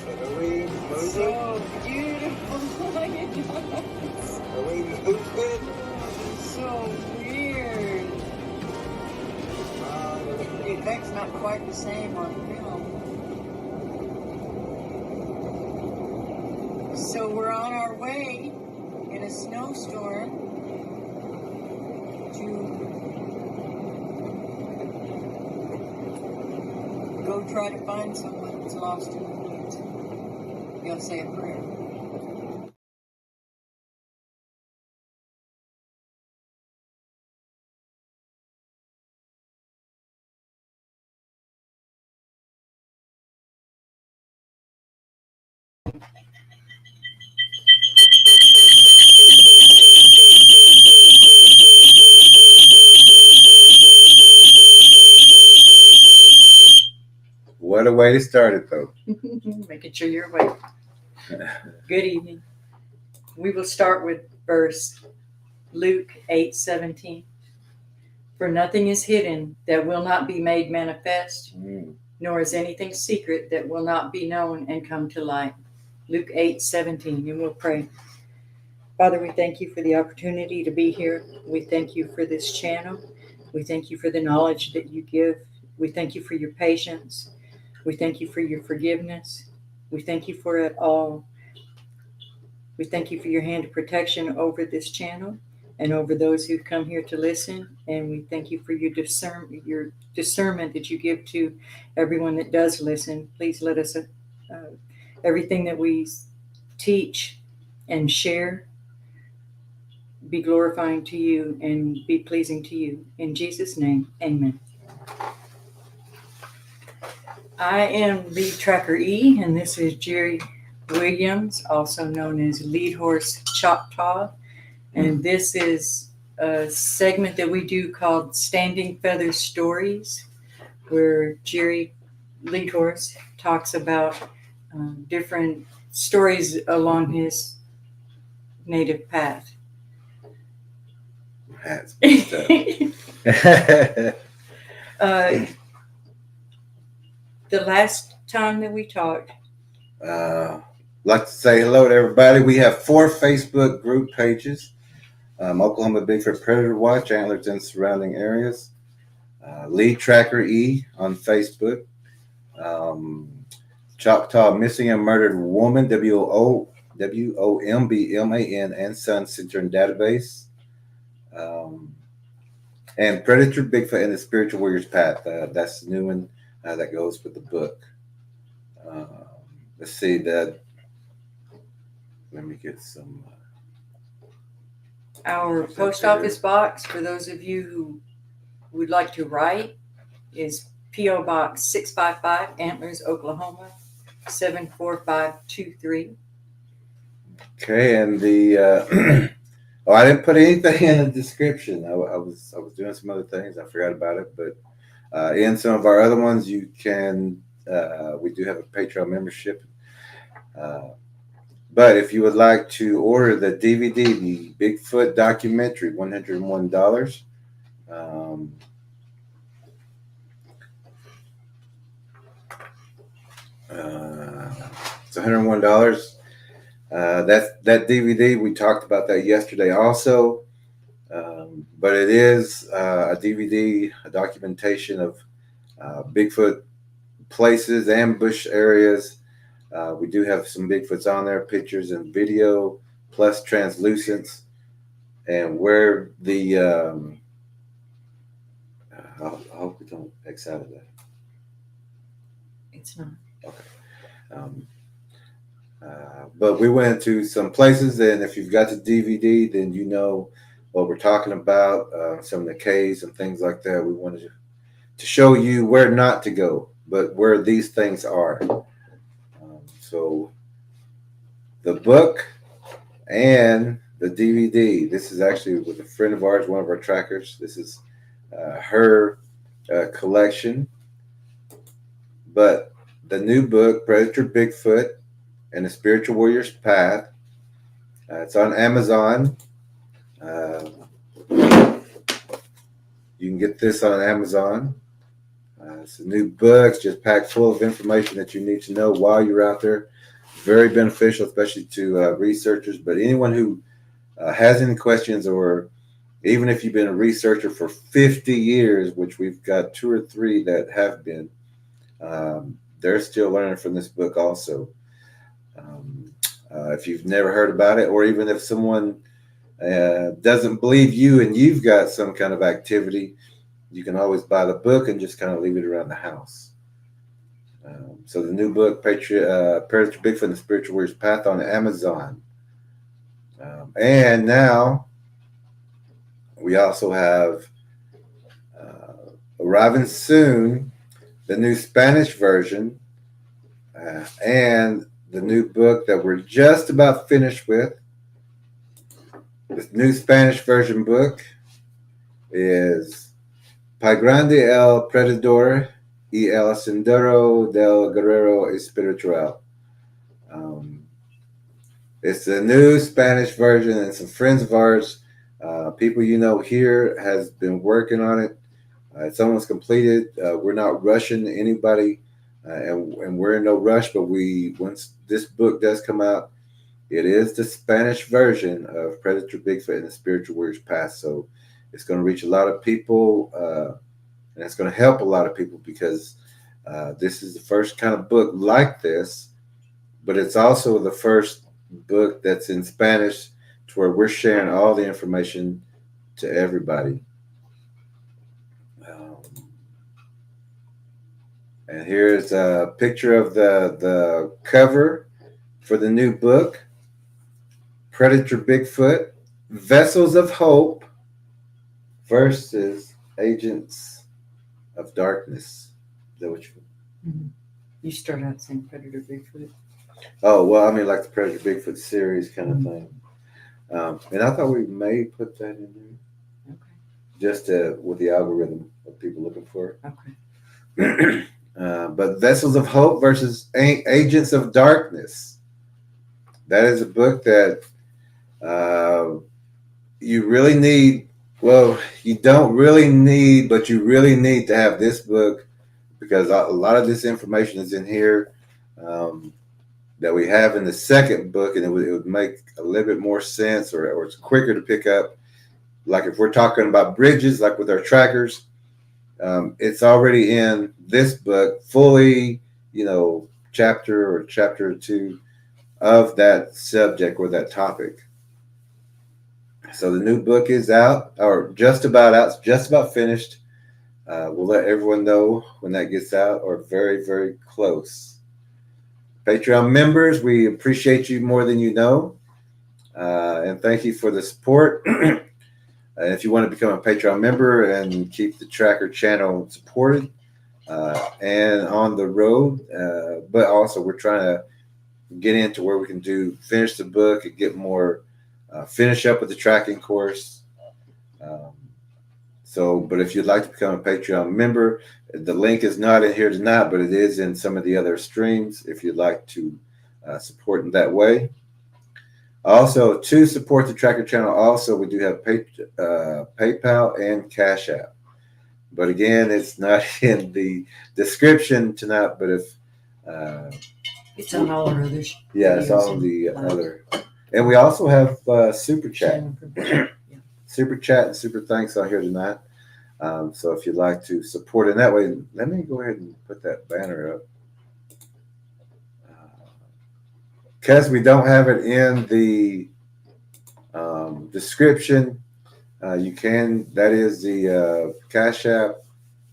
Are we moving? So beautiful. Look at that. Are we moving? So weird. The effect's not quite the same on film. So we're on our way in a snowstorm to go try to find someone that's lost in the woods. You'll say a prayer. What a way to start it, though. Making sure you're awake. Good evening. We will start with verse Luke 8:17. For nothing is hidden that will not be made manifest, nor is anything secret that will not be known and come to light. Luke 8:17, and we'll pray. Father, we thank you for the opportunity to be here. We thank you for this channel. We thank you for the knowledge that you give. We thank you for your patience. We thank you for your forgiveness. We thank you for it all. We thank you for your hand of protection over this channel and over those who come here to listen. And we thank you for your discernment that you give to everyone that does listen. Please let us, everything that we teach and share, be glorifying to you and be pleasing to you. In Jesus' name, amen. I am Lead Tracker E, and this is Jerry Williams, also known as Lead Horse Choctaw. And this is a segment that we do called Standing Feather Stories, where Jerry Lead Horse talks about different stories along his native path. That's good stuff. The last time that we talked, like to say hello to everybody. We have 4 Facebook group pages. Oklahoma Bigfoot Predator Watch, Antlers and Surrounding Areas. Lead Tracker E on Facebook. Choctaw Missing and Murdered Woman, WOMBMAN and Son Center and Database. And Predator Bigfoot and the Spiritual Warrior's Path. That's the new one that goes with the book. Let's see that. Let me get some. our post office box, for those of you who would like to write, is P.O. Box 655, Antlers, Oklahoma, 74523. Okay, and the I didn't put anything in the description. I was doing some other things. I forgot about it, but in some of our other ones, you can. We do have a Patreon membership. But if you would like to order the DVD, the Bigfoot documentary, $101. It's $101. That DVD, we talked about that yesterday also. But it is a DVD, a documentation of Bigfoot places, ambush areas. We do have some Bigfoots on there, pictures and video, plus translucents, and where the I hope we don't X out of that. It's not. Okay. But we went to some places, and if you've got the DVD, then you know what we're talking about, some of the caves and things like that. We wanted to show you where not to go, but where these things are. So the book and the DVD, this is actually with a friend of ours, one of our trackers. This is her collection. But the new book, Predator Bigfoot and the Spiritual Warrior's Path, it's on Amazon. You can get this on Amazon. It's a new book. It's just packed full of information that you need to know while you're out there very beneficial, especially to researchers. But anyone who has any questions, or even if you've been a researcher for 50 years, which we've got two or three that have been, they're still learning from this book also. Um, if you've never heard about it, or even if someone doesn't believe you and you've got some kind of activity, you can always buy the book and just kind of leave it around the house. So the new book, Predator Bigfoot and the Spiritual Warrior's Path, on Amazon. And now we also have arriving soon the new Spanish version and the new book that we're just about finished with. This new Spanish version book is Pai Grande el Predador y el Sendero del Guerrero Espiritual. It's the new Spanish version, and some friends of ours, people you know here, has been working on it. It's almost completed. We're not rushing anybody, and we're in no rush. But once this book does come out, it is the Spanish version of Predator Bigfoot and the Spiritual Warrior's Path. So it's going to reach a lot of people, and it's going to help a lot of people because this is the first kind of book like this, but it's also the first book that's in Spanish to where we're sharing all the information to everybody. And here's a picture of the cover for the new book, Predator Bigfoot, Vessels of Hope versus Agents of Darkness. Is that what You start out saying Predator Bigfoot. Oh, well, I mean, like the Predator Bigfoot series kind of thing. And I thought we may put that in there. Okay. Just with the algorithm of people looking for it. Okay. But Vessels of Hope versus Agents of Darkness. That is a book that you really need. Well, you don't really need, but you really need to have this book because a lot of this information is in here that we have in the second book, and it would make a little bit more sense, or it's quicker to pick up. Like if we're talking about bridges, like with our trackers, it's already in this book fully, chapter or chapter 2 of that subject or that topic. So the new book is out, or just about out, it's just about finished. We'll let everyone know when that gets out, or very, very close. Patreon members, we appreciate you more than you know. And thank you for the support. And if you want to become a Patreon member and keep the Tracker channel supported and on the road, but also we're trying to get into where we can finish the book and get more, finish up with the tracking course. But if you'd like to become a Patreon member, the link is not in here tonight, but it is in some of the other streams if you'd like to support in that way. Also, to support the Tracker channel, we do have PayPal and Cash App. But again, it's not in the description tonight, but if... it's on all our others. Yeah, it's all on the other. And we also have Super Chat. Super Chat and Super Thanks on here tonight. So if you'd like to support in that way, let me go ahead and put that banner up. Because we don't have it in the description, you can, that is the Cash App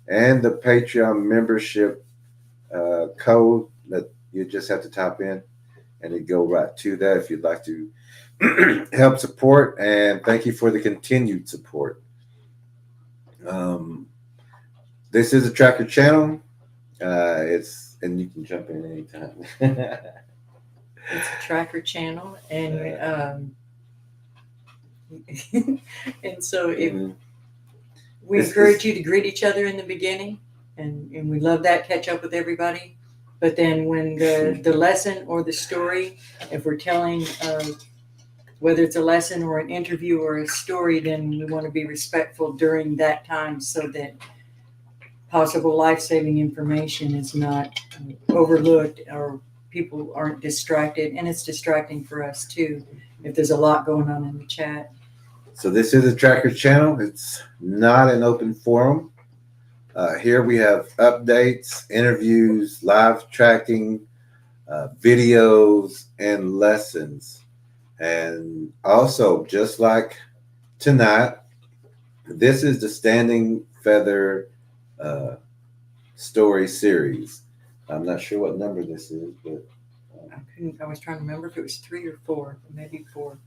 and the Patreon membership code that you just have to type in, and it go right to that if you'd like to help support. And thank you for the continued support. This is a Tracker channel. And you can jump in anytime. It's a Tracker channel, and and so we encourage you to greet each other in the beginning, and we love that, catch up with everybody. But then when the lesson or the story, if we're telling whether it's a lesson or an interview or a story, then we want to be respectful during that time so that possible life-saving information is not overlooked or people aren't distracted, and it's distracting for us too if there's a lot going on in the chat. So this is a tracker channel. It's not an open forum. Here we have updates, interviews, live tracking, videos, and lessons. And also, just like tonight, this is the Standing Feather uh, story series. I'm not sure what number this is, but I was trying to remember if it was 3 or 4, maybe 4.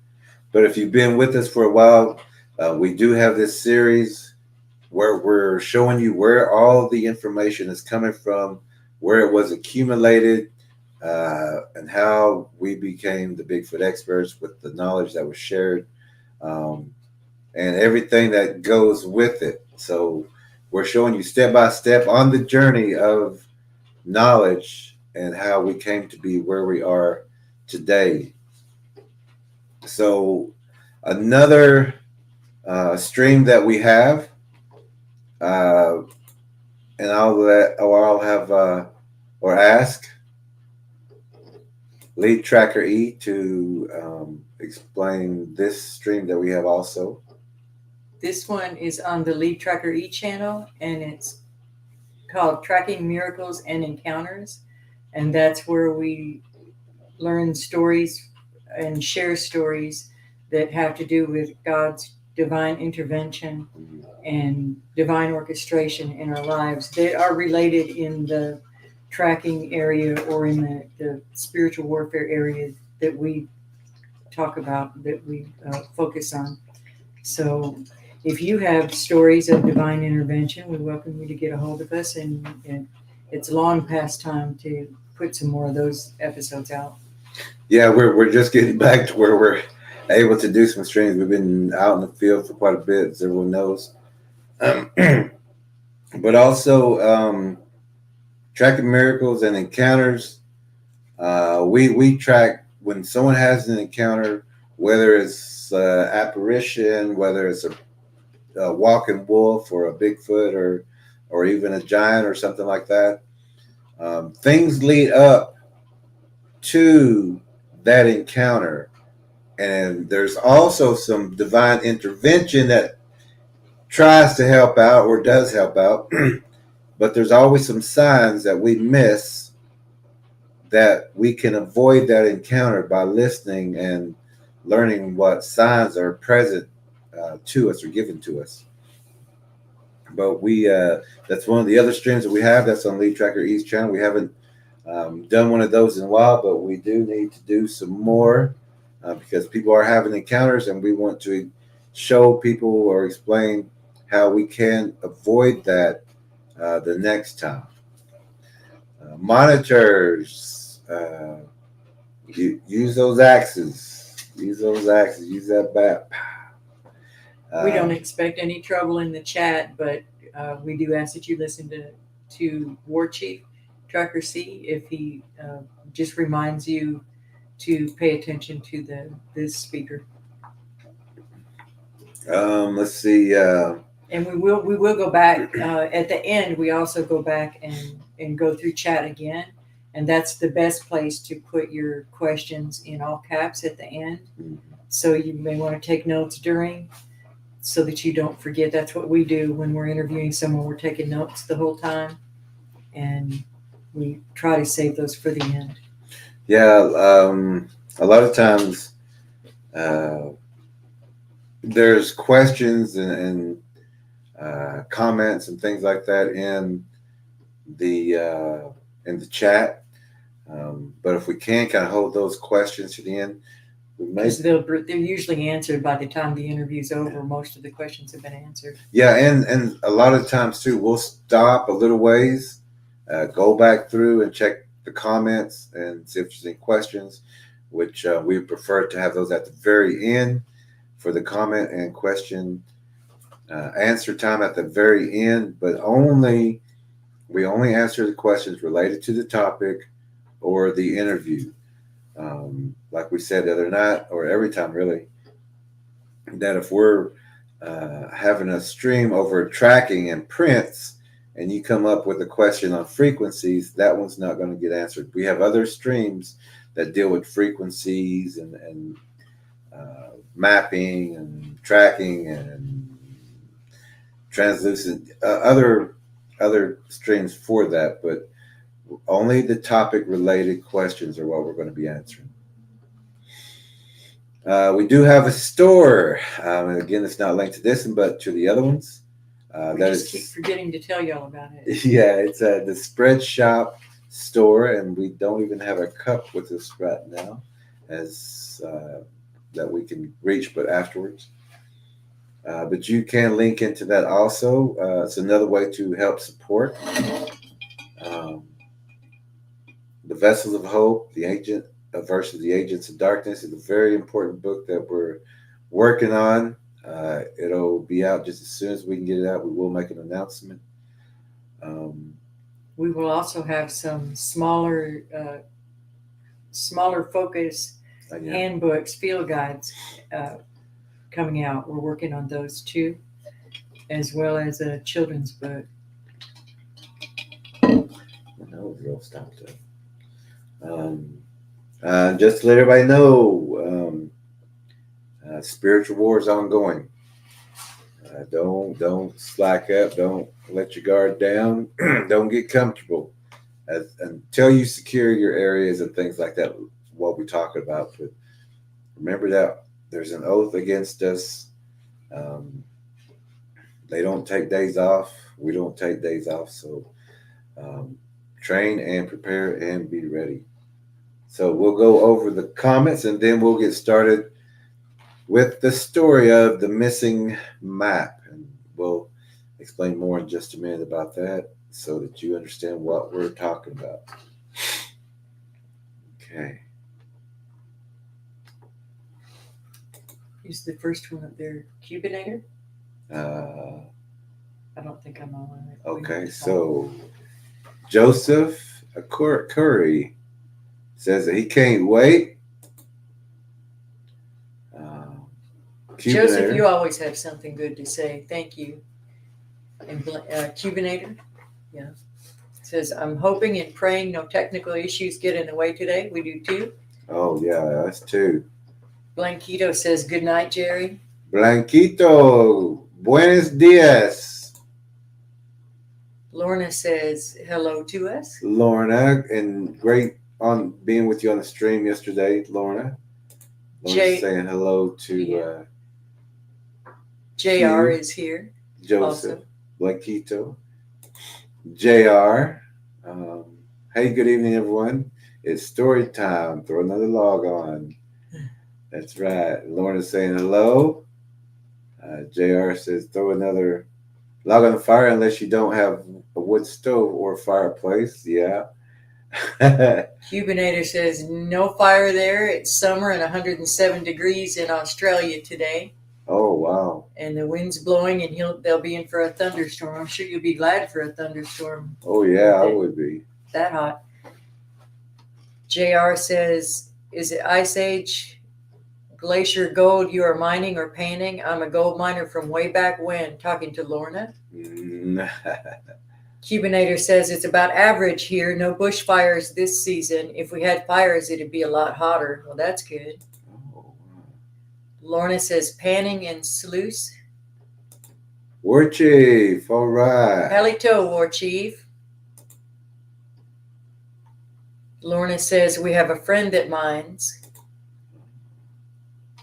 but if you've been with us for a while, we do have this series where we're showing you where all the information is coming from, where it was accumulated, and how we became the Bigfoot experts with the knowledge that was shared, um, and everything that goes with it. So we're showing you step by step on the journey of knowledge and how we came to be where we are today. So another stream that we have, uh, and I'll have or ask lead tracker E to explain this stream that we have also. This one is on the Lead Tracker E channel, and it's called Tracking Miracles and Encounters. And that's where we learn stories and share stories that have to do with God's divine intervention and divine orchestration in our lives that are related in the tracking area or in the spiritual warfare area that we talk about, that we focus on. So if you have stories of divine intervention, we welcome you to get a hold of us, and it's long past time to put some more of those episodes out. Yeah, we're just getting back to where we're able to do some streams. We've been out in the field for quite a bit, as everyone knows. But also tracking miracles and encounters. We track when someone has an encounter, whether it's apparition, whether it's a walking wolf or a Bigfoot or even a giant or something like that. Things lead up to that encounter, and there's also some divine intervention that tries to help out or does help out, but there's always some signs that we miss that we can avoid that encounter by listening and learning what signs are present to us or given to us. But that's one of the other streams that we have. That's on Lead Tracker East channel. We haven't done one of those in a while, but we do need to do some more because people are having encounters, and we want to show people or explain how we can avoid that the next time. Monitors, use those axes. Use those axes. Use that bat. We don't expect any trouble in the chat, but we do ask that you listen to War Chief Tracker C if he just reminds you to pay attention to this speaker. Let's see. And we will go back at the end. We also go back and go through chat again, and that's the best place to put your questions in all caps at the end. So you may want to take notes during, so that you don't forget. That's what we do when we're interviewing someone. We're taking notes the whole time, and we try to save those for the end. Yeah, a lot of times there's questions and comments and things like that in the chat. But if we can kind of hold those questions to the end, we may. Because they're usually answered by the time the interview's over. Most of the questions have been answered. Yeah, and a lot of times too, we'll stop a little ways, go back through and check the comments and see if there's any questions, which we prefer to have those at the very end for the comment and question answer time at the very end, but we only answer the questions related to the topic or the interview. Like we said the other night, or every time really, that if we're having a stream over tracking and prints and you come up with a question on frequencies, that one's not going to get answered. We have other streams that deal with frequencies and mapping and tracking and translucent other streams for that, but only the topic related questions are what we're going to be answering. We do have a store. And again, it's not linked to this one, but to the other ones. We just keep forgetting to tell y'all about it. Yeah, it's the Spread Shop store, and we don't even have a cup with us right now, as that we can reach, but afterwards. But you can link into that also. It's another way to help support um, the Vessels of Hope, the Agent versus the Agents of Darkness is a very important book that we're working on. It'll be out just as soon as we can get it out. We will make an announcement. Um, We will also have some smaller focus yeah. handbooks, field guides coming out. We're working on those too, as well as a children's book. No, real stop just to let everybody know, spiritual war is ongoing. Don't slack up. Don't let your guard down. Don't get comfortable until you secure your areas and things like that. What we talk about, but remember that there's an oath against us. Um, they don't take days off. We don't take days off. So train and prepare and be ready. So we'll go over the comments and then we'll get started with the story of the missing map. And we'll explain more in just a minute about that so that you understand what we're talking about. Okay. Who's the first one up there? Cubinator? Uh, I don't think I'm on it. okay, so Joseph Curry says that he can't wait. Joseph, you always have something good to say. Thank you. And Cubinator, yeah, says, I'm hoping and praying no technical issues get in the way today. We do too. Oh, yeah, that's two. Blanquito says, good night, Jerry. Blanquito, buenos dias. Lorna says, hello to us. Lorna, and great on being with you on the stream yesterday, Lorna. Lorna's saying hello to JR is here. Joseph, Blanquito. JR. Hey, good evening, everyone. It's story time. Throw another log on. That's right. Lorna's saying hello. JR says throw another log on the fire unless you don't have a wood stove or fireplace. Yeah. Cubinator says no fire there. It's summer and 107 degrees in Australia today. Oh, wow. And the wind's blowing and they'll be in for a thunderstorm. I'm sure you'll be glad for a thunderstorm. Oh, yeah, I would be. That hot. JR says, is it Ice Age? Glacier gold you are mining or painting? I'm a gold miner from way back when, talking to Lorna. Cubinator says it's about average here. No bushfires this season. If we had fires, it'd be a lot hotter. Well, that's good. Oh. Lorna says panning and sluice. War Chief, all right. Halito, War Chief. Lorna says we have a friend that mines.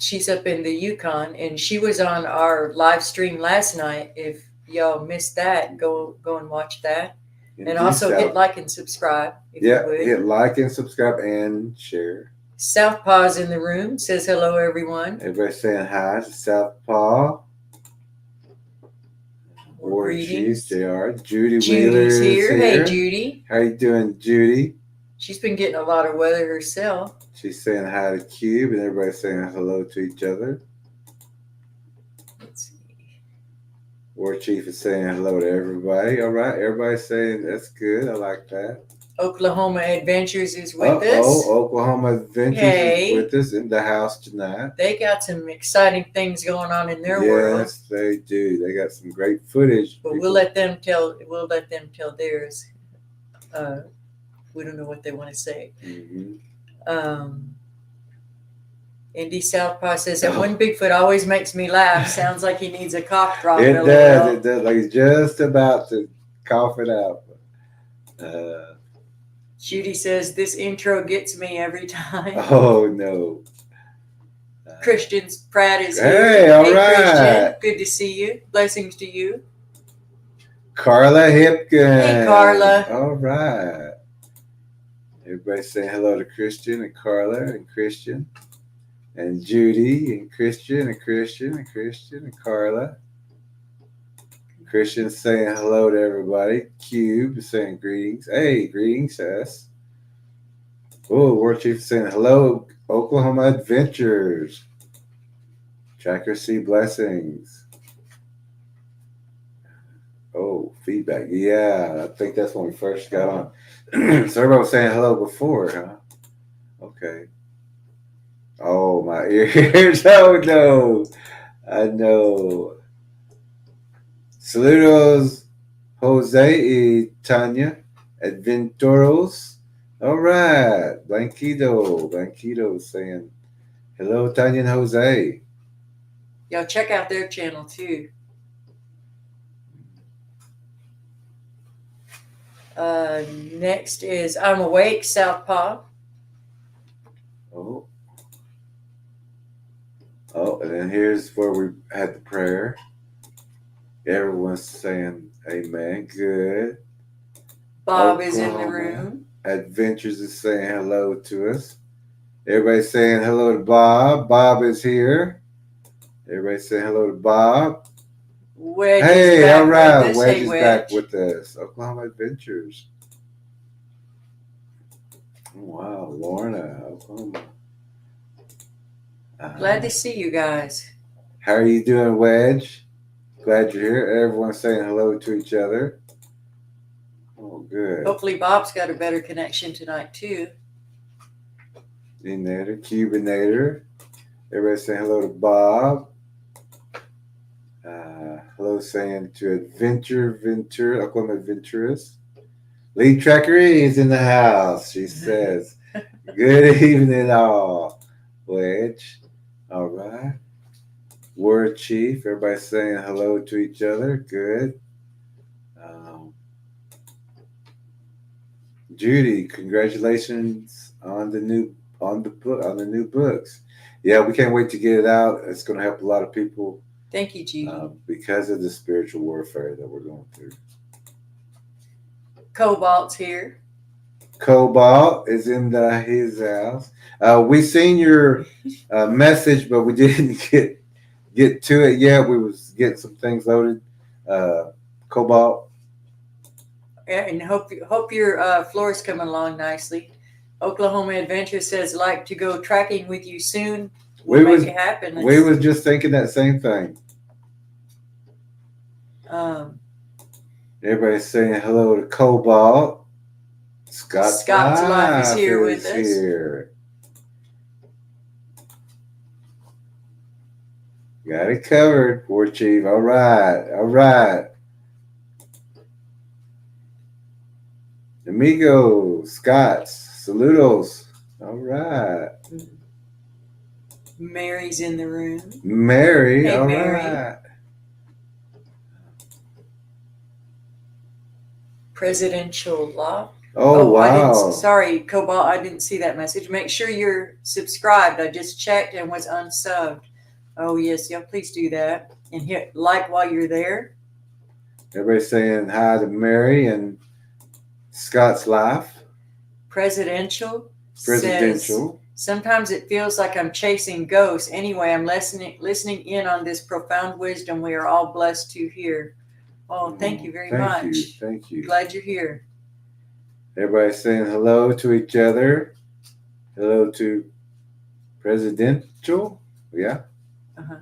She's up in the Yukon, and she was on our live stream last night. If y'all missed that, go and watch that. And also hit like and subscribe if you would. Hit like and subscribe and share. Southpaw's in the room, says hello, everyone. Everybody saying hi to Southpaw. War Chief, JR. Judy Wheeler is here. Hey, Judy. How you doing, Judy? She's been getting a lot of weather herself. She's saying hi to Cube, and everybody's saying hello to each other. Let's see. War Chief is saying hello to everybody. All right, everybody's saying that's good. I like that. Oklahoma Adventures is with us. Oklahoma Adventures Hey. is with us in the house tonight. They got some exciting things going on in their yes, world. Yes, they do. They got some great footage. But people. we'll let them tell theirs. We don't know what they want to say. Mm-hmm. Indy Southpaw says that one Bigfoot always makes me laugh. Sounds like he needs a cough drop. It does. It does. Like he's just about to cough it out. Judy says this intro gets me every time. Oh no. Christian Pratt is here. Hey, all right. Christian, good to see you. Blessings to you. Carla Hipkin. Hey, Carla. All right. Everybody saying hello to Christian and Carla and Christian and Judy and Christian and Christian and Christian and Carla. Christian saying hello to everybody. Cube is saying greetings. Hey, greetings to us. Oh, War Chief saying hello, Oklahoma Adventures. Tracker C blessings. Oh, feedback. Yeah, I think that's when we first got on. So everybody was saying hello before, huh? Okay. Oh, my ears. Oh, no. I know. Saludos, Jose y Tanya. Adventuros. All right. Blanquito saying hello, Tanya and Jose. Y'all check out their channel too. Next is I'm Awake, Southpaw. Oh, and then here's where we had the prayer. Everyone's saying amen. Good. Bob is in the room. Adventures is saying hello to us. Everybody's saying hello to Bob. Bob is here. Everybody's saying hello to Bob. Wedge hey, is back all right. with us. Wedge hey, is Wedge. back with us. Oklahoma Adventures. Wow, Lorna, Oklahoma. Glad to see you guys. How are you doing, Wedge? Glad you're here. Everyone's saying hello to each other. Oh, good. Hopefully Bob's got a better connection tonight too. Cubinator. Everybody saying hello to Bob. Hello saying to Ventura, Oklahoma Adventurous. Lee Trackery is in the house. She says, good evening all. Wedge. All right. Word Chief. Everybody saying hello to each other. Good. Judy, congratulations on the new books. Yeah, we can't wait to get it out. It's going to help a lot of people. Thank you, Judy. Because of the spiritual warfare that we're going through. Cobalt's here. Cobalt is in his house. We seen your message, but we didn't get to it yet. We was getting some things loaded. Cobalt. And hope your floor's coming along nicely. Oklahoma Adventure says like to go tracking with you soon. We'll make it happen. We was just thinking that same thing. Everybody's saying hello to Cobalt. Scott's Life is here with us. Got it covered, War Chief. All right. Amigo, Scott's, saludos. All right. Mary's in the room. Mary, hey, all Mary. Right. Presidential law. Oh, wow. Sorry, Cobalt, I didn't see that message. Make sure you're subscribed. I just checked and was unsubbed. Oh, yes, y'all please do that. And hit like while you're there. Everybody's saying hi to Mary and Scott's Life. Presidential. Says, sometimes it feels like I'm chasing ghosts. Anyway, I'm listening in on this profound wisdom we are all blessed to hear. Oh, thank you very much. Thank you. Glad you're here. Everybody's saying hello to each other. Hello to Presidential. Yeah. Uh-huh.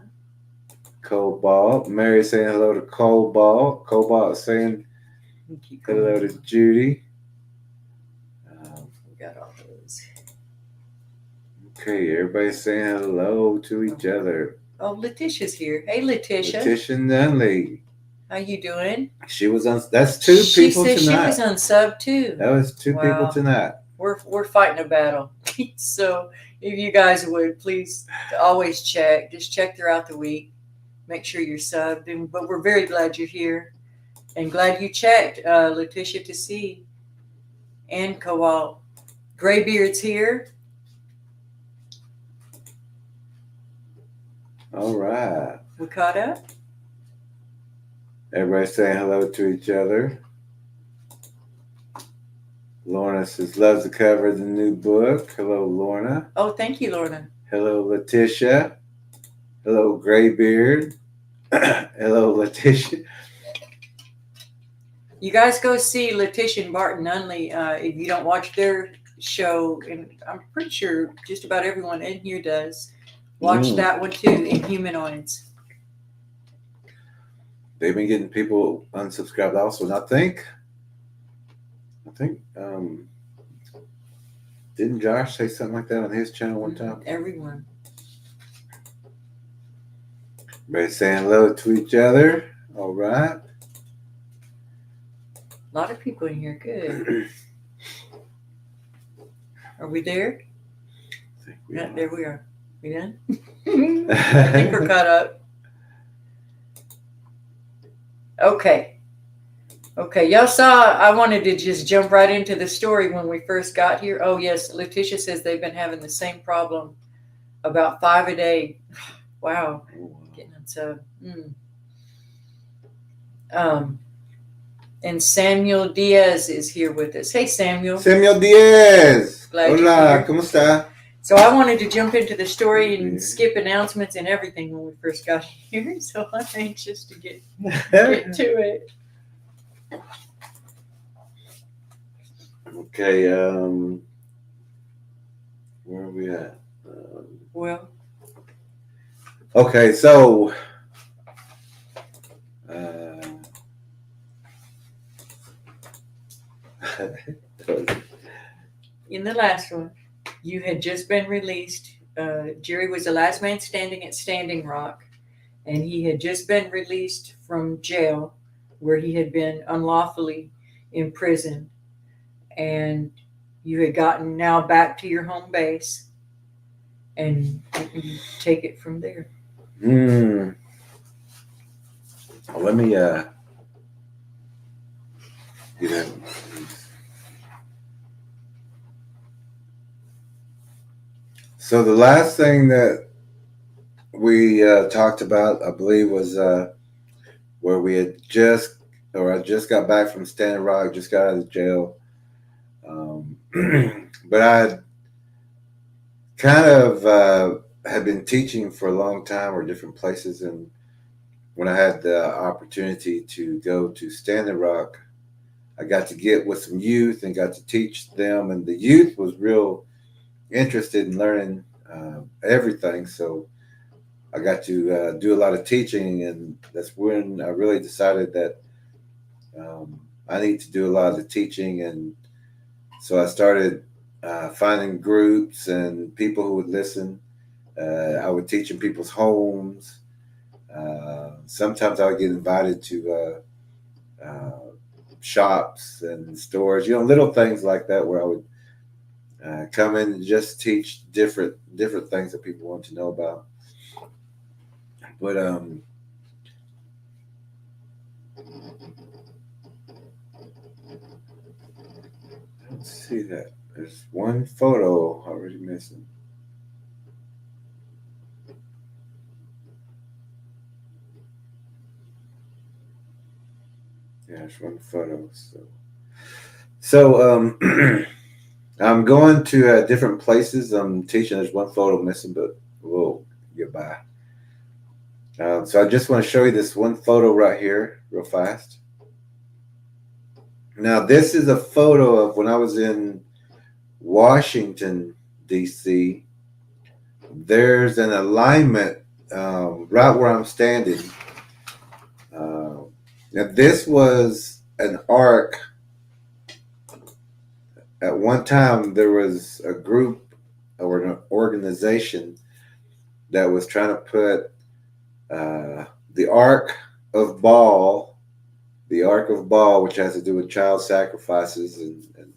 Cobalt. Mary saying hello to Cobalt. Cobalt saying hello to Judy. Okay, everybody's saying hello to each other. Oh, Letitia's here. Hey, Letitia. Letitia Nunley. How you doing? She was on. That's two She people said tonight. she was on sub too. That was two people Wow. tonight. We're fighting a battle. So if you guys would please always check. Just check throughout the week. Make sure you're subbed. But we're very glad you're here. And glad you checked, Letitia, to see. And Kowal. Graybeard's here. All right. We caught up. Everybody's saying hello to each other. Lorna says loves the cover of the new book. Hello, Lorna. Oh, thank you, Lorna. Hello, Letitia. Hello, Graybeard. Hello, Letitia. You guys go see Letitia and Barton Nunley if you don't watch their show, and I'm pretty sure just about everyone in here does. Watch that one too, Inhumanoids. They've been getting people unsubscribed also, and I think didn't Josh say something like that on his channel one time? Everyone. Everybody saying hello to each other. All right. A lot of people in here. Good. Are we there? Yeah, there we are. We done? I think we're caught up. Okay. Y'all saw, I wanted to just jump right into the story when we first got here. Oh, yes. Letitia says they've been having the same problem about 5 a day. Wow. Getting into. And Samuel Diaz is here with us. Hey, Samuel. Samuel Diaz. Glad Hola, ¿cómo está? So I wanted to jump into the story and skip announcements and everything when we first got here. So I'm anxious to get to it. Okay, where are we at? Well. Okay, so in the last one, you had just been released. Jerry was the last man standing at Standing Rock, and he had just been released from jail where he had been unlawfully imprisoned. And you had gotten now back to your home base, and you take it from there. Well, let me do that. So the last thing that we talked about, I believe, was where we had I just got back from Standing Rock, just got out of jail. But I kind of had been teaching for a long time or different places, and when I had the opportunity to go to Standing Rock, I got to get with some youth and got to teach them, and the youth was real interested in learning everything. So I got to do a lot of teaching, and that's when I really decided that I need to do a lot of the teaching. And so I started finding groups and people who would listen. I would teach in people's homes. Sometimes I would get invited to shops and stores, little things like that, where I would come in and just teach different things that people want to know about. But I don't see that. There's one photo already missing. Yeah, there's one photo. So I'm going to different places. I'm teaching. There's one photo missing, but we'll get by. So I just want to show you this one photo right here real fast. Now, this is a photo of when I was in Washington, D.C. There's an alignment right where I'm standing. Now, this was an arc. At one time, there was a group or an organization that was trying to put the Ark of Baal, which has to do with child sacrifices and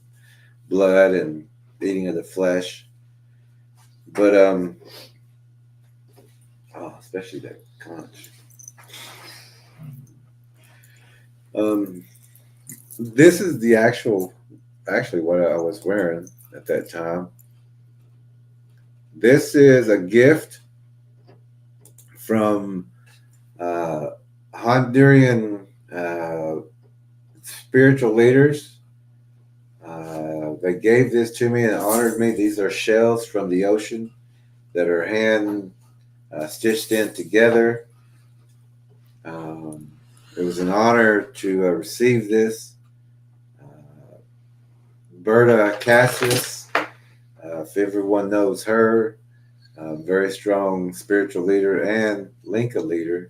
blood and eating of the flesh. But especially that conch. Um, this is the actually what I was wearing at that time. This is a gift from uh, Honduran spiritual leaders. They gave this to me and honored me. These are shells from the ocean that are hand stitched in together. Um, it was an honor to receive this. Uh, Berta Cassius, if everyone knows her, very strong spiritual leader and Linka leader.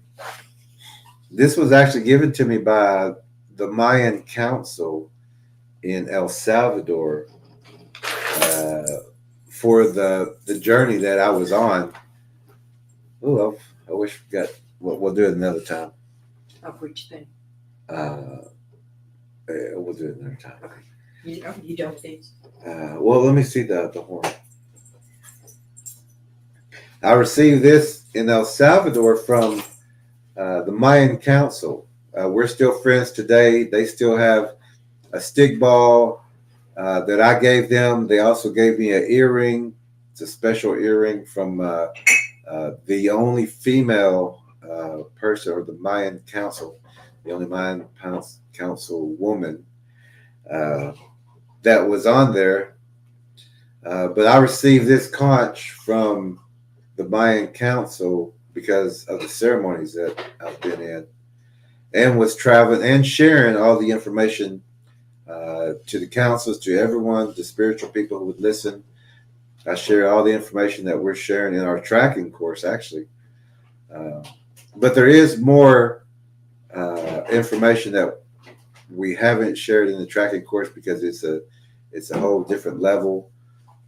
This was actually given to me by the Mayan Council in El Salvador uh, for the journey that I was on. Oh, I wish we got. We'll do it another time. Of which thing? We'll do it another time. Okay. You don't think? Well, let me see the horn. I received this in El Salvador from the Mayan Council. We're still friends today. They still have a stick ball that I gave them. They also gave me an earring. It's a special earring from the only female person, or the Mayan Council, the only Mayan Council woman that was on there. But I received this conch from the Mayan Council because of the ceremonies that I've been in, and was traveling and sharing all the information to the councils, to everyone, the spiritual people who would listen. I share all the information that we're sharing in our tracking course, actually. But there is more information that we haven't shared in the tracking course because it's a whole different level.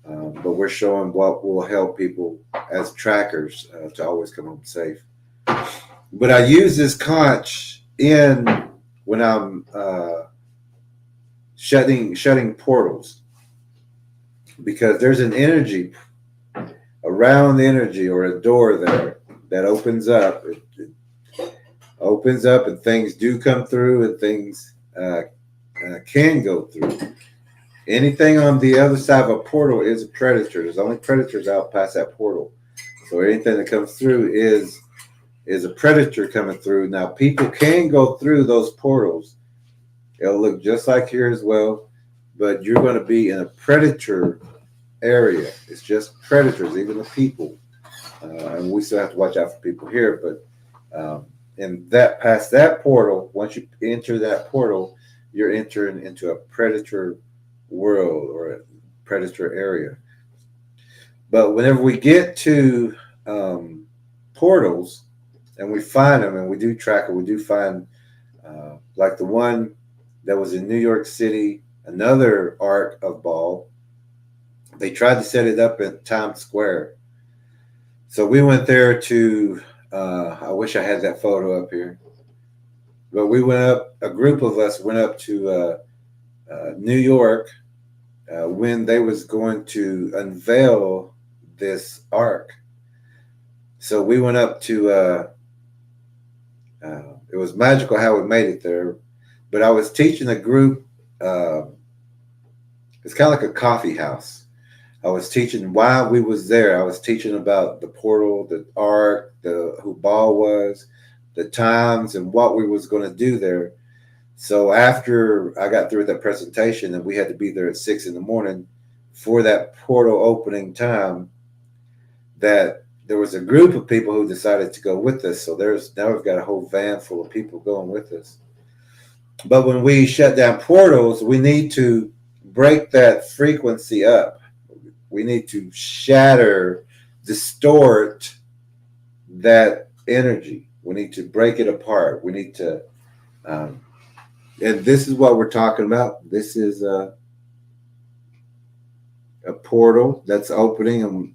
But we're showing what will help people as trackers to always come home safe. But I use this conch when I'm shutting portals, because there's an energy around the energy, or a door there that opens up. It opens up, and things do come through, and things can go through. Anything on the other side of a portal is a predator. There's only predators out past that portal. So anything that comes through is a predator coming through. Now, people can go through those portals. It'll look just like here as well, but you're going to be in a predator area. It's just predators, even the people. And we still have to watch out for people here. But in that past that portal, once you enter that portal, you're entering into a predator world, or a predator area. But whenever we get to portals and we find them, and we do track it, we do find like the one that was in New York City, another Ark of Baal. They tried to set it up in Times Square. So we went there to, I wish I had that photo up here, but we went up, a group of us went up to New York when they was going to unveil this ark. So we went up to, it was magical how we made it there. But I was teaching a group, it's kind of like a coffee house. I was teaching while we was there. I was teaching about the portal, the ark, who Baal was, the times, and what we was going to do there. So after I got through that presentation, and we had to be there at 6 a.m. for that portal opening time, that there was a group of people who decided to go with us. So now we've got a whole van full of people going with us. But when we shut down portals, we need to break that frequency up. We need to shatter, distort that energy. We need to break it apart. We need to, and this is what we're talking about. This is a portal that's opening, and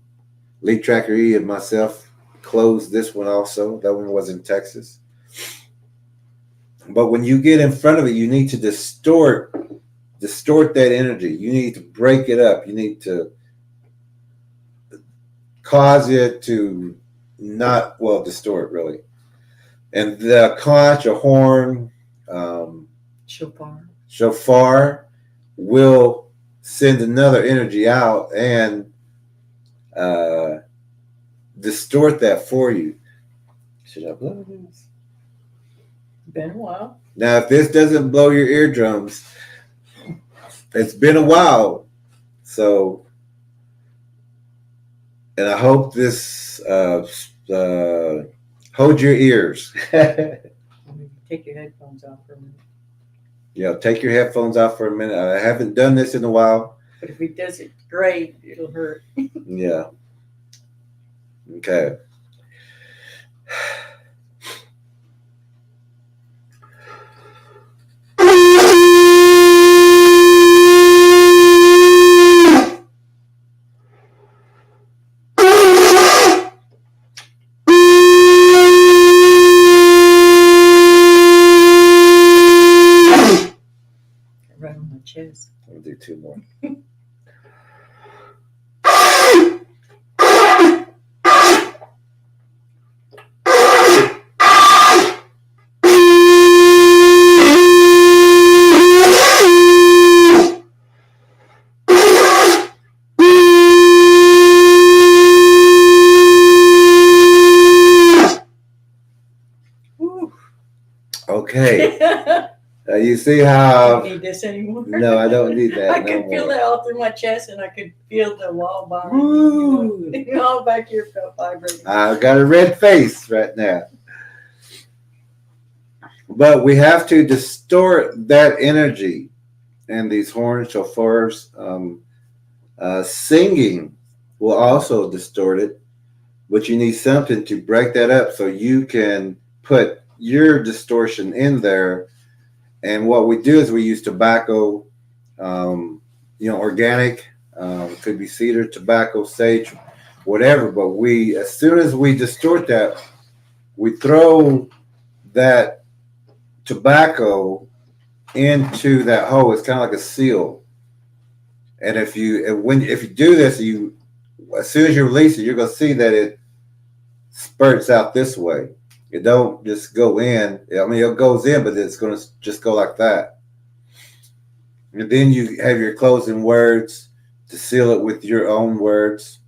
Lead Tracker E and myself closed this one also. That one was in Texas. But when you get in front of it, you need to distort that energy. You need to break it up. You need to cause it to not, well, distort really. And the conch, a horn, um, shofar will send another energy out and uh, distort that for you. Should I blow this? Been a while. Now, if this doesn't blow your eardrums, it's been a while. So, and I hope this hold your ears. Take your headphones off for a minute. Yeah, take your headphones off for a minute. I haven't done this in a while. But if he does it great, it'll hurt. Yeah. Okay. Right on my chest. I'll do two more. Okay. You see how? I don't need this anymore. No, I don't need that. I could feel that all through my chest, and I could feel the wall behind me. All back here felt vibrating. I've got a red face right now. But we have to distort that energy, and these horns, shofars, singing will also distort it. But you need something to break that up so you can put your distortion in there. And what we do is we use tobacco, organic, could be cedar, tobacco, sage, whatever. But as soon as we distort that, we throw that tobacco into that hole. It's kind of like a seal. And if you do this, as soon as you release it, you're going to see that it spurts out this way. It don't just go in. I mean, it goes in, but it's going to just go like that. And then you have your closing words to seal it with your own words.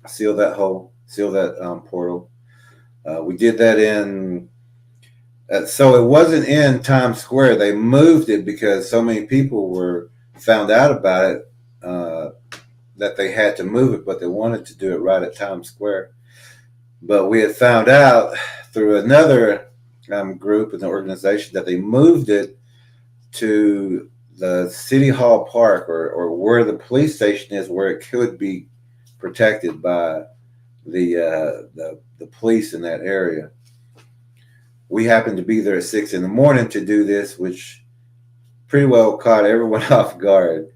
Seal that hole. Seal that portal. We did that so it wasn't in Times Square. They moved it because so many people found out about it that they had to move it, but they wanted to do it right at Times Square. But we had found out through another group and organization that they moved it to the City Hall Park or where the police station is, where it could be protected by the police in that area. We happened to be there at 6 a.m. to do this, which pretty well caught everyone off guard.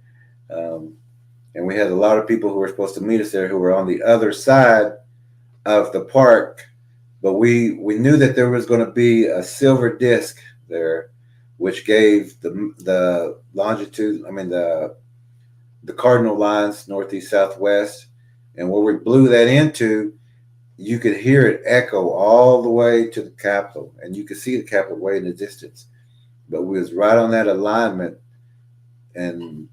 And we had a lot of people who were supposed to meet us there who were on the other side of the park, but we knew that there was going to be a silver disc there, which gave the longitude, the cardinal lines, northeast, southwest. And where we blew that into, you could hear it echo all the way to the Capitol, and you could see the Capitol way in the distance. But we was right on that alignment, and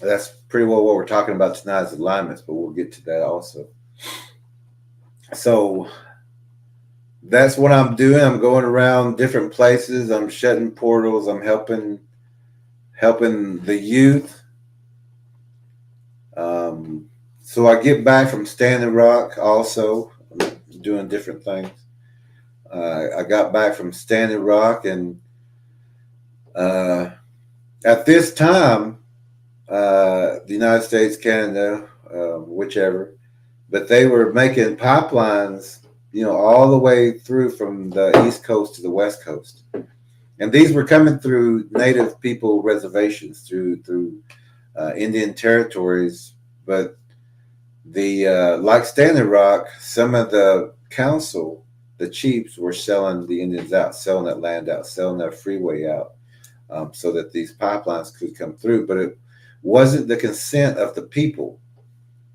that's pretty well what we're talking about tonight is alignments, but we'll get to that also. So that's what I'm doing. I'm going around different places. I'm shutting portals. I'm helping the youth. So I get back from Standing Rock also, doing different things. I got back from Standing Rock, and at this time, the United States, Canada, whichever, but they were making pipelines, all the way through from the East Coast to the West Coast. And these were coming through Native people reservations, through Indian territories But the like Standing Rock, some of the council, the chiefs, were selling the Indians out, selling that land out, selling that freeway out, so that these pipelines could come through. But it wasn't the consent of the people.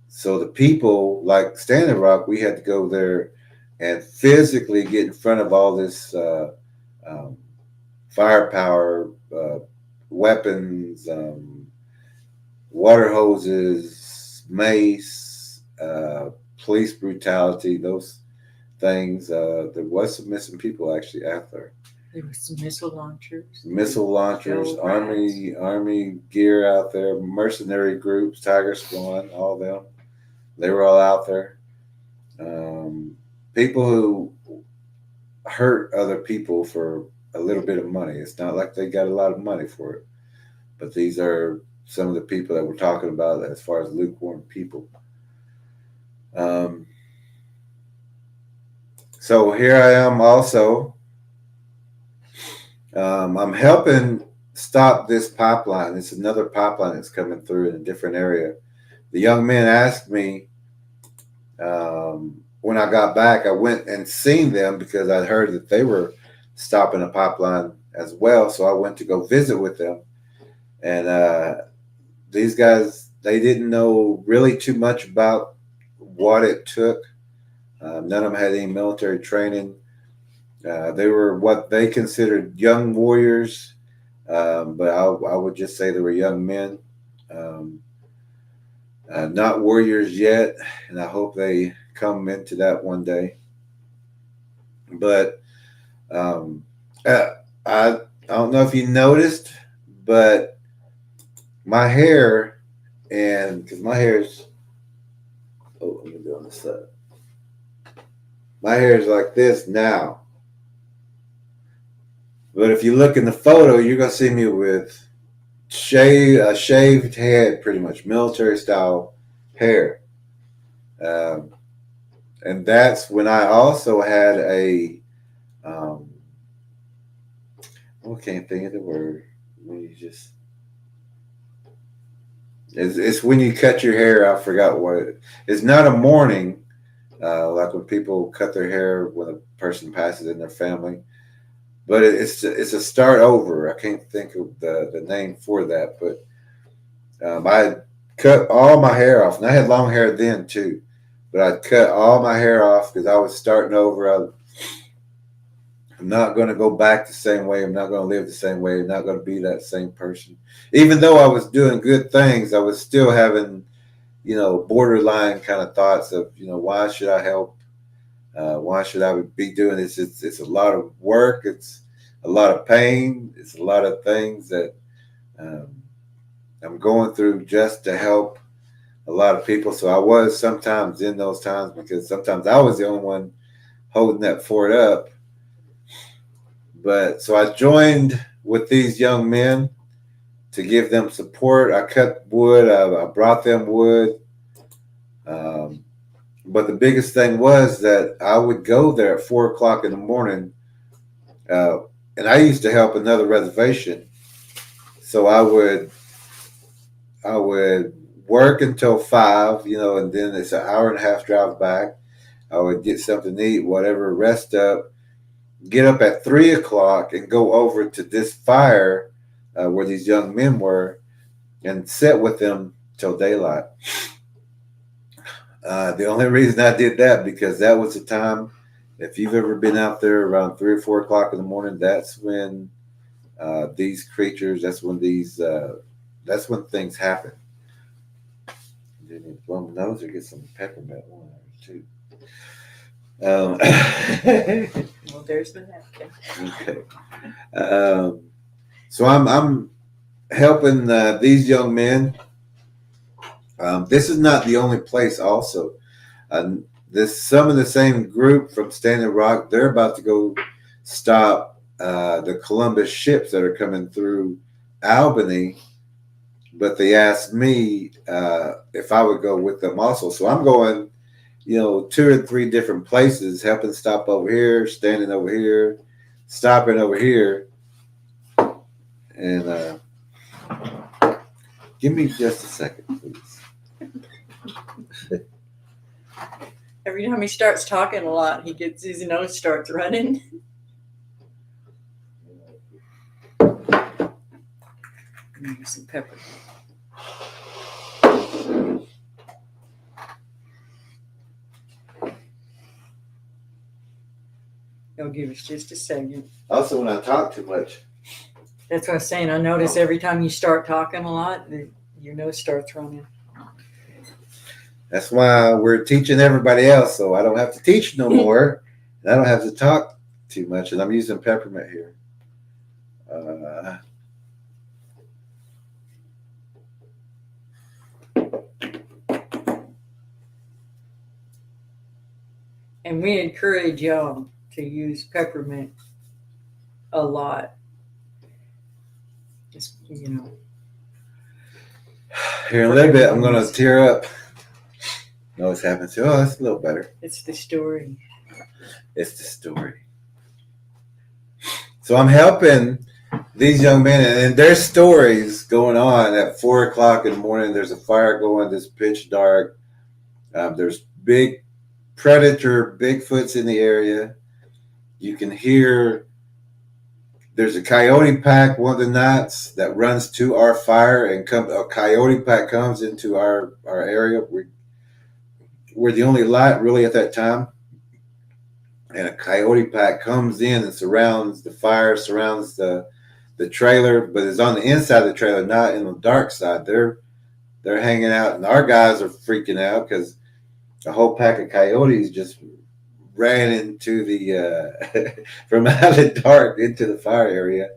So the people, like Standing Rock, we had to go there and physically get in front of all this um, firepower, weapons, water hoses, mace, police brutality, those things. There was some missing people actually out there. There were some missile launchers. Missile launchers, Go rats. army gear out there, mercenary groups, Tiger Squad, all them. They were all out there. Um, People who hurt other people for a little bit of money. It's not like they got a lot of money for it, but these are some of the people that we're talking about as far as lukewarm people. Um, so here I am also. I'm helping stop this pipeline. It's another pipeline that's coming through in a different area. The young men asked me when I got back. I went and seen them because I heard that they were stopping a pipeline as well. So I went to go visit with them. And these guys, they didn't know really too much about what it took. None of them had any military training. They were what they considered young warriors, but I would just say they were young men, um, not warriors yet, and I hope they come into that one day. But um, I don't know if you noticed, but my hair, and because my hair is, oh, let me do on this side. My hair is like this now. But if you look in the photo, you're gonna see me with a shaved head, pretty much military style hair, um, and that's when I also had a I can't think of the word when you just it's when you cut your hair. I forgot what it's not a mourning, like when people cut their hair when a person passes in their family. But it's a start over. I can't think of the name for that, but I cut all my hair off, and I had long hair then too. But I cut all my hair off because I was starting over. I'm not going to go back the same way. I'm not going to live the same way. I'm not going to be that same person. Even though I was doing good things, I was still having, borderline kind of thoughts of, why should I help? Why should I be doing this? It's a lot of work. It's a lot of pain. It's a lot of things that um, I'm going through just to help a lot of people. So I was sometimes in those times because sometimes I was the only one holding that fort up. But so I joined with these young men to give them support. I cut wood. I brought them wood. Um, but the biggest thing was that I would go there at 4 o'clock in the morning, uh, and I used to help another reservation. So I would work until 5, and then it's an hour and a half drive back. I would get something to eat, whatever, rest up, get up at 3 o'clock and go over to this fire where these young men were and sit with them till daylight. The only reason I did that because that was the time. If you've ever been out there around 3 or 4 o'clock in the morning, that's when these creatures. That's when things happen. You need to blow my nose or get some peppermint one or two. Um, Well, there's the napkin. okay. Um, so I'm helping these young men. This is not the only place. Also, this some of the same group from Standing Rock. They're about to go stop the Columbus ships that are coming through Albany, but they asked me if I would go with them also. So I'm going, 2 or 3 different places, helping stop over here, standing over here, stopping over here, and give me just a second, please. Every time he starts talking a lot, his nose starts running. Maybe some pepper. He'll give us just a second. Also, when I talk too much. That's what I was saying. I notice every time you start talking a lot, your nose starts running. That's why we're teaching everybody else, so I don't have to teach no more. And I don't have to talk too much. And I'm using peppermint here. And we encourage y'all to use peppermint a lot. Just, Here in a little bit, I'm going to tear up. No, it's happened to. Oh, that's a little better. It's the story. It's the story. So I'm helping these young men, and there's stories going on at 4 o'clock in the morning. There's a fire going. It's pitch dark. There's big predator Bigfoots in the area. You can hear. There's a coyote pack one of the nights that runs to our fire, and a coyote pack comes into our area. We're the only light really at that time. And a coyote pack comes in and surrounds the fire, surrounds the trailer, but it's on the inside of the trailer, not in the dark side. They're hanging out, and our guys are freaking out because a whole pack of coyotes just ran into the from out of the dark into the fire area.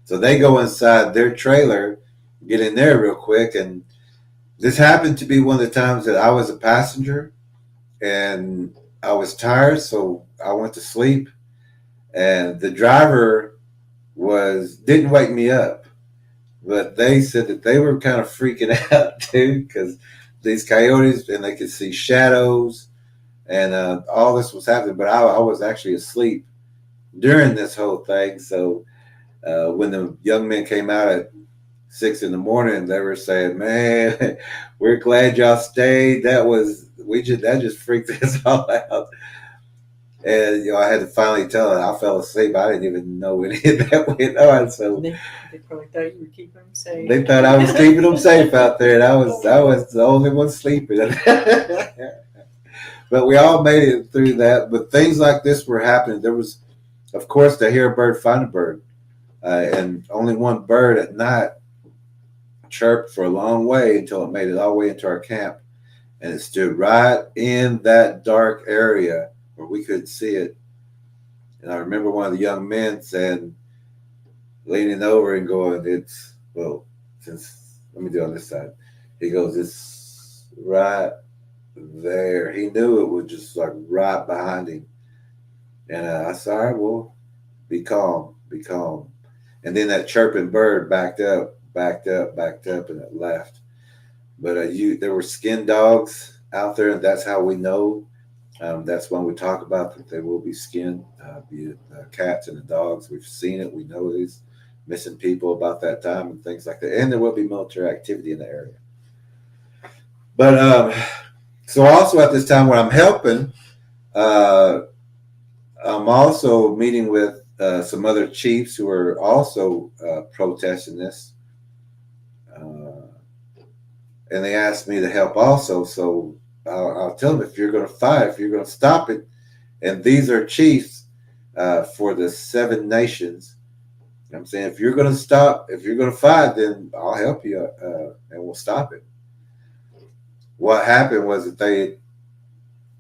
So they go inside their trailer, get in there real quick, and this happened to be one of the times that I was a passenger and I was tired, so I went to sleep, and the driver didn't wake me up, but they said that they were kind of freaking out too because these coyotes, and they could see shadows, and all this was happening, but I was actually asleep during this whole thing. So when the young men came out at 6 in the morning, they were saying, "Man, we're glad y'all stayed. That just freaked us all out." And I had to finally tell her I fell asleep. I didn't even know any of that went on. So they probably thought you were keeping them safe. They thought I was keeping them safe out there, and I was the only one sleeping. But we all made it through that. But things like this were happening. There was, of course, to hear a bird, find a bird, and only one bird at night chirped for a long way until it made it all the way into our camp, and it stood right in that dark area where we couldn't see it. And I remember one of the young men saying, leaning over and going, let me do it on this side. He goes, it's right there. He knew it was just like right behind him. And I said, all right, well, be calm. And then that chirping bird backed up, and it left. But there were skin dogs out there, and that's how we know. That's when we talk about that there will be skin, be it cats and the dogs. We've seen it. We know these missing people about that time and things like that. And there will be military activity in the area. But so also at this time when I'm helping, I'm also meeting with some other chiefs who are also protesting this. And they asked me to help also. So I'll tell them, if you're going to fight, if you're going to stop it, and these are chiefs for the 7 nations. I'm saying, if you're going to fight, then I'll help you and we'll stop it. What happened was that they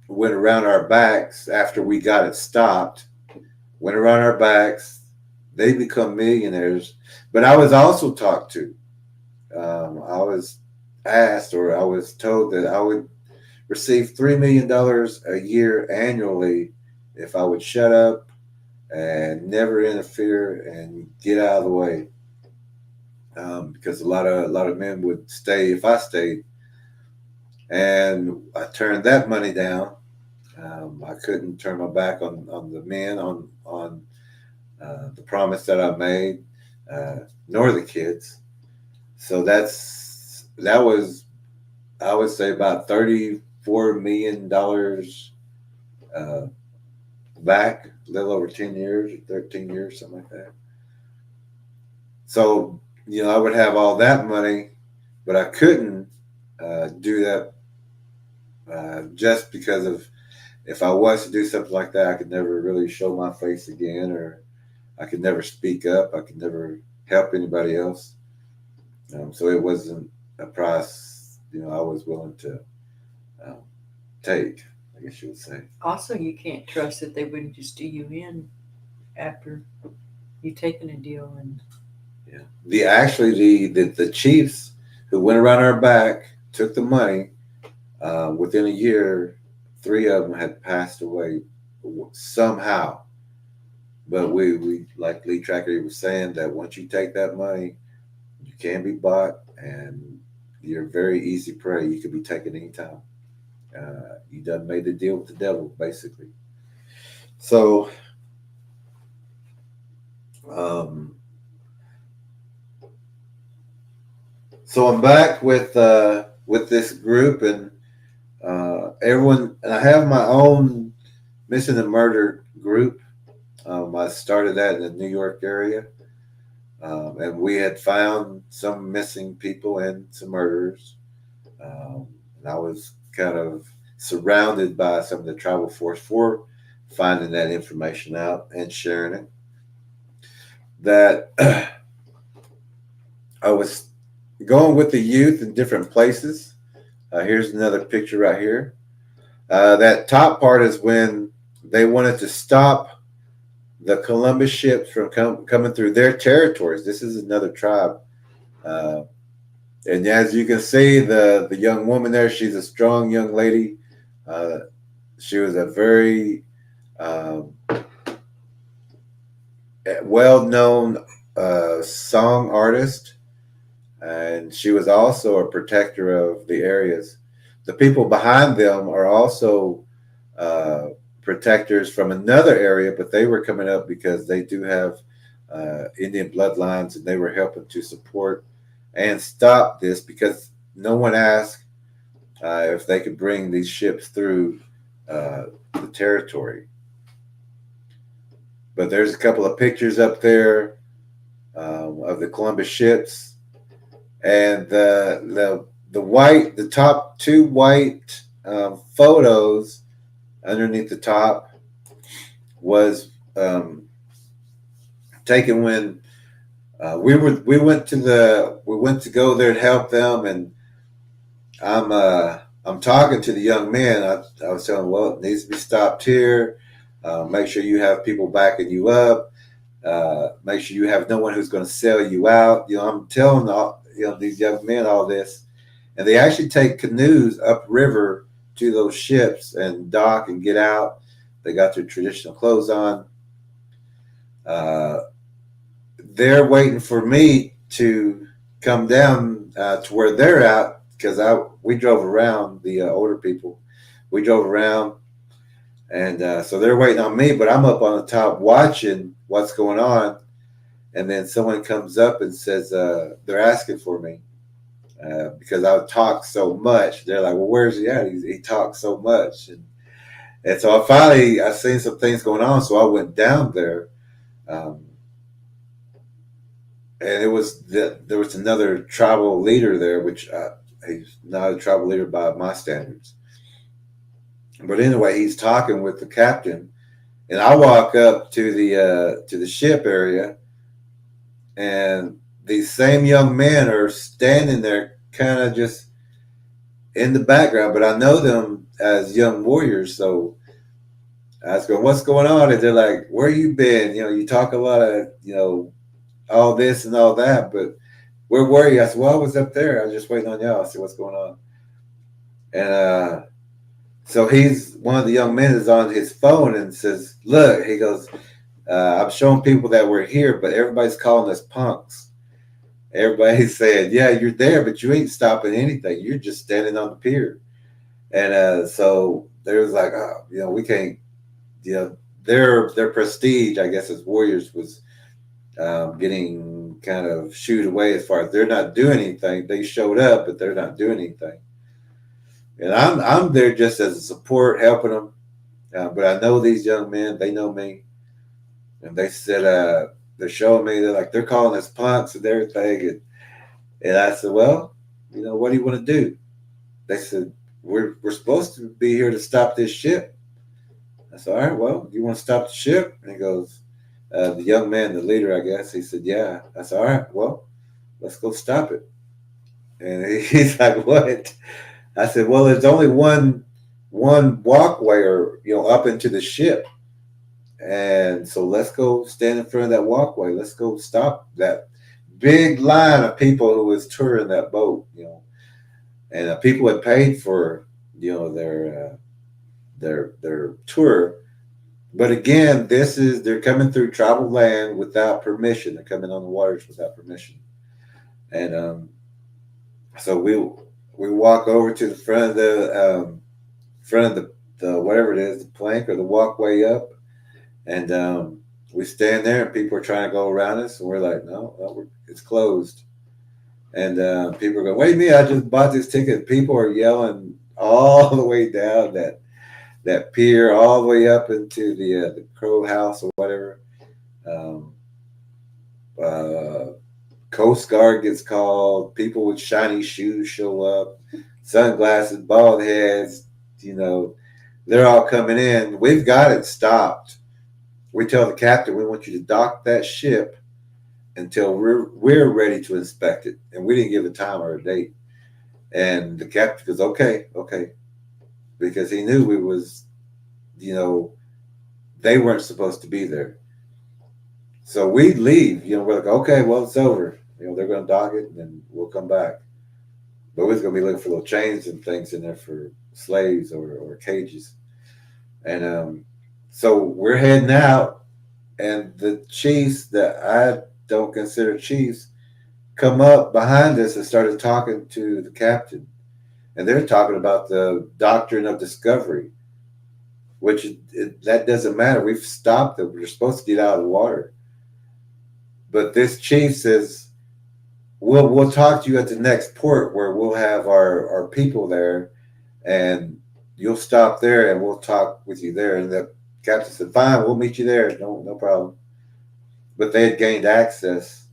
went around our backs after we got it stopped, went around our backs. They become millionaires. But I was also talked to. I was asked, or I was told that I would receive $3 million a year annually if I would shut up and never interfere and get out of the way. Because a lot of men would stay if I stayed, and I turned that money down. I couldn't turn my back on the men, on the promise that I made, nor the kids. So that was, I would say, about $34 million uh, back, a little over 10 years or 13 years, something like that. So, I would have all that money, but I couldn't do that just because of if I was to do something like that, I could never really show my face again, or I could never speak up. I could never help anybody else. So it wasn't a price, I was willing to um, take, I guess you would say. Also, you can't trust that they wouldn't just do you in after you taken a deal. And Yeah. The chiefs who went around our back took the money. Within a year, three of them had passed away somehow. But we like Lee Tracker was saying that once you take that money, you can be bought, and you're very easy prey. You could be taken anytime. You done made the deal with the devil, basically. So, um, so I'm back with this group, and everyone. And I have my own missing and murder group. I started that in the New York area, and we had found some missing people and some murderers. And I was kind of surrounded by some of the travel force for finding that information out and sharing it. That I was going with the youth in different places. Here's another picture right here. That top part is when they wanted to stop the Columbus ships from coming through their territories. This is another tribe. Uh, and as you can see, the young woman there, she's a strong young lady. Uh, she was a very um, well known song artist, and she was also a protector of the areas. The people behind them are also uh, protectors from another area, but they were coming up because they do have Indian bloodlines, and they were helping to support and stop this because no one asked if they could bring these ships through the territory. But there's a couple of pictures up there of the Columbus ships, and the top two white photos underneath the top was taken when we went to go there to help them, and I'm talking to the young man. I was telling him, well, it needs to be stopped here. Make sure you have people backing you up. Make sure you have no one who's going to sell you out. I'm telling these young men all this, and they actually take canoes upriver to those ships and dock and get out. They got their traditional clothes on. Uh, they're waiting for me to come down to where they're at because we drove around the older people. We drove around, and so they're waiting on me, but I'm up on the top watching what's going on. And then someone comes up and says they're asking for me because I talk so much. They're like, "Well, where's he at? He talks so much." And so I seen some things going on, so I went down there. Um, and there was another tribal leader there, which he's not a tribal leader by my standards. But anyway, he's talking with the captain, and I walk up to the ship area, and these same young men are standing there, kind of just in the background. But I know them as young warriors, so I was going, "What's going on?" And they're like, "Where you been? You talk a lot of all this and all that, but where were you?" I said, "Well, I was up there. I was just waiting on y'all. See what's going on." And so he's one of the young men is on his phone and says, "Look," he goes, "I'm showing people that we're here, but everybody's calling us punks. Everybody's saying, yeah, you're there, but you ain't stopping anything. You're just standing on the pier." And so there was like, oh, we can't, their prestige, I guess, as warriors was getting kind of shooed away as far as they're not doing anything. They showed up, but they're not doing anything. And I'm there just as a support, helping them. But I know these young men. They know me, and they said they're showing me. They're calling us punks and everything. And I said, well, what do you want to do? They said we're supposed to be here to stop this ship. I said, all right, well, do you want to stop the ship? And he goes, the young man, the leader, I guess. He said, yeah. I said, all right, well, let's go stop it. And he's like, what? I said, well, there's only one walkway or up into the ship. And so let's go stand in front of that walkway. Let's go stop that big line of people who was touring that boat. And people had paid for their tour. But again, they're coming through tribal land without permission. They're coming on the waters without permission. And so we walk over to the front of the whatever it is, the plank or the walkway up, and we stand there, and people are trying to go around us, and we're like, no, it's closed. And people are going, wait a minute, I just bought this ticket. People are yelling all the way down that pier, all the way up into the Crow House or whatever. Um, uh, Coast Guard gets called. People with shiny shoes show up, sunglasses, bald heads. You know, they're all coming in. We've got it stopped. We tell the captain we want you to dock that ship until we're ready to inspect it, and we didn't give a time or a date. And the captain goes, okay, okay, because he knew we was, you know, they weren't supposed to be there. So we leave. We're like, okay, well, it's over. They're going to dock it, and then we'll come back. But we're going to be looking for little chains and things in there for slaves or cages. And so we're heading out, and the chiefs that I don't consider chiefs come up behind us and started talking to the captain. And they're talking about the doctrine of discovery, which that doesn't matter. We've stopped them. We're supposed to get out of the water. But this chief says, we'll talk to you at the next port where we'll have our people there, and you'll stop there and we'll talk with you there. And the captain said, fine, we'll meet you there. No problem. But they had gained access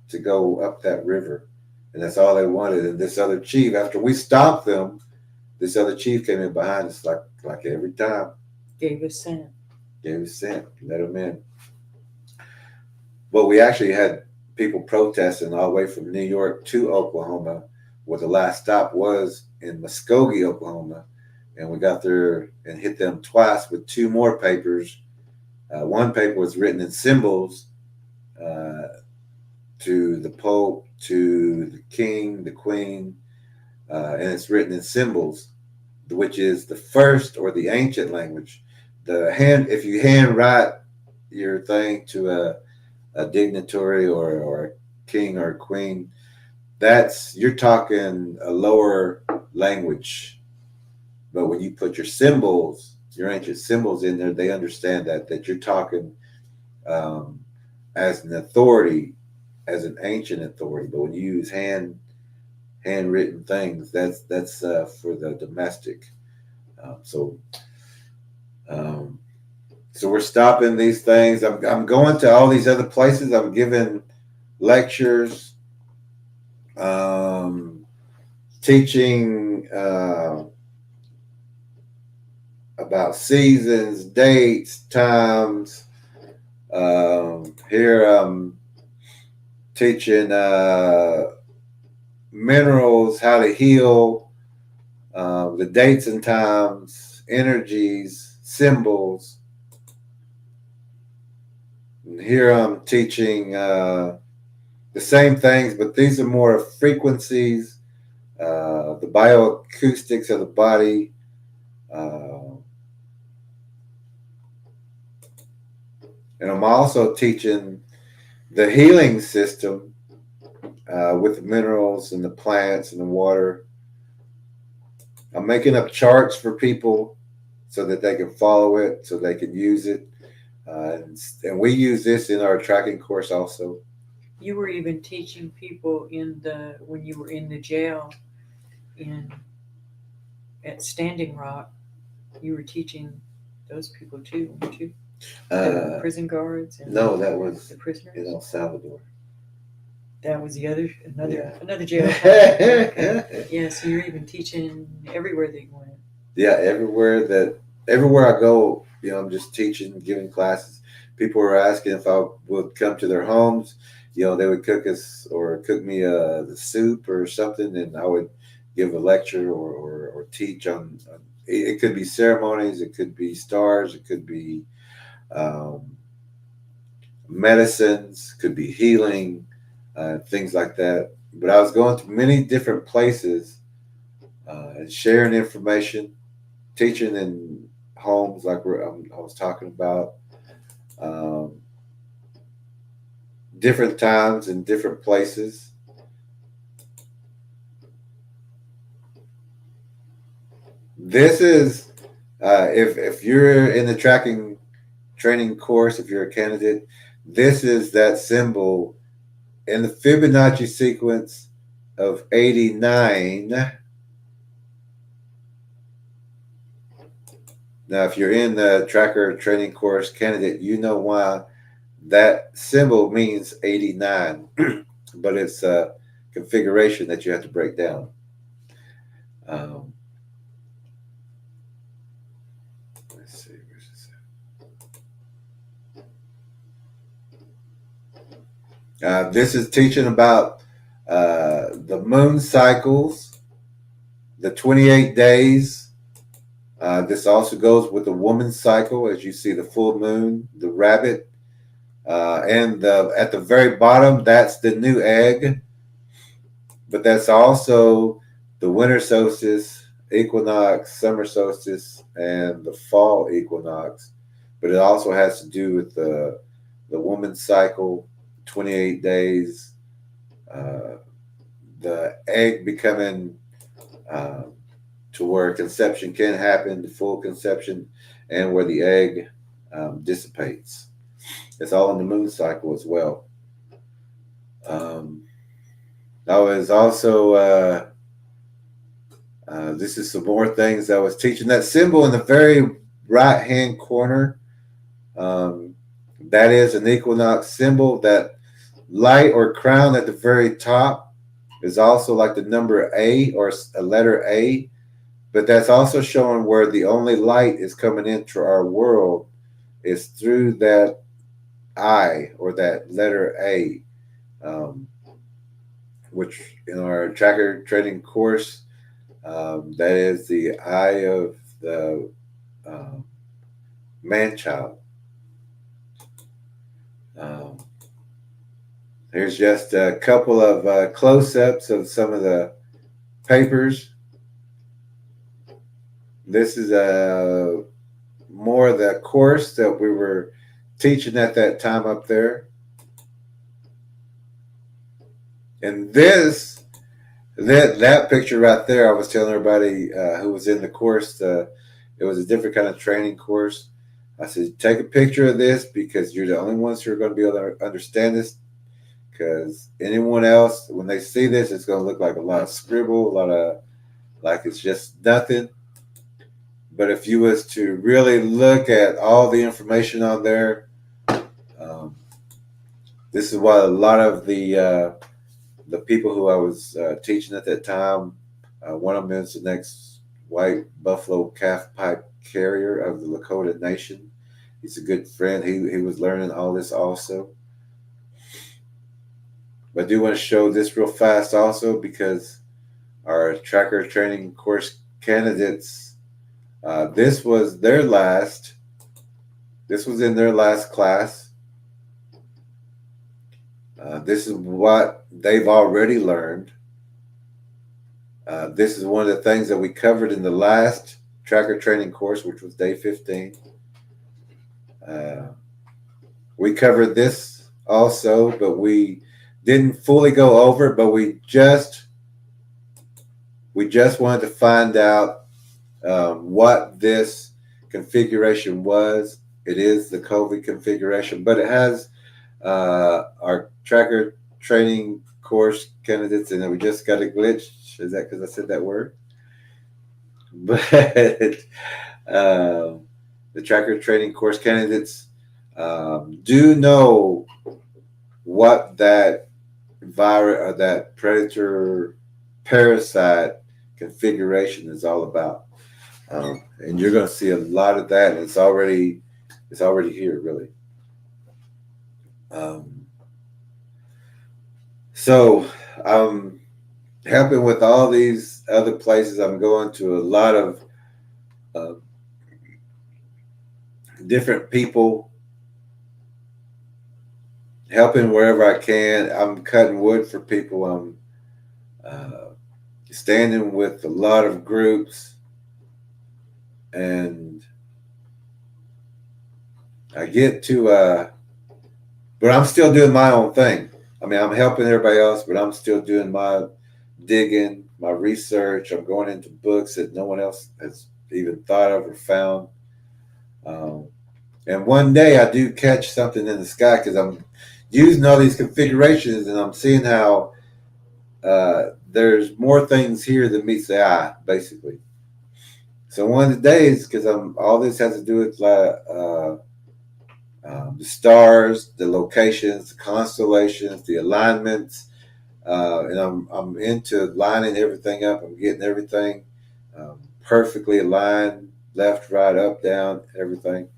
to go up that river, and that's all they wanted. And this other chief, after we stopped them, this other chief came in behind us like every time. Gave us sent. Gave us sent, let them in. Well, we actually had people protesting all the way from New York to Oklahoma, where the last stop was in Muskogee, Oklahoma. And we got there and hit them twice with two more papers. One paper was written in symbols uh, to the Pope, to the King, the Queen, and it's written in symbols, which is the first or the ancient language. If you handwrite your thing to a dignitary or a king or a queen, you're talking a lower language. But when you put your symbols, your ancient symbols in there, they understand that you're talking um, as an authority, as an ancient authority. But when you use handwritten things, that's for the domestic. Um, so um, so we're stopping these things. I'm going to all these other places. I'm giving lectures, um, teaching about seasons, dates, times. Here I'm teaching minerals, how to heal, the dates and times, energies, symbols. And here I'm teaching the same things, but these are more frequencies, the bioacoustics of the body. And I'm also teaching the healing system with the minerals and the plants and the water. I'm making up charts for people so that they can follow it, so they can use it. And we use this in our tracking course also. You were even teaching people when you were in the jail at Standing Rock. You were teaching those people too, weren't you? The Uh, prison guards and no, that was the prisoners. in El Salvador. That was the other Yeah. another jail. Okay. Yeah, so you're even teaching everywhere that you went. Yeah, everywhere I go, I'm just teaching, giving classes. People were asking if I would come to their homes. They would cook us or cook me the soup or something, and I would give a lecture or teach on. It could be ceremonies, it could be stars, it could be um, medicines, could be healing, things like that. But I was going to many different places and sharing information, teaching in homes like I was talking about, um, different times and different places. This is if you're in the tracking training course, if you're a candidate, this is that symbol in the Fibonacci sequence of 89. Now, if you're in the tracker training course candidate, you know why that symbol means 89, but it's a configuration that you have to break down. Um, let's see, where's this this is teaching about the moon cycles, the 28 days. This also goes with the woman's cycle, as you see the full moon, the rabbit, and at the very bottom, that's the new egg. But that's also the winter solstice, equinox, summer solstice, and the fall equinox. But it also has to do with the woman's cycle, 28 days, uh, the egg becoming uh, to where conception can happen, the full conception, and where the egg dissipates. It's all in the moon cycle as well. Um, I was also this is some more things I was teaching. That symbol in the very right hand corner, um, that is an equinox symbol. That light or crown at the very top is also like the number A or a letter A, but that's also showing where the only light is coming into our world is through that I or that letter A, um, which in our tracker training course, that is the eye of the um, man child. Um, here's just a couple of close ups of some of the papers. This is more of the course that we were teaching at that time up there. And that picture right there, I was telling everybody who was in the course, it was a different kind of training course. I said, take a picture of this because you're the only ones who are going to be able to understand this. Because anyone else, when they see this, it's going to look like a lot of scribble, a lot of like it's just nothing. But if you was to really look at all the information on there, um, this is why a lot of the people who I was teaching at that time, one of them is the next white buffalo calf pipe carrier of the Lakota Nation. He's a good friend. He was learning all this also. But I do want to show this real fast also because our tracker training course candidates, this was their last. This was in their last class. This is what they've already learned. This is one of the things that we covered in the last tracker training course, which was day 15. We covered this also, but we didn't fully go over it, but we just wanted to find out what this configuration was. It is the COVID configuration, but it has our tracker training course candidates, and we just got a glitch. Is that because I said that word? But the tracker training course candidates do know what that virus or that predator parasite configuration is all about. And you're going to see a lot of that. And it's already here, really. Um, so I'm helping with all these other places. I'm going to a lot of uh, different people, helping wherever I can. I'm cutting wood for people. I'm standing with a lot of groups, and I get to, but I'm still doing my own thing. I mean, I'm helping everybody else, but I'm still doing my digging, my research. I'm going into books that no one else has even thought of or found. Um, and one day I do catch something in the sky because I'm using all these configurations and I'm seeing how there's more things here than meets the eye, basically. So one of the days, because I'm all this has to do with the stars, the locations, the constellations, the alignments, and I'm into lining everything up. I'm getting everything perfectly aligned, left, right, up, down, everything.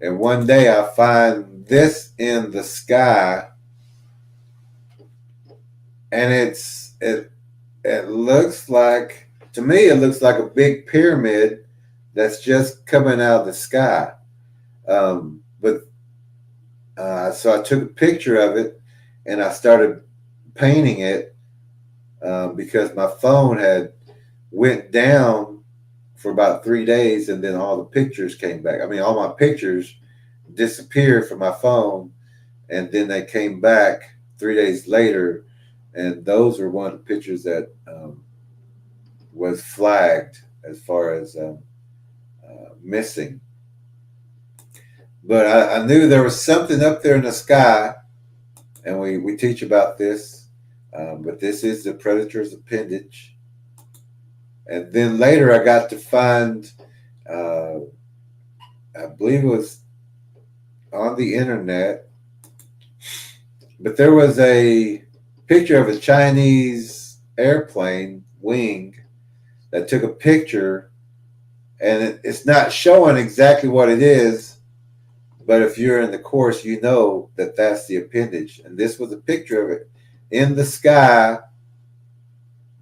And one day I find this in the sky, and it looks like, to me it looks like a big pyramid that's just coming out of the sky. But so I took a picture of it and I started painting it because my phone had went down for about 3 days, and then all the pictures came back. I mean, all my pictures disappeared from my phone, and then they came back 3 days later, and those were one of the pictures that was flagged as far as missing. But I knew there was something up there in the sky, and we teach about this. But this is the predator's appendage. And then later I got to find, uh, I believe it was on the internet, but there was a picture of a Chinese airplane wing that took a picture, and it's not showing exactly what it is, but if you're in the course, you know that that's the appendage. And this was a picture of it in the sky,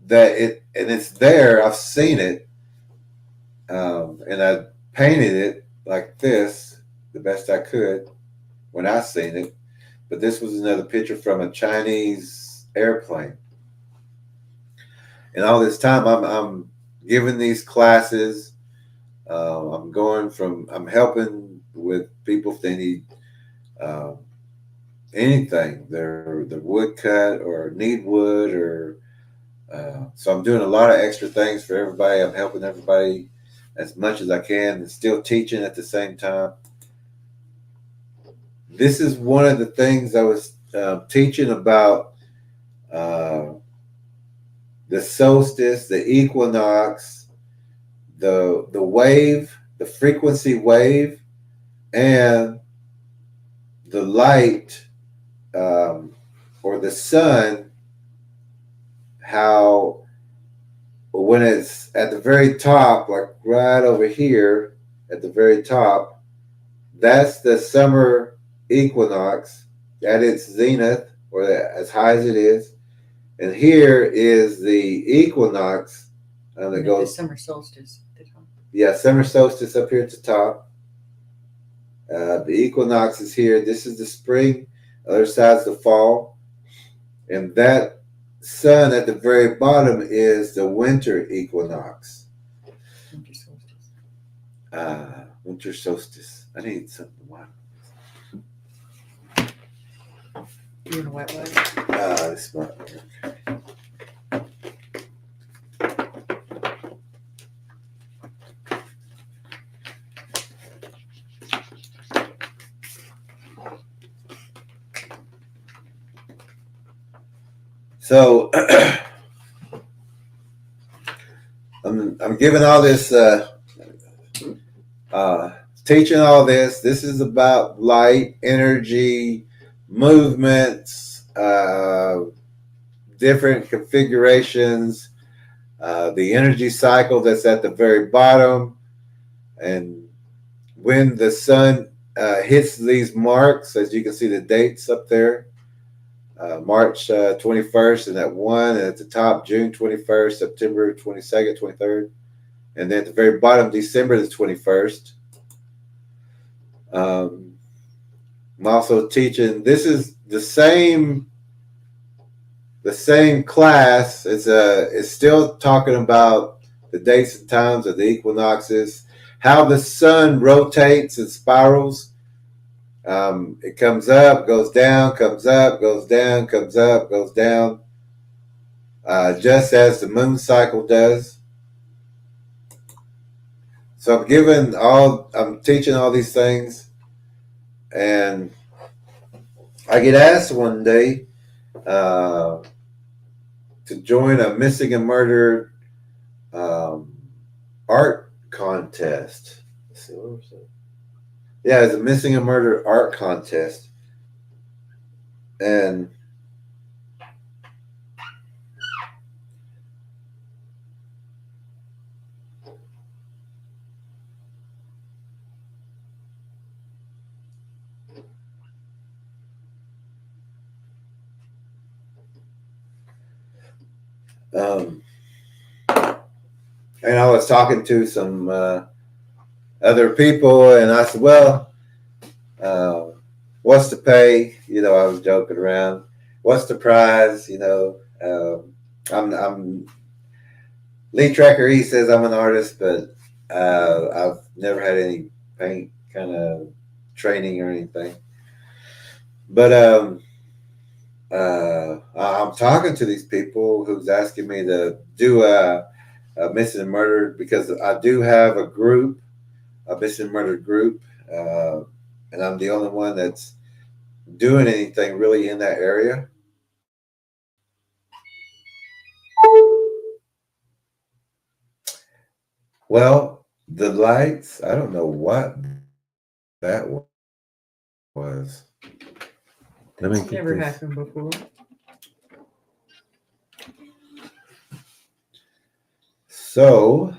and it's there. I've seen it, and I painted it like this the best I could when I seen it. But this was another picture from a Chinese airplane. And all this time, I'm giving these classes. I'm helping with people if they need uh, anything. They're wood cut or need wood, or so I'm doing a lot of extra things for everybody. I'm helping everybody as much as I can and still teaching at the same time. This is one of the things I was teaching about uh, the solstice, the equinox, the wave, the frequency wave, and the light or the sun. How when it's at the very top, like right over here at the very top, that's the summer equinox at its zenith, or as high as it is. And here is the equinox that The goes, summer solstice. yeah, summer solstice up here at the top. The equinox is here. This is the spring. Other side's the fall. And that sun at the very bottom is the winter equinox. Winter solstice. Winter solstice. I need something to watch. You want a white one? This might work. So I'm giving all this uh, teaching all this. This is about light, energy, movements, different configurations, the energy cycle that's at the very bottom, and when the sun hits these marks, as you can see the dates up there, March 21st and at 1, and at the top, June 21st, September 22nd, 23rd, and then at the very bottom, December the 21st. Um, I'm also teaching, this is the same class. It's still talking about the dates and times of the equinoxes, how the sun rotates and spirals. It comes up, goes down, comes up, goes down, comes up, goes down, just as the moon cycle does. So I'm teaching all these things, and I get asked one day uh, to join a missing and murdered um, art contest. Let's see, what was it? Yeah, it's a missing and murdered art contest, and um, I was talking to some other people, and I said, "Well, uh, what's the pay?" I was joking around. What's the prize? I'm Lee Tracker. He says I'm an artist, but I've never had any paint kind of training or anything. But I'm talking to these people who's asking me to do a missing and murdered, because I do have a missing and murdered group, uh, and I'm the only one that's doing anything really in that area. Well, the lights, I don't know what that was. Let me It's get never this. happened before. So,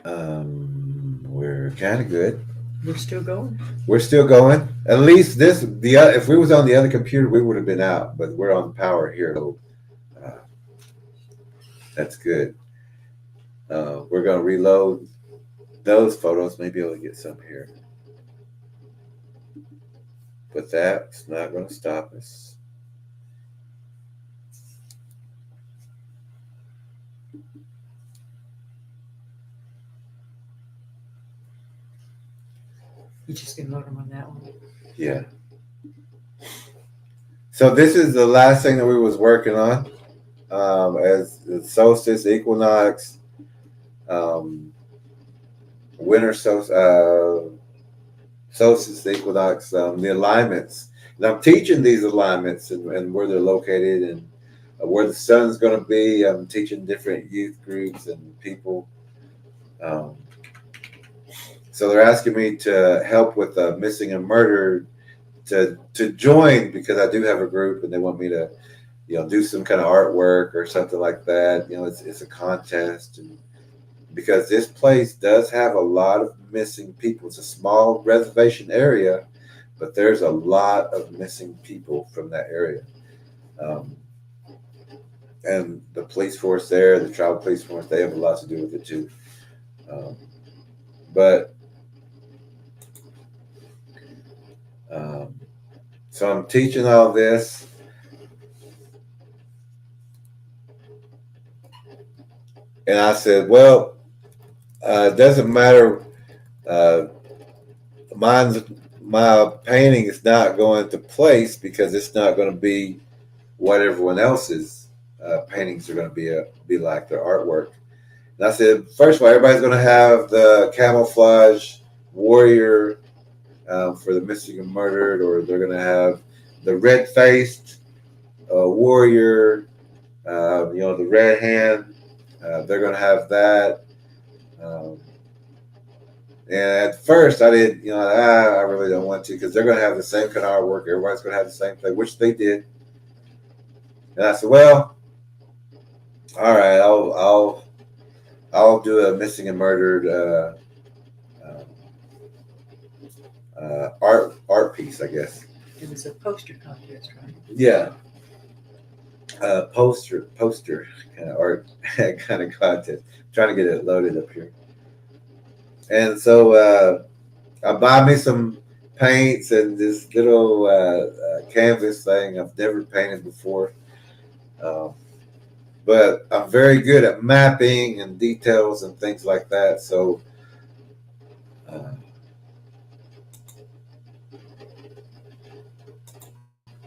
we're kind of good. We're still going. We're still going. At least if we was on the other computer, we would have been out. But we're on power here, so uh, that's good. We're gonna reload those photos. Maybe able to get some here, but that's not going to stop us. You just can load them on that one. Yeah. So this is the last thing that we was working on, as the solstice, equinox, um, winter solstice, equinox, the alignments. And I'm teaching these alignments and where they're located, and where the sun's going to be. I'm teaching different youth groups and people. Um, so they're asking me to help with missing and murdered, to join, because I do have a group, and they want me to do some kind of artwork or something like that. It's a contest, and because this place does have a lot of missing people. It's a small reservation area, but there's a lot of missing people from that area. Um, and the police force there, the tribal police force, they have a lot to do with it too. Um, but um, so I'm teaching all this, and I said, well, it doesn't matter. Uh, mine's my painting is not going to place, because it's not going to be what everyone else's paintings are going to be like, their artwork. And I said, first of all, everybody's going to have the camouflage warrior, for the missing and murdered, or they're going to have the red faced warrior, the red hand. They're going to have that. Um, And at first, I didn't, I really don't want to because they're going to have the same kind of artwork. Everybody's going to have the same thing, which they did. And I said, well, all right, I'll do a missing and murdered uh, art piece, I guess. It was a poster contest, right? Yeah, poster kind of art kind of contest. Trying to get it loaded up here. And so I buy me some paints and this little canvas thing I've never painted before. Um, but I'm very good at mapping and details and things like that. So uh,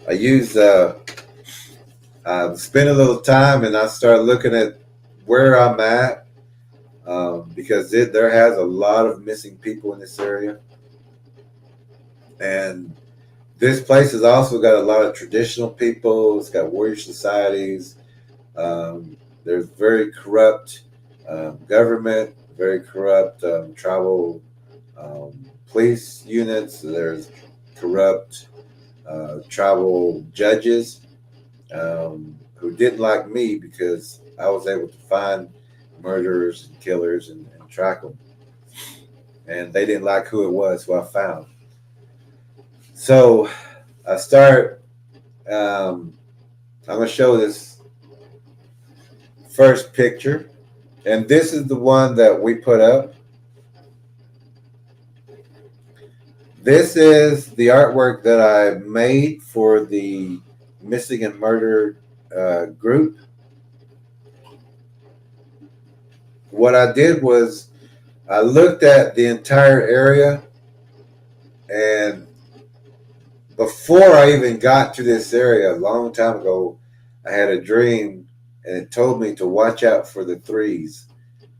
I use spend a little time and I start looking at where I'm at because there has a lot of missing people in this area, and this place has also got a lot of traditional people. It's got warrior societies. There's very corrupt government, very corrupt tribal police units. There's corrupt tribal judges who didn't like me because I was able to find murderers and killers and track them. And they didn't like who it was, who I found. So I start, I'm going to show this first picture. And this is the one that we put up. This is the artwork that I made for the Missing and Murdered group. What I did was I looked at the entire area, and before I even got to this area a long time ago, I had a dream and it told me to watch out for the threes.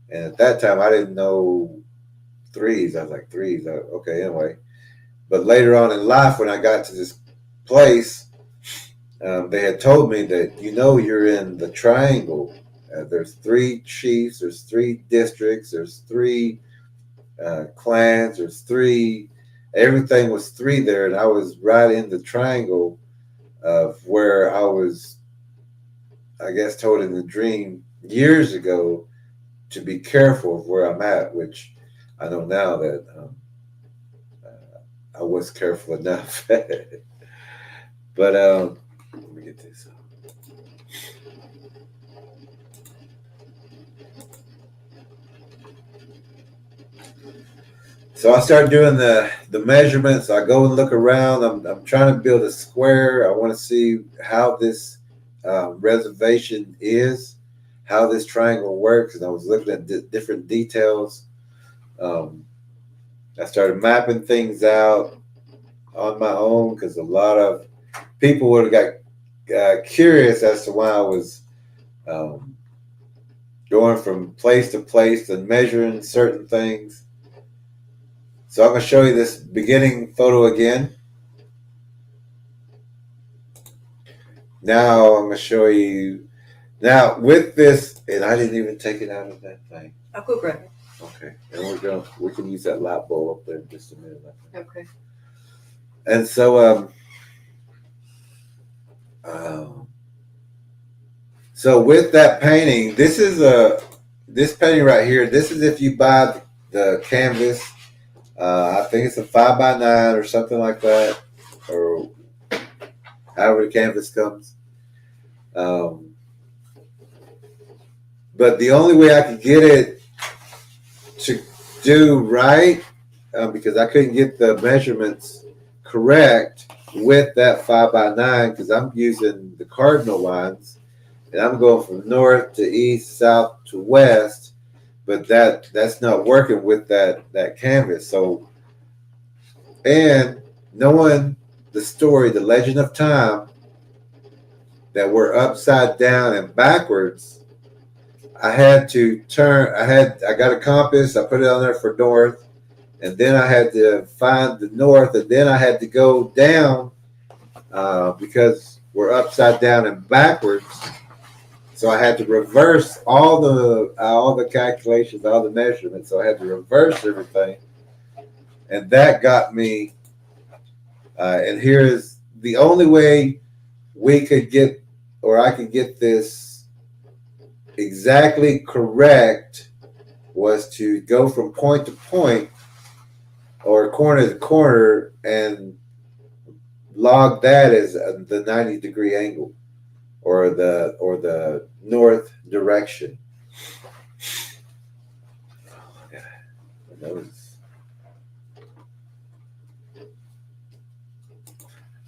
And at that time, I didn't know threes. I was like, threes? Okay, anyway. But later on in life, when I got to this place, they had told me that, you're in the triangle. There's three chiefs, there's three districts, there's three clans, there's three, everything was three there. And I was right in the triangle of where I was, I guess, told in the dream years ago to be careful of where I'm at, which I know now that I was careful enough. But let me get this. So I start doing the measurements. I go and look around. I'm trying to build a square. I want to see how this reservation is, how this triangle works. And I was looking at different details. I started mapping things out on my own because a lot of people would have got curious as to why I was um, going from place to place and measuring certain things. So I'm going to show you this beginning photo again. Now I'm going to show you. Now with this, and I didn't even take it out of that thing. I'll go grab it. Okay, and we can use that light bulb up there in just a minute. Okay. And so so with that painting, this painting right here. This is if you buy the canvas. I think it's a 5x9 or something like that, or however the canvas comes. But the only way I could get it to do right, because I couldn't get the measurements correct with that 5x9, because I'm using the cardinal lines, and I'm going from north to east, south to west. But that's not working with that canvas. So, and knowing the story, the legend of time, that we're upside down and backwards, I had to turn. I got a compass. I put it on there for north, and then I had to find the north, and then I had to go down because we're upside down and backwards. So I had to reverse all the calculations, all the measurements. So I had to reverse everything. And that got me. And here's the only way we could get, or I could get this exactly correct, was to go from point to point or corner to corner and log that as the 90-degree angle or the north direction.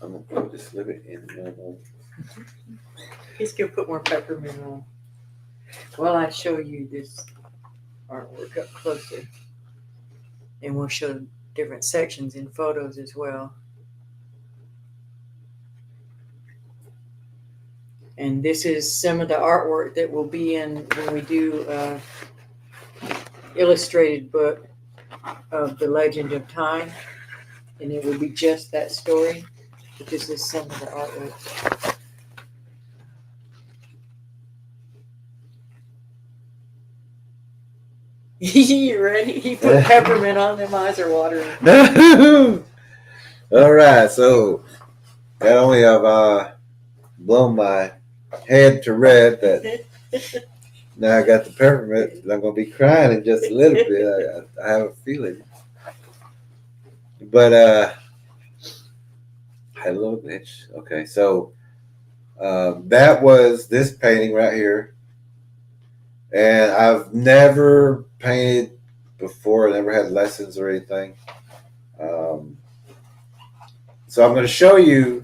I'm gonna put this limit in normal. He's gonna put more peppermint on. Well, I show you this artwork up closer, and we'll show different sections in photos as well. And this is some of the artwork that will be in when we do illustrated book of the Legend of Time, and it will be just that story. But this is some of the artwork. You ready? He put peppermint on. Them eyes are watering. All right, so not only have blown my head to red, but now I got the peppermint. I'm gonna be crying in just a little bit. I have a feeling, but hello, bitch. Okay, so that was this painting right here, and I've never painted before. Never had lessons or anything. So I'm going to show you.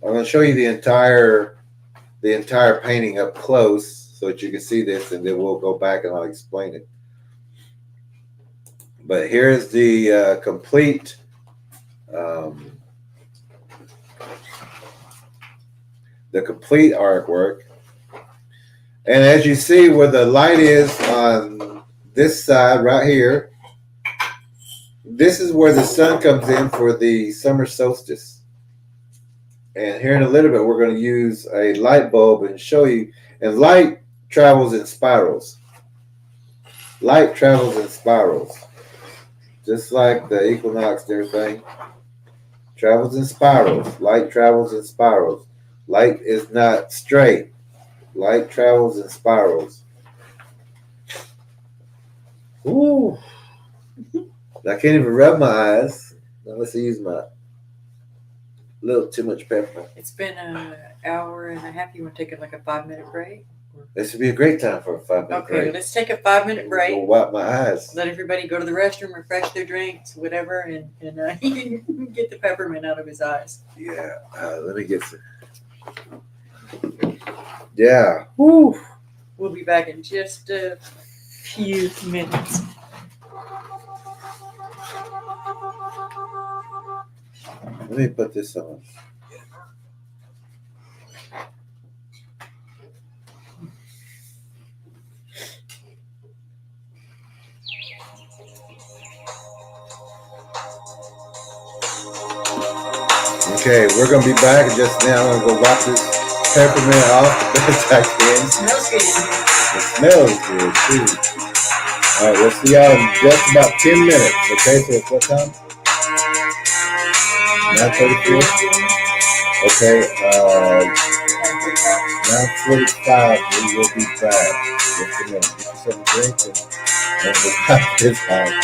I'm going to show you the entire painting up close so that you can see this, and then we'll go back and I'll explain it. But here's the complete artwork. And as you see where the light is on this side right here, this is where the sun comes in for the summer solstice. And here in a little bit, we're going to use a light bulb and show you. And light travels in spirals. Light travels in spirals. Just like the equinox and everything. Travels in spirals. Light travels in spirals. Light is not straight. Light travels in spirals. Ooh. I can't even rub my eyes unless I use my little too much pepper. It's been an hour and a half. You want to take like a 5-minute break? This would be a great time for a 5-minute break. Okay, let's take a 5-minute break. I'll wipe my eyes. Let everybody go to the restroom, refresh their drinks, whatever, and he can get the peppermint out of his eyes. Yeah, let me get some. Yeah. Woo. We'll be back in just a few minutes. Let me put this on. Okay, we're going to be back just now. I'm going to go wipe this peppermint off the best I can. It smells good. It smells good, too. All right, we'll see y'all in just about 10 minutes. Okay, so it's what time? 9:34? Okay, 9:45, we will be back. Just a minute. Get yourself a drink and we'll back this time.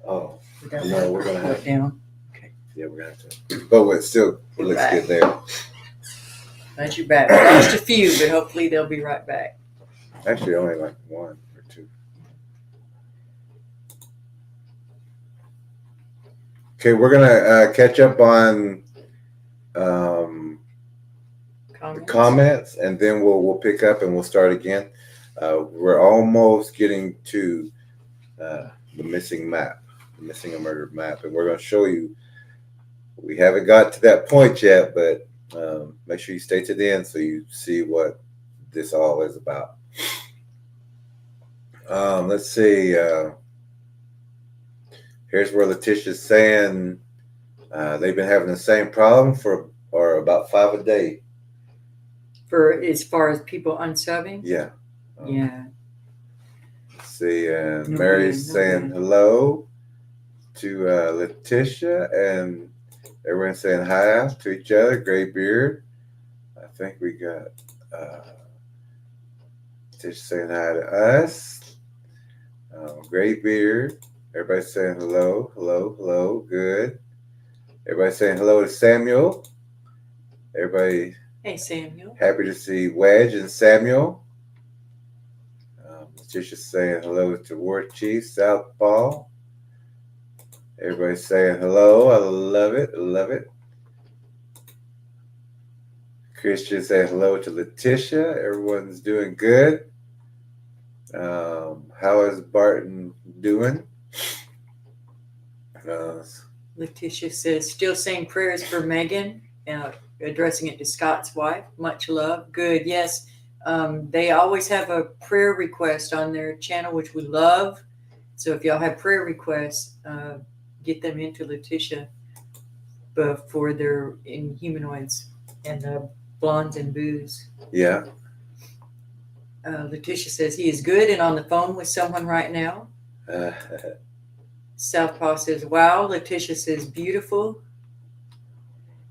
Oh, Did that no, work? we're gonna Pull have it down. yeah, we're gonna have to. But it still You're looks back. good there. Glad you're back. We lost a few, but hopefully they'll be right back. Actually, only like one or two. Okay, we're gonna catch up on the comments, and then we'll pick up and we'll start again. We're almost getting to the missing map, the missing and murdered map, and we're going to show you. We haven't got to that point yet, but make sure you stay to the end so you see what this all is about. Let's see. Here's where Letitia's saying they've been having the same problem for about 5 a day. For as far as people unsubbing? Yeah. Yeah. Let's see. Mary's saying hello to Letitia, and everyone's saying hi to each other. Gray beard. I think we got Letitia saying hi to us. Gray beard. Everybody's saying hello, hello, hello. Good. Everybody's saying hello to Samuel. Everybody. Hey, Samuel. Happy to see Wedge and Samuel. Letitia's saying hello to War Chief Southpaw. Everybody's saying hello. I love it. I love it. Christian saying hello to Letitia. Everyone's doing good. How is Barton doing? Letitia says, still saying prayers for Megan, addressing it to Scott's wife. Much love. Good. Yes. They always have a prayer request on their channel, which we love. So if y'all have prayer requests, get them into Letitia before they're in humanoids and blondes and booze. Yeah. Letitia says he is good and on the phone with someone right now. Southpaw says, wow. Letitia says, beautiful.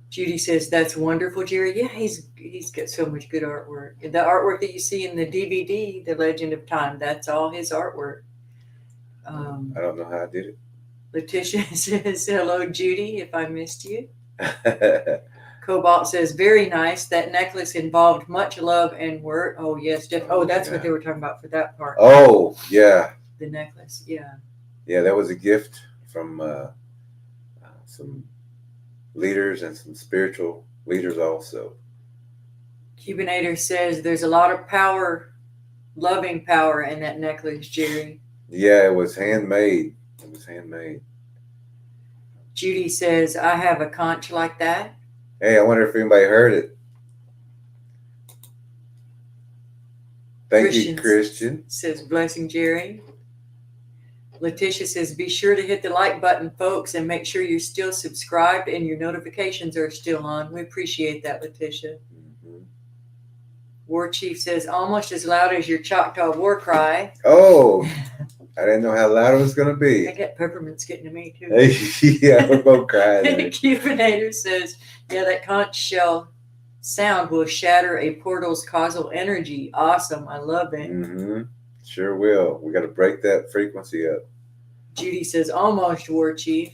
Judy says, that's wonderful, Jerry. Yeah, he's got so much good artwork. The artwork that you see in the DVD, The Legend of Time, that's all his artwork. I don't know how I did it. Letitia says, hello, Judy, if I missed you. Cobalt says, very nice. That necklace involved much love and work. Oh, yes. That's what they were talking about for that part. Oh, yeah. The necklace, yeah. Yeah, that was a gift from some leaders and some spiritual leaders also. Cubinator says, there's a lot of power, loving power in that necklace, Jerry. Yeah, it was handmade. It was handmade. Judy says, I have a conch like that. Hey, I wonder if anybody heard it. Thank you, Christian. Says, blessing, Jerry. Letitia says, be sure to hit the like button, folks, and make sure you're still subscribed and your notifications are still on. We appreciate that, Letitia. Mm-hmm. War Chief says, almost as loud as your Choctaw war cry. Oh, I didn't know how loud it was going to be. I get peppermints getting to me, too. Yeah, we're both crying. Cubinator says, yeah, that conch shell sound will shatter a portal's causal energy. Awesome. I love it. Mm-hmm. Sure will. We got to break that frequency up. Judy says, almost, War Chief.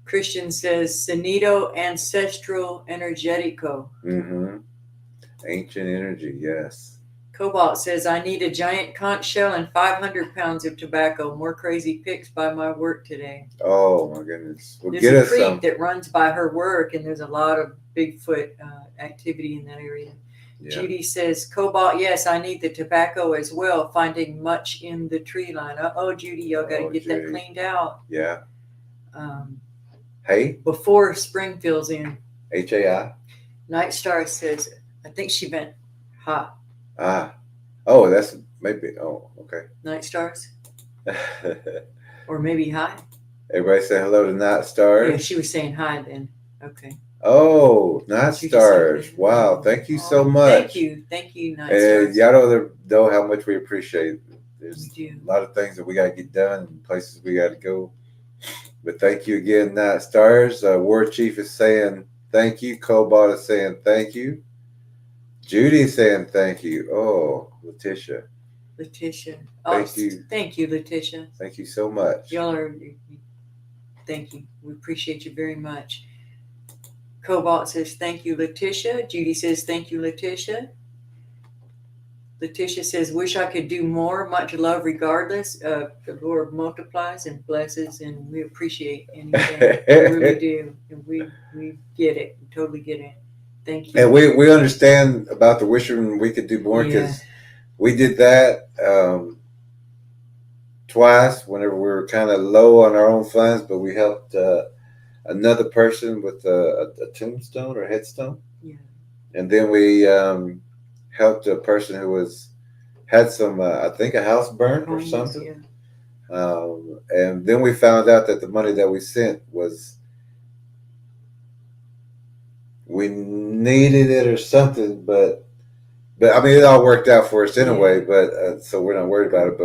Christian says, Senito Ancestral Energetico. Mm-hmm. Ancient energy, yes. Cobalt says, I need a giant conch shell and 500 pounds of tobacco. More crazy pics by my work today. Oh, my goodness. Well, There's get a us creek some. that runs by her work, and there's a lot of Bigfoot activity in that area. Yeah. Judy says, Cobalt, yes, I need the tobacco as well. Finding much in the tree line. Oh, Judy, y'all got to get that cleaned out. Yeah. Hey? Before spring fills in. HAI. Night Star says, I think she meant hot. Oh, that's maybe. Oh, okay. Night Stars? Or maybe hi. Everybody say hello to Night Stars. Yeah, she was saying hi then. Okay. Oh, Night Stars. Wow. Thank you so much. Thank you, Night Stars. Y'all know how much we appreciate it. There's we do. A lot of things that we got to get done and places we got to go. But thank you again, Night Stars. War Chief is saying thank you. Cobalt is saying thank you. Judy saying thank you. Oh, Letitia. Thank you. Thank you, Letitia. Thank you so much. Y'all are, thank you. We appreciate you very much. Cobalt says thank you, Letitia. Judy says thank you, Letitia. Letitia says, wish I could do more. Much love regardless. The Lord multiplies and blesses, and we appreciate anything. We really do. And we get it. We totally get it. Thank you. And we understand about the wishing we could do more, because we did that twice whenever we were kind of low on our own funds, but we helped another person with a tombstone or headstone. Yeah. And then we helped a person who had some, I think, a house burned or something. Yeah. And then we found out that the money that we sent we needed it or something, but I mean, it all worked out for us anyway. Yeah. But so we're not worried about it.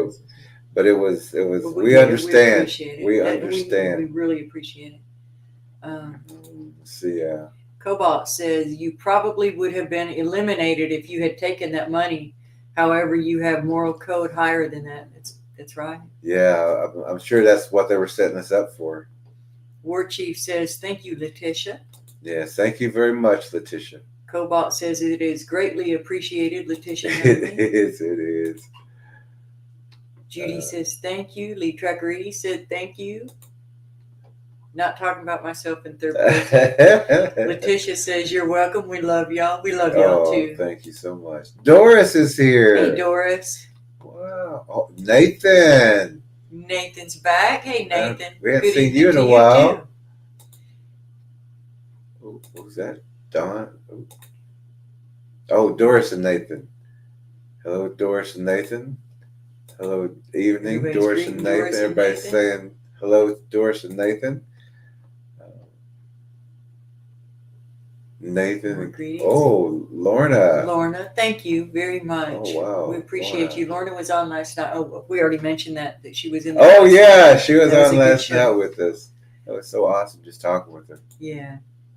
But it was. We understand. We understand. We really appreciate it. Let's see. Cobalt says, you probably would have been eliminated if you had taken that money. However, you have moral code higher than that. That's right. Yeah, I'm sure that's what they were setting us up for. War Chief says, thank you, Letitia. Yes, thank you very much, Letitia. Cobalt says it is greatly appreciated, Letitia. It is. Judy says, thank you. Lee Trackerini said, thank you. Not talking about myself in third person. Letitia says, you're welcome. We love y'all. We love y'all too. Thank you so much. Doris is here. Hey, Doris. Wow. Oh, Nathan. Nathan's back. Hey, Nathan. We haven't seen you in a while. Oh, what was that? Don? Oh, Doris and Nathan. Hello, Doris and Nathan. Hello, evening, Doris and Nathan. Everybody's saying hello, Doris and Nathan. Nathan. Oh, Lorna. Lorna, thank you very much. Oh, wow. We appreciate you. Lorna was on last night. Oh, we already mentioned that she was in. Oh, yeah, she was on last night with us. That was so awesome, just talking with her. Yeah.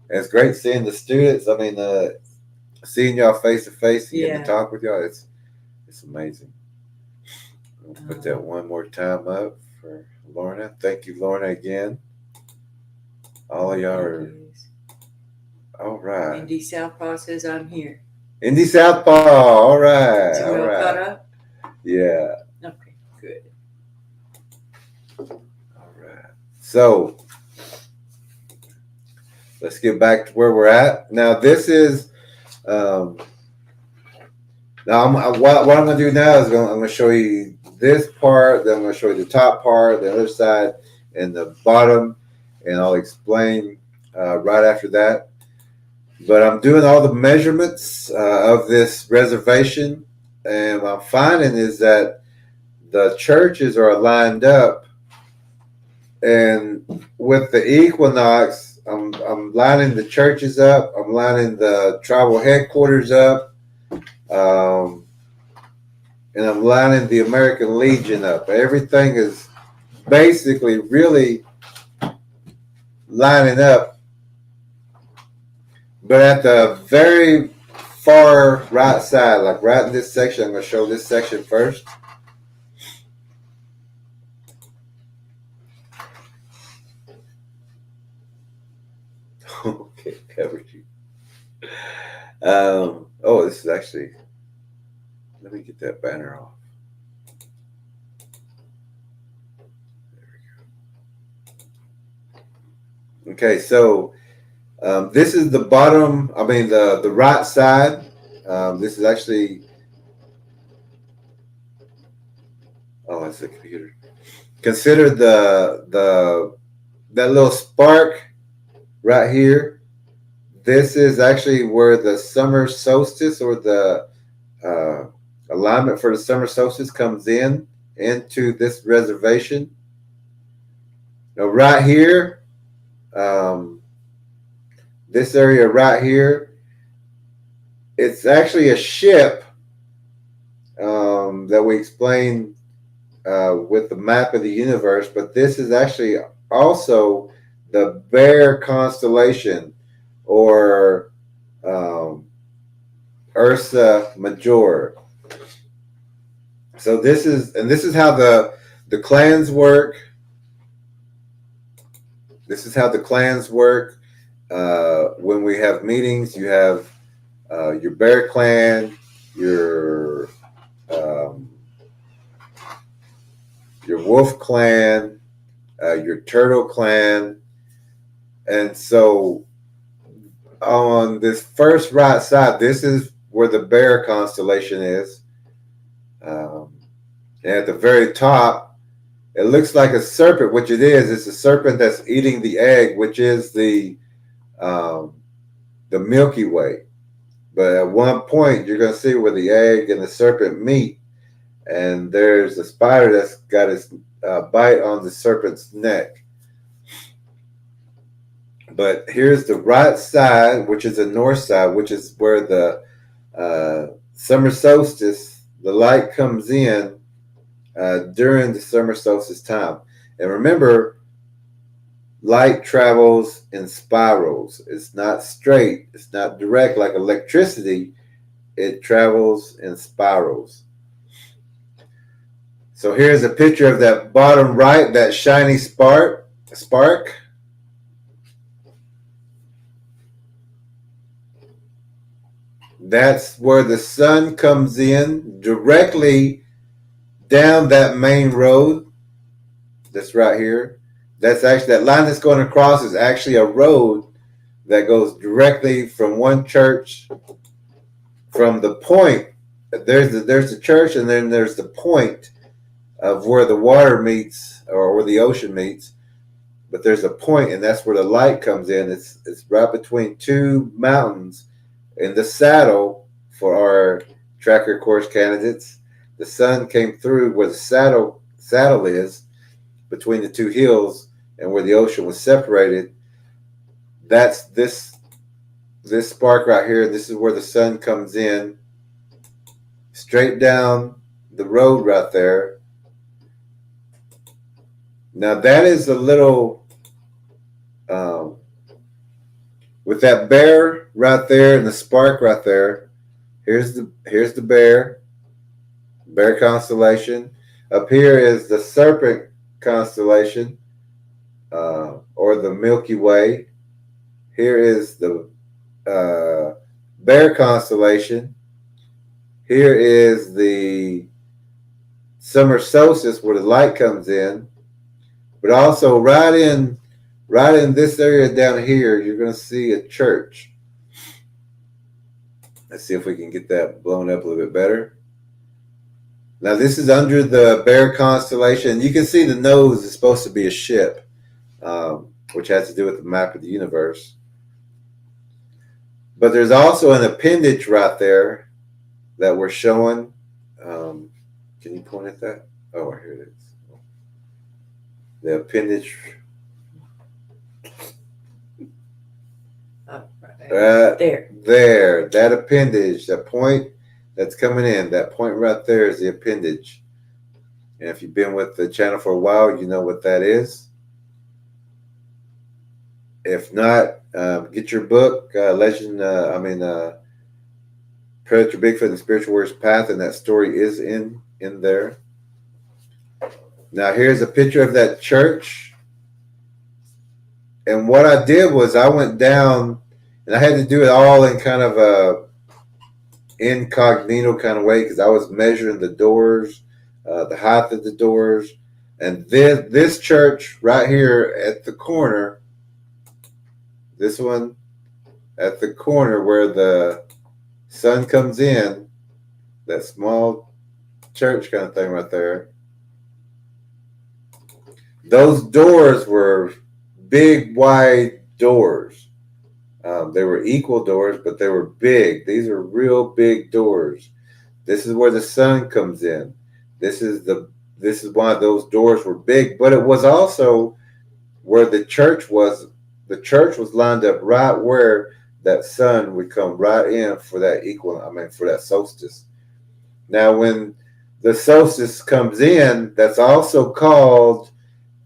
And it's great seeing the students. I mean, seeing y'all face to face and getting to talk with y'all. It's amazing. We'll put that one more time up for Lorna. Thank you, Lorna, again. All of y'all are. All right. Indy Southpaw says I'm here. Indy Southpaw. All right. So all right. Caught up? Yeah. Okay, good. All right. So let's get back to where we're at. Now, this is what I'm going to do now is I'm going to show you this part, then I'm going to show you the top part, the other side, and the bottom, and I'll explain right after that. But I'm doing all the measurements of this reservation, and what I'm finding is that the churches are lined up, and with the equinox, I'm lining the churches up, I'm lining the tribal headquarters up, and I'm lining the American Legion up. Everything is basically really lining up. But at the very far right side, like right in this section, I'm going to show this section first. Okay, covered you. This is actually. Let me get that banner off. Okay, so this is the bottom. I mean the right side. This is actually. Oh, it's the computer. Consider the that little spark right here. This is actually where the summer solstice or the uh, alignment for the summer solstice comes in into this reservation. Now, right here, um, this area right here, it's actually a ship that we explain with the map of the universe, but this is actually also the Bear constellation or um, Ursa Major. So this is how the clans work. This is how the clans work. When we have meetings, you have your Bear clan, um, your Wolf clan, your Turtle clan, and so on this first right side, this is where the Bear constellation is. And at the very top, it looks like a serpent, which it is. It's a serpent that's eating the egg, which is um, the Milky Way. But at one point, you're going to see where the egg and the serpent meet, and there's a spider that's got its bite on the serpent's neck. But here's the right side, which is the north side, which is where the summer solstice, the light comes in during the summer solstice time. And remember, light travels in spirals. It's not straight. It's not direct like electricity. It travels in spirals. So here's a picture of that bottom right, that shiny spark. That's where the sun comes in directly down that main road. That's right here. That's actually, that line that's going across is actually a road that goes directly from one church, from the point. There's the church, and then there's the point of where the water meets or where the ocean meets. But there's a point, and that's where the light comes in. It's right between two mountains in the saddle for our tracker course candidates. The sun came through where the saddle is between the two hills and where the ocean was separated. That's this spark right here. This is where the sun comes in straight down the road right there. Now that is a little with that bear right there and the spark right there. Here's the bear constellation. Up here is the serpent constellation, or the Milky Way. Here is the bear constellation. Here is the summer solstice where the light comes in. But also right in this area down here, you're going to see a church. Let's see if we can get that blown up a little bit better. Now this is under the bear constellation. You can see the nose is supposed to be a ship, which has to do with the map of the universe. But there's also an appendage right there that we're showing. Can you point at that? Oh, here it is. The appendage. There. That appendage, that point that's coming in, that point right there is the appendage. And if you've been with the channel for a while, you know what that is. If not, get your book, Predator, Bigfoot, and Spiritual Warrior's Path, and that story is in there. Now here's a picture of that church. And what I did was I went down, and I had to do it all in kind of a incognito kind of way because I was measuring the doors, the height of the doors, and this church right here at the corner, this one at the corner where the sun comes in, that small church kind of thing right there. Those doors were big, wide doors. They were equal doors, but they were big. These are real big doors. This is where the sun comes in. This is the this is why those doors were big, but it was also where the church was. The church was lined up right where that sun would come right in for that for that solstice. Now, when the solstice comes in, that's also called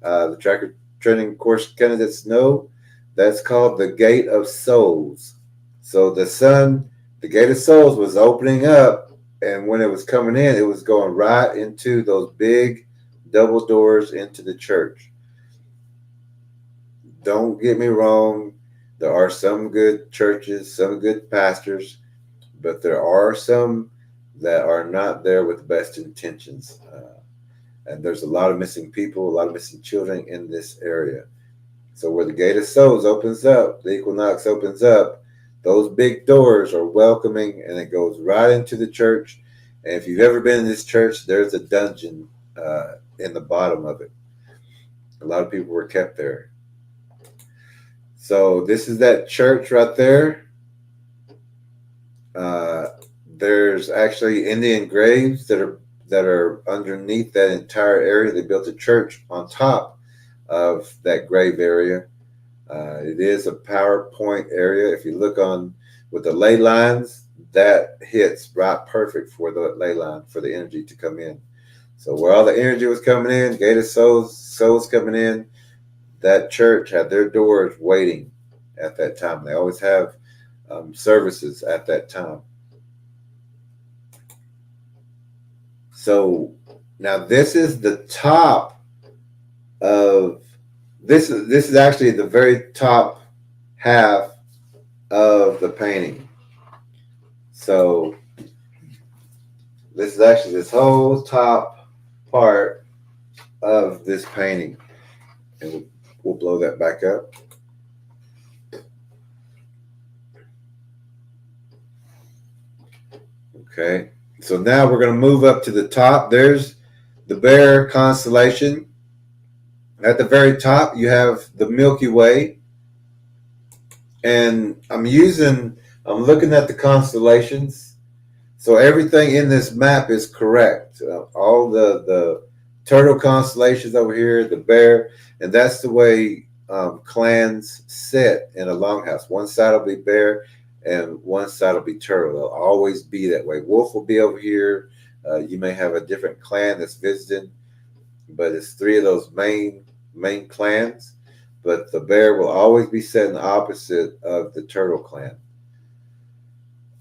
the tracker training course candidates know that's called the gate of souls. So the gate of souls was opening up, and when it was coming in, it was going right into those big double doors into the church. Don't get me wrong, there are some good churches, some good pastors, but there are some that are not there with the best intentions. And there's a lot of missing people, a lot of missing children in this area. So where the gate of souls opens up, the equinox opens up, those big doors are welcoming, and it goes right into the church. And if you've ever been in this church, there's a dungeon in the bottom of it. A lot of people were kept there. So this is that church right there. Uh, there's actually Indian graves that are underneath that entire area. They built a church on top of that grave area. It is a PowerPoint area. If you look on with the ley lines, that hits right perfect for the ley line for the energy to come in. So where all the energy was coming in, gate of souls coming in, that church had their doors waiting at that time. They always have services at that time. So now this is the top of this is actually the very top half of the painting. So this is actually this whole top part of this painting. And we'll blow that back up. Okay. So now we're going to move up to the top. There's the Bear constellation. At the very top, you have the Milky Way. And I'm looking at the constellations. So everything in this map is correct. All the turtle constellations over here, the bear, and that's the way clans sit in a longhouse. One side will be bear, and one side will be turtle. They'll always be that way. Wolf will be over here. You may have a different clan that's visiting, but it's three of those main clans. But the bear will always be set in the opposite of the turtle clan.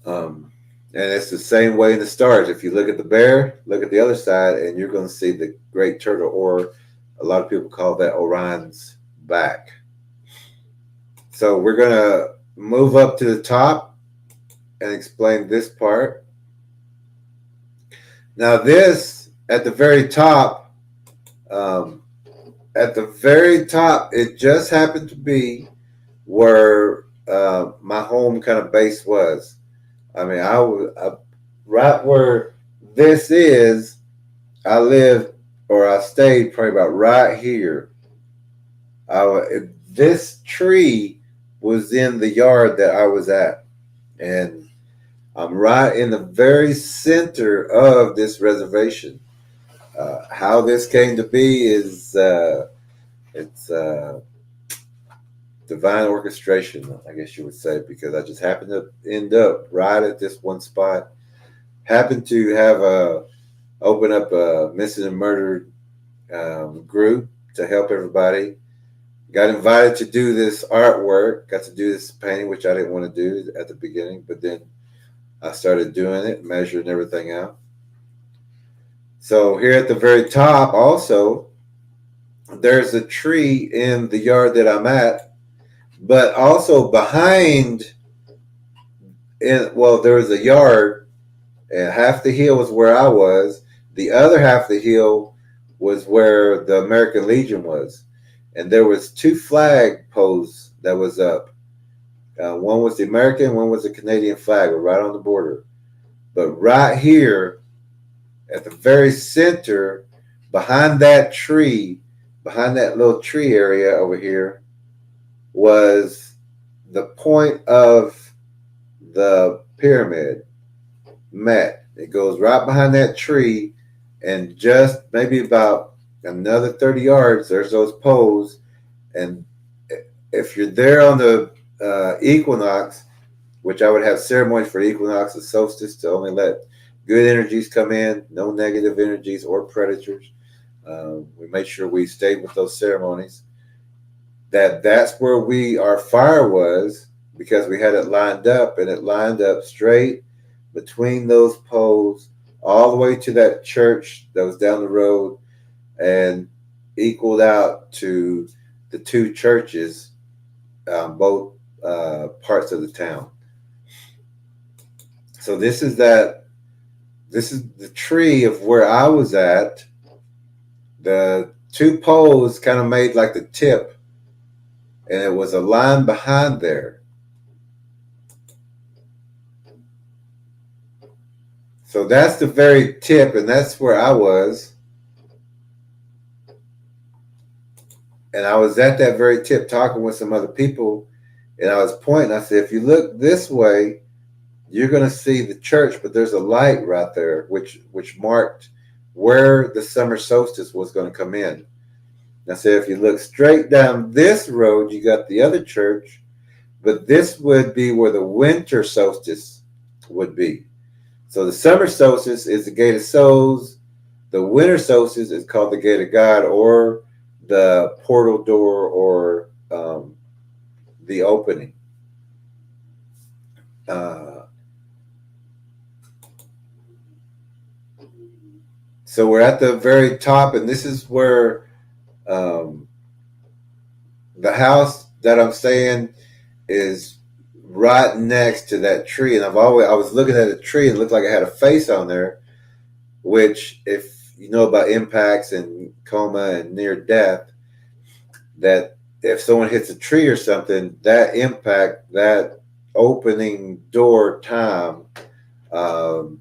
And it's the same way in the stars. If you look at the bear, look at the other side, and you're going to see the great turtle, or a lot of people call that Orion's back. So we're going to move up to the top and explain this part. Now this, at the very top, it just happened to be where my home kind of base was. I mean, I right where this is, I lived or I stayed probably about right here. This tree was in the yard that I was at, and I'm right in the very center of this reservation. How this came to be is it's divine orchestration, I guess you would say, because I just happened to end up right at this one spot. Happened to have open up a missing and murdered group to help everybody. Got invited to do this artwork. Got to do this painting, which I didn't want to do at the beginning, but then I started doing it, measuring everything out. So here at the very top, also, there's a tree in the yard that I'm at. But also behind, well, there was a yard, and half the hill was where I was. The other half of the hill was where the American Legion was, and there was two flag posts that was up. One was the American, one was the Canadian flag, right on the border. But right here, at the very center, behind that tree, behind that little tree area over here, was the point of the pyramid met. It goes right behind that tree, and just maybe about another 30 yards, there's those poles. And if you're there on the equinox, which I would have ceremonies for equinox and solstice to only let good energies come in, no negative energies or predators. We made sure we stayed with those ceremonies. That's where our fire was, because we had it lined up, and it lined up straight between those poles all the way to that church that was down the road, and equaled out to the two churches, both parts of the town. So this is the tree of where I was at. The two poles kind of made like the tip, and it was a line behind there. So that's the very tip, and that's where I was. And I was at that very tip talking with some other people, and I was pointing. I said, if you look this way, you're going to see the church, but there's a light right there, which marked where the summer solstice was going to come in. And I said, if you look straight down this road, you got the other church, but this would be where the winter solstice would be. So the summer solstice is the gate of souls. The winter solstice is called the gate of God, or the portal door, or the opening. So we're at the very top, and this is where um, the house that I'm staying is right next to that tree. And I was looking at a tree, and it looked like it had a face on there, which, if you know about impacts and coma and near death, that if someone hits a tree or something, that impact, that opening door time, um,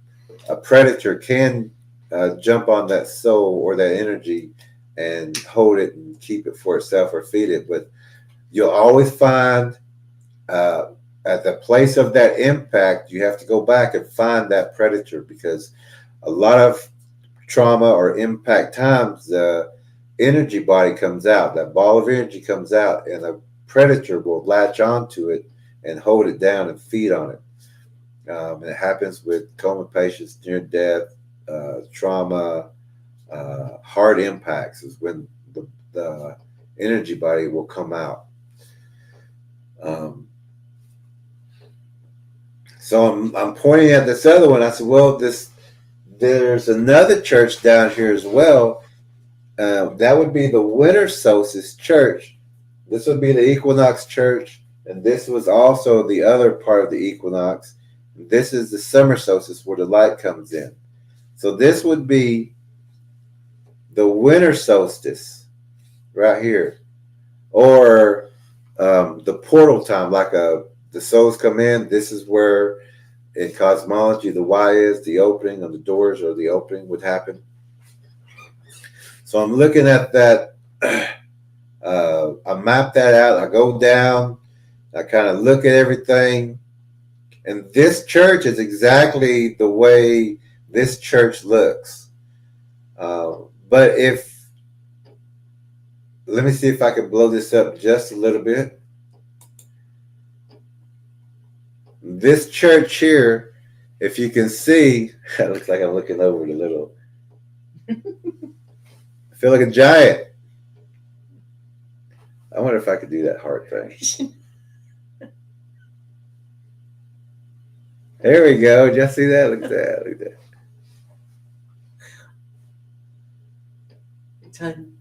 a predator can jump on that soul or that energy and hold it and keep it for itself or feed it. But you'll always find uh, at the place of that impact, you have to go back and find that predator, because a lot of trauma or impact times, the energy body comes out, that ball of energy comes out, and a predator will latch onto it and hold it down and feed on it. And it happens with coma patients, near death, trauma, hard impacts is when the energy body will come out. Um, so I'm pointing at this other one. I said, well, there's another church down here as well. That would be the winter solstice church. This would be the equinox church, and this was also the other part of the equinox. This is the summer solstice where the light comes in. So this would be the winter solstice right here, or the portal time, like the souls come in. This is where, in cosmology, the Y is the opening of the doors, or the opening would happen. So I'm looking at that. I map that out. I go down. I kind of look at everything. And this church is exactly the way this church looks. But let me see if I can blow this up just a little bit. This church here, if you can see, it looks like I'm looking over the little. I feel like a giant. I wonder if I could do that heart thing. There we go. Did y'all see that? Look at that. Look at that.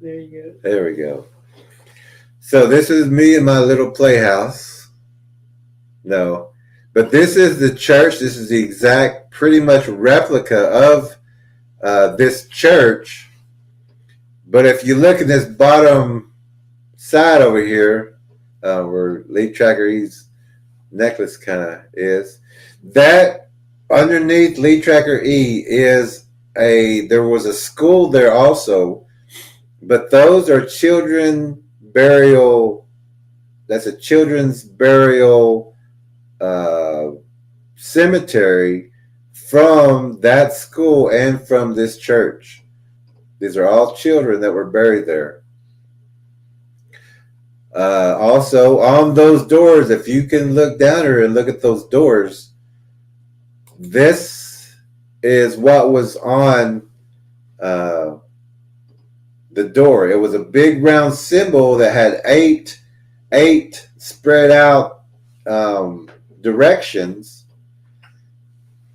There you go. There we go. So this is me in my little playhouse. No. But this is the church. This is the exact, pretty much replica of this church. But if you look at this bottom side over here, where Lead Tracker E's necklace kind of is, that underneath Lead Tracker E is there was a school there also, but those are children burial. That's a children's burial cemetery from that school and from this church. These are all children that were buried there. Also, on those doors, if you can look down here and look at those doors, this is what was on the door. It was a big round symbol that had eight spread out directions.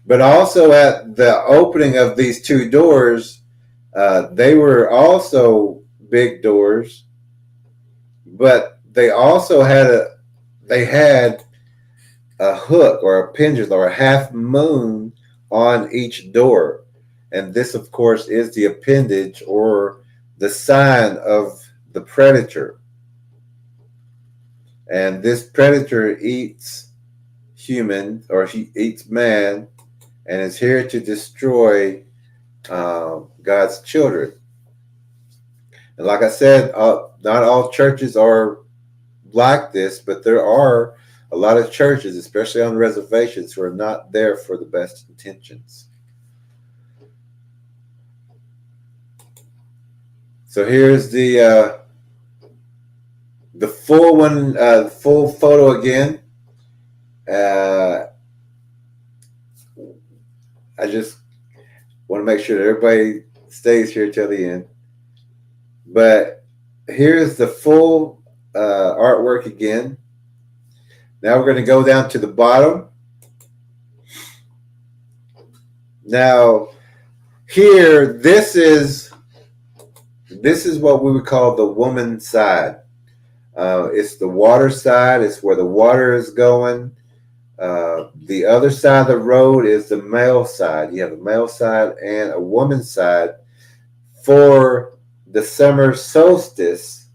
But also at the opening of these two doors, they were also big doors, but they also had a hook or a pendulum or a half moon on each door. And this, of course, is the appendage or the sign of the predator. And this predator eats human, or he eats man, and is here to destroy God's children. And like I said, not all churches are like this, but there are a lot of churches, especially on reservations, who are not there for the best intentions. So here's the full one, full photo again. I just want to make sure that everybody stays here till the end. But here's the full artwork again. Now we're going to go down to the bottom. Now here, this is what we would call the woman side. It's the water side. It's where the water is going. The other side of the road is the male side. You have a male side and a woman side for the summer solstice.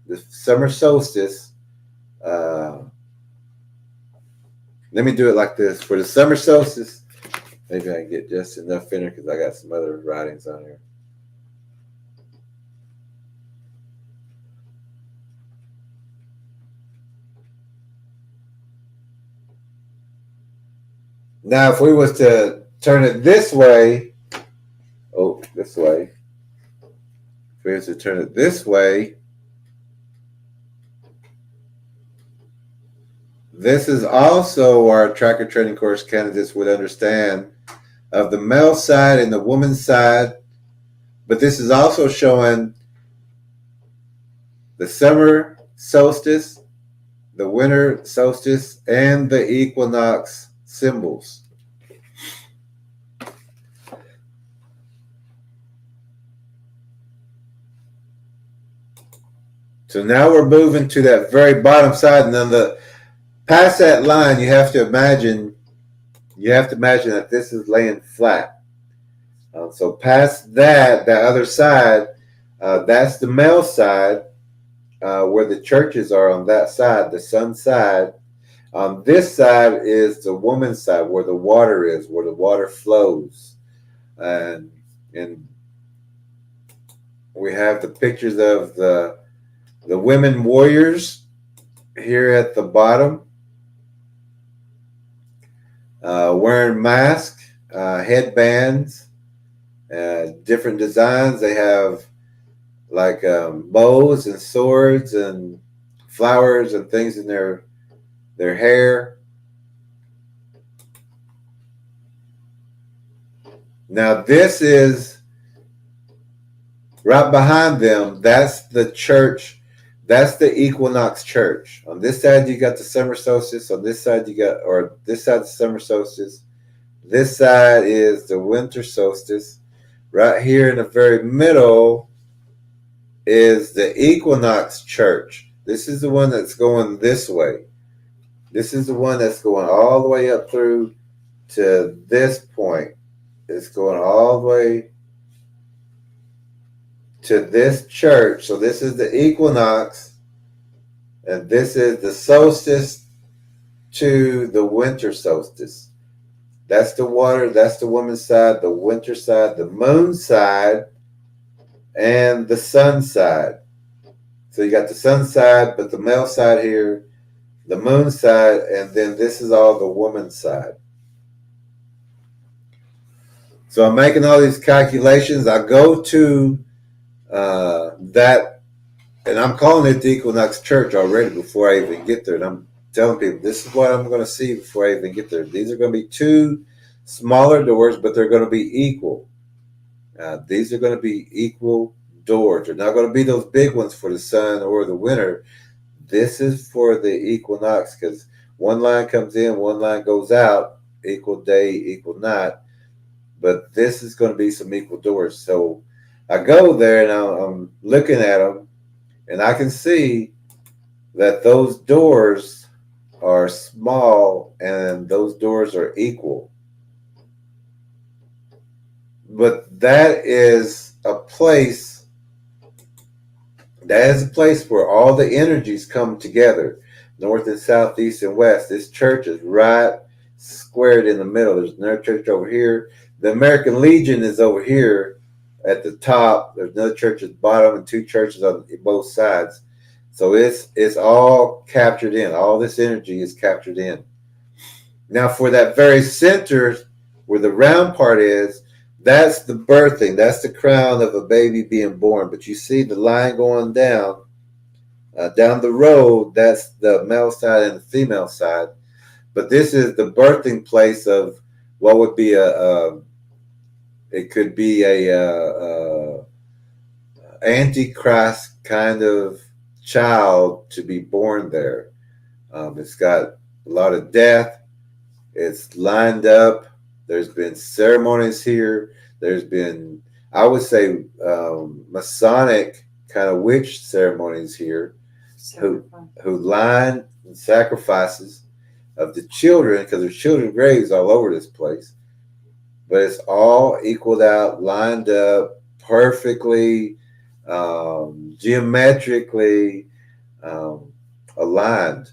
The summer solstice. Let me do it like this. For the summer solstice, maybe I can get just enough in here because I got some other writings on here. Now, if we was to turn it this way, this way. If we was to turn it this way, this is also our tracker training course candidates would understand of the male side and the woman side, but this is also showing the summer solstice, the winter solstice, and the equinox symbols. So now we're moving to that very bottom side, and then past that line, you have to imagine that this is laying flat. So past that other side, that's the male side, where the churches are on that side, the sun side. On this side is the woman's side, where the water is, where the water flows. And we have the pictures of the women warriors here at the bottom, wearing masks, headbands, different designs. They have like bows and swords and flowers and things in their hair. Now this is right behind them. That's the church. That's the equinox church. On this side, you got the summer solstice. On this side, this side the summer solstice. This side is the winter solstice. Right here in the very middle is the equinox church. This is the one that's going this way. This is the one that's going all the way up through to this point. It's going all the way to this church. So this is the equinox, and this is the solstice to the winter solstice. That's the water, that's the woman's side, the winter side, the moon side, and the sun side. So you got the sun side, but the male side here, the moon side, and then this is all the woman's side. So I'm making all these calculations. I go to that, and I'm calling it the Equinox Church already before I even get there. And I'm telling people, this is what I'm going to see before I even get there. These are going to be two smaller doors, but they're going to be equal. These are going to be equal doors. They're not going to be those big ones for the sun or the winter. This is for the equinox, because one line comes in, one line goes out, equal day, equal night. But this is going to be some equal doors. So I go there and I'm looking at them, and I can see that those doors are small and those doors are equal. But that is a place where all the energies come together, north and south, east and west. This church is right squared in the middle. There's another church over here. The American Legion is over here at the top. There's another church at the bottom and two churches on both sides. So it's all captured in. All this energy is captured in. Now, for that very center where the round part is, that's the birthing. That's the crown of a baby being born. But you see the line going down the road. That's the male side and the female side. But this is the birthing place of what would be it could be a antichrist kind of child to be born there. It's got a lot of death. It's lined up. There's been ceremonies here. There's been, I would say, Masonic kind of witch ceremonies here, who line sacrifices of the children, because there's children graves all over this place. But it's all equaled out, lined up perfectly, geometrically aligned.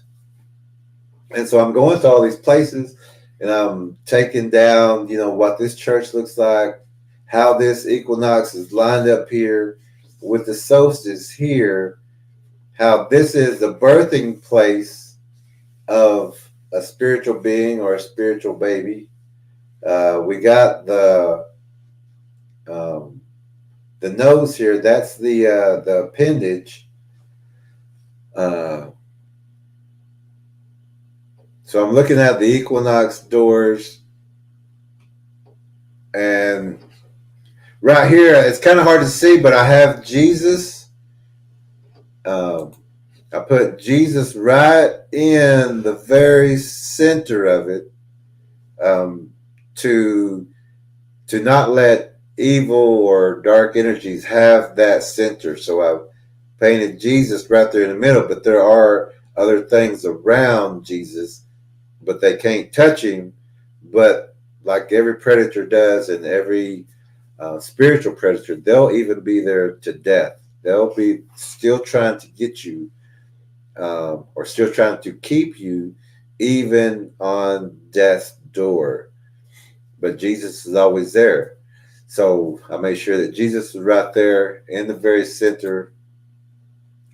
And so I'm going to all these places, and I'm taking down, what this church looks like, how this equinox is lined up here with the solstice here, how this is the birthing place of a spiritual being or a spiritual baby. We got the nose here. That's the appendage. So I'm looking at the equinox doors, and right here it's kind of hard to see, but I have Jesus. I put Jesus right in the very center of it, to not let evil or dark energies have that center. So I've painted Jesus right there in the middle, but there are other things around Jesus, but they can't touch him. But like every predator does, and every spiritual predator, they'll even be there to death. They'll be still trying to get you, or still trying to keep you, even on death's door. But Jesus is always there. So I made sure that Jesus is right there in the very center,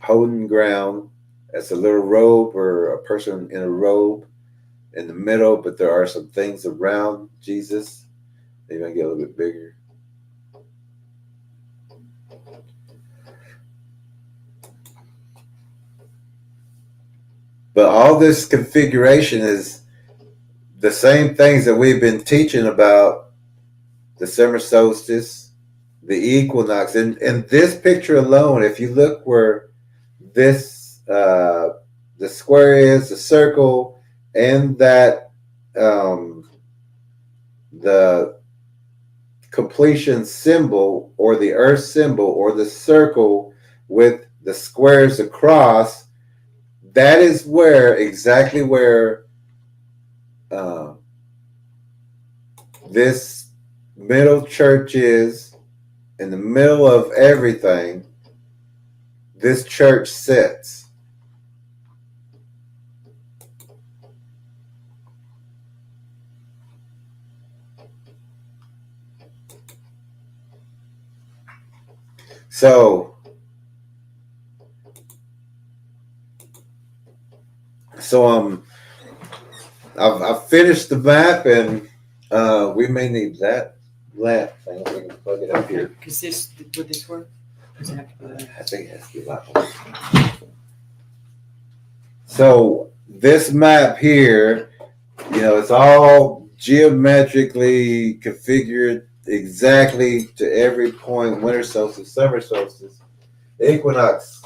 holding ground. That's a little robe, or a person in a robe in the middle, but there are some things around Jesus. Maybe I get a little bit bigger. But all this configuration is the same things that we've been teaching about: the summer solstice, the equinox. And this picture alone, if you look where this, the square is, the circle, and that the completion symbol, or the earth symbol, or the circle with the squares across, that is where exactly where uh, this middle church is. In the middle of everything, this church sits. So, so I've finished the map, and we may need that lamp thing. We can plug it up here. Because would this work? Does it have to be like- I think it has to be like. So this map here, it's all geometrically configured exactly to every point: winter solstice, summer solstice, equinox.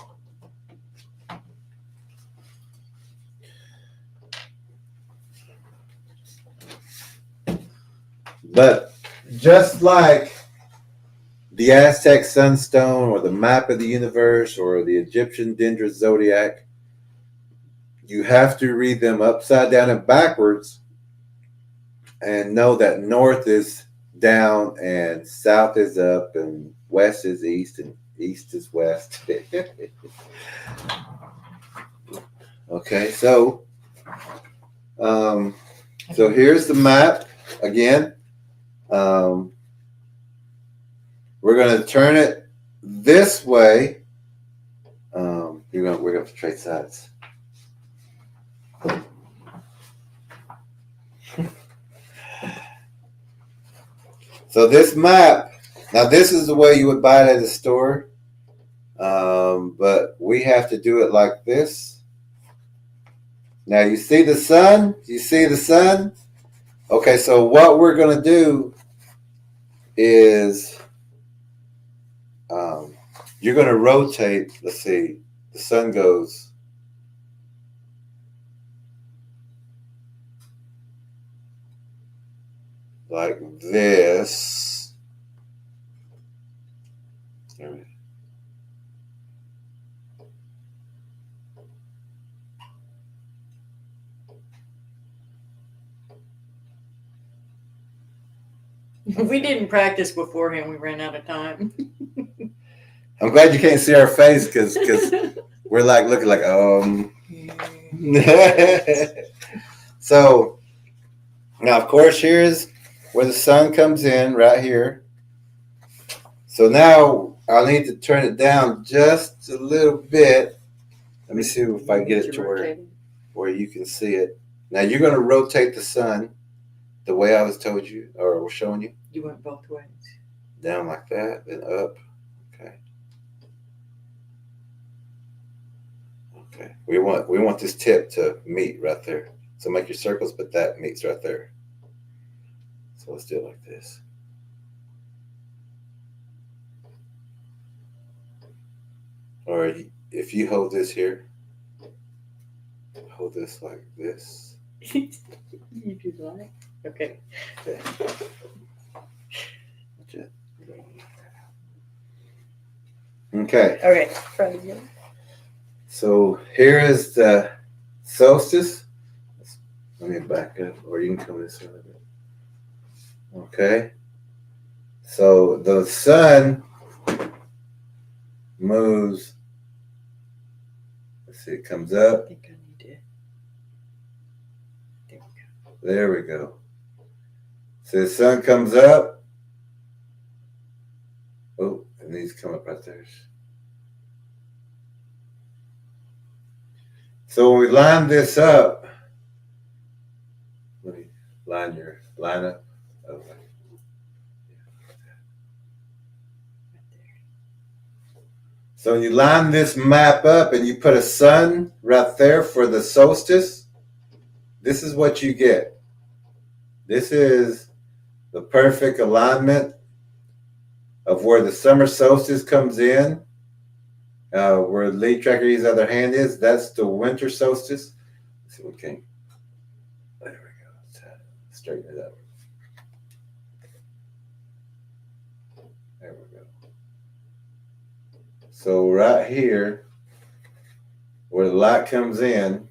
But just like the Aztec sunstone or the map of the universe or the Egyptian Dendra zodiac, you have to read them upside down and backwards and know that north is down and south is up and west is east and east is west. Okay, so here's the map again. We're going to turn it this way. We're going to trade sides. So this map, now this is the way you would buy it at the store, but we have to do it like this. Now you see the sun? You see the sun? Okay, so what we're going to do is you're going to rotate. Let's see, the sun goes like this. We didn't practice beforehand. We ran out of time. I'm glad you can't see our face because we're like looking like So now, of course, here's where the sun comes in right here. So now I'll need to turn it down just a little bit. Let me see if I can get it to where you can see it. Now you're going to rotate the sun the way I was told you or was showing you. You went both ways. Down like that, then up. Okay. Okay. We want this tip to meet right there. So make your circles, but that meets right there. So let's do it like this. Or if you hold this here, hold this like this. If you'd like. Okay. Okay. That's it. Okay. Okay. Try it again. So here is the solstice. Let me back up, or you can come this way. Okay. So the sun moves. Let's see, it comes up. I think I need to. There we go. There we go. So the sun comes up. Oh, and these come up right there. So when we line this up, let me line up. Okay. So when you line this map up and you put a sun right there for the solstice, this is what you get. This is the perfect alignment of where the summer solstice comes in, where the lead tracker E's other hand is. That's the winter solstice. Let's see what came. There we go. Let's straighten it up. There we go. So right here, where the light comes in.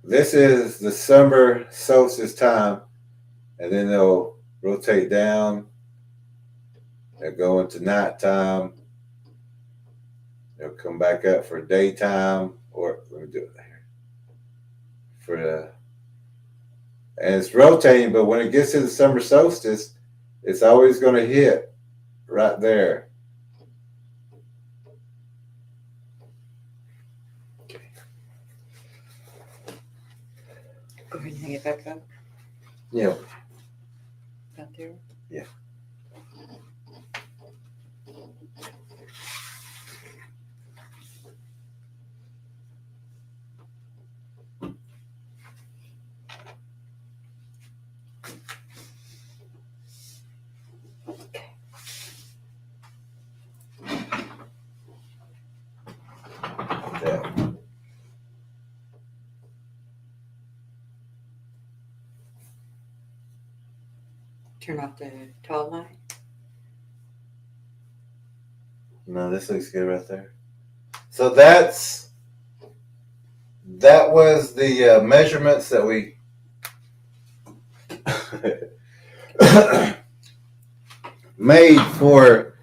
This is the summer solstice time, and then they'll rotate down. They'll go into nighttime. They'll come back up for daytime, or let me do it here for the. And it's rotating, but when it gets to the summer solstice, it's always going to hit right there. Go ahead and hang it back up. Yeah. Out there. Yeah. Yeah. Turn off the tall light. No, this looks good right there. So that was the measurements that we made for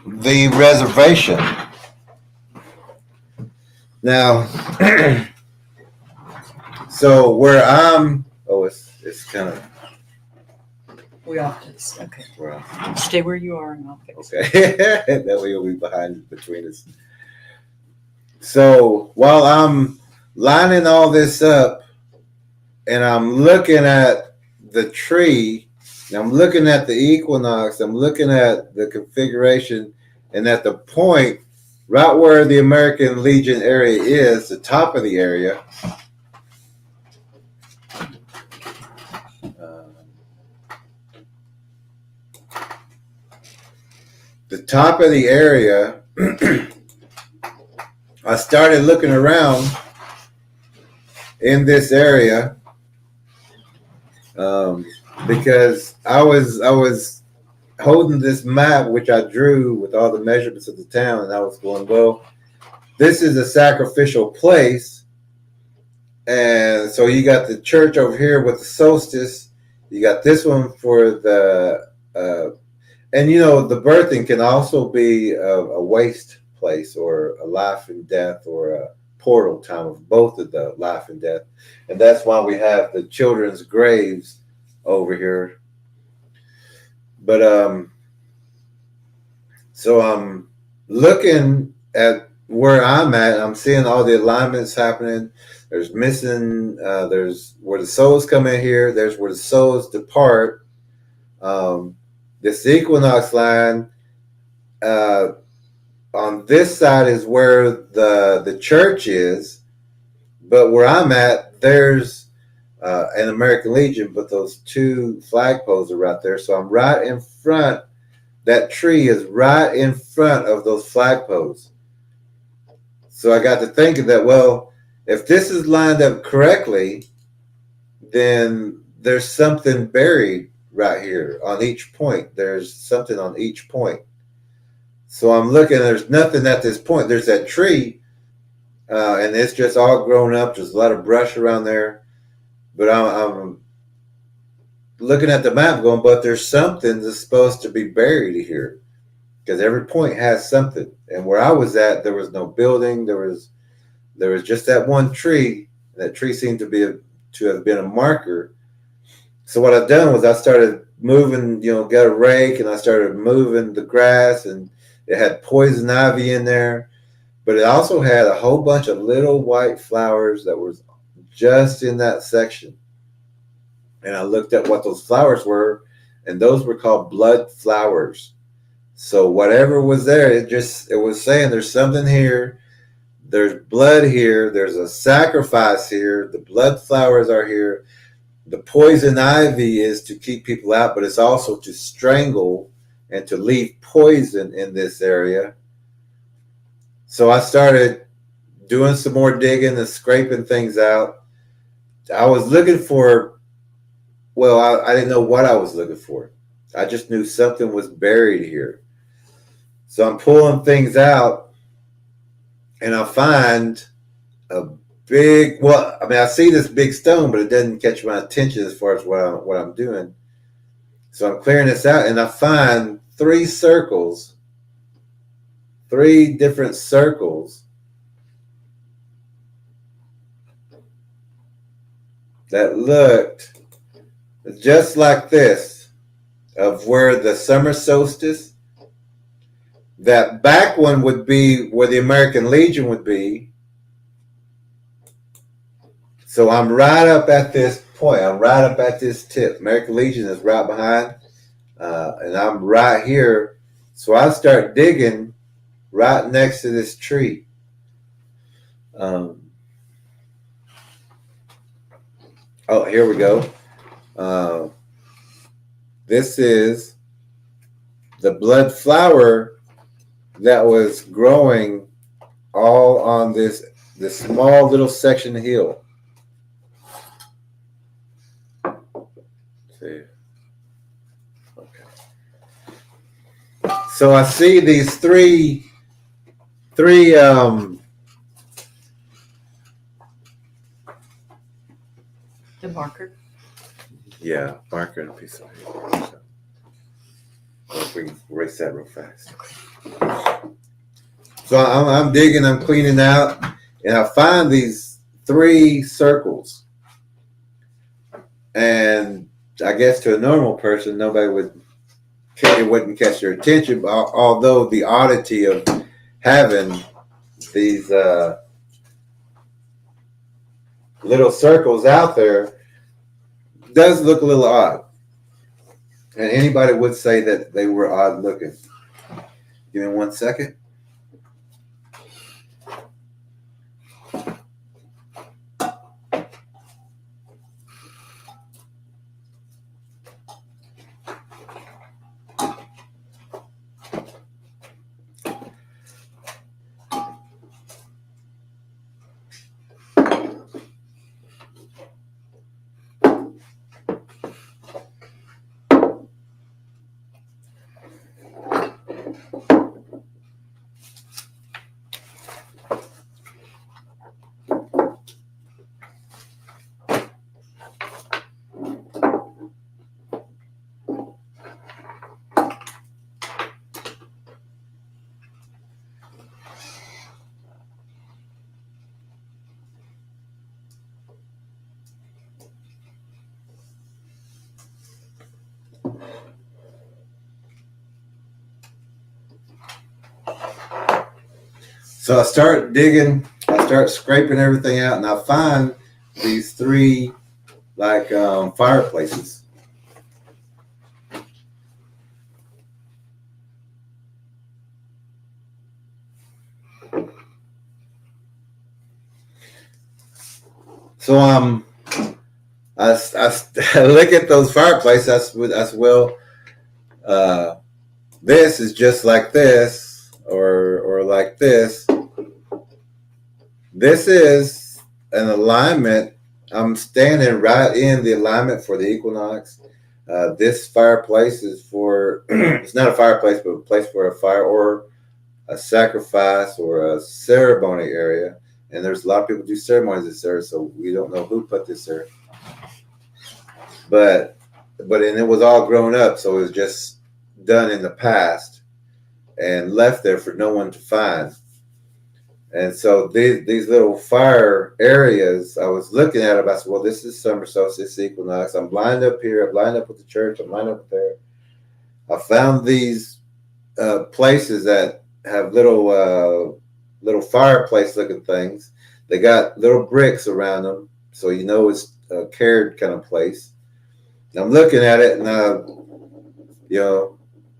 the reservation. Now, so where it's kind of. We off this. Okay. Well, Stay where you are and I'll fix it. okay. That way you'll be behind between us. So while I'm lining all this up and I'm looking at the tree, and I'm looking at the equinox, I'm looking at the configuration, and at the point right where the American Legion area is, the top of the area. The top of the area, I started looking around in this area because I was holding this map, which I drew with all the measurements of the town, and I was going, well, this is a sacrificial place. And so you got the church over here with the solstice. You got this one for the and the birthing can also be a waste place or a life and death or a portal time of both of the life and death. And that's why we have the children's graves over here. But so I'm looking at where I'm at. I'm seeing all the alignments happening. There's missing, there's where the souls come in here. There's where the souls depart. This equinox line on this side is where the church is, but where I'm at, there's an American Legion, but those two flagpoles are right there. So I'm right in front. That tree is right in front of those flagpoles. So I got to thinking that, well, if this is lined up correctly, then there's something buried right here on each point. There's something on each point. So I'm looking, there's nothing at this point. There's that tree, and it's just all grown up. There's a lot of brush around there. But I'm looking at the map going, but there's something that's supposed to be buried here. Because every point has something. And where I was at, there was no building. There was just that one tree. That tree seemed to have been a marker. So what I've done was I started moving, got a rake and I started moving the grass, and it had poison ivy in there, but it also had a whole bunch of little white flowers that was just in that section. And I looked at what those flowers were, and those were called blood flowers. So whatever was there, it was saying there's something here. There's blood here. There's a sacrifice here. The blood flowers are here. The poison ivy is to keep people out, but it's also to strangle and to leave poison in this area. So I started doing some more digging and scraping things out. I was looking for, I didn't know what I was looking for. I just knew something was buried here. So I'm pulling things out, and I find a big. Well, I mean, I see this big stone, but it doesn't catch my attention as far as what I'm doing. So I'm clearing this out, and I find three circles, three different circles that looked just like this, of where the summer solstice. That back one would be where the American Legion would be. So I'm right up at this point. I'm right up at this tip. American Legion is right behind, and I'm right here. So I start digging right next to this tree. Um, oh, here we go. Uh, this is the blood flower that was growing all on this small little section of hill. See. Okay. So I see these three The marker. yeah, marker and a piece of paper. So if we can erase that real fast. So I'm digging, I'm cleaning out, and I find these three circles. And I guess to a normal person, it wouldn't catch their attention. Although the oddity of having these little circles out there does look a little odd. And anybody would say that they were odd looking. Give me 1 second. So I start digging, I start scraping everything out, and I find these three fireplaces. So I look at those fireplaces. That's well, this is just like this, or like this. This is an alignment. I'm standing right in the alignment for the equinox. This fireplace is for, it's not a fireplace, but a place for a fire or a sacrifice or a ceremony area. And there's a lot of people do ceremonies there, so we don't know who put this there. But and it was all grown up, so it was just done in the past and left there for no one to find. And so these little fire areas, I was looking at them. I said, well, this is summer solstice, equinox. I'm lined up here. I'm lined up with the church. I'm lined up there. I found these places that have little fireplace looking things. They got little bricks around them, so you know it's a cared kind of place. And I'm looking at it, and I,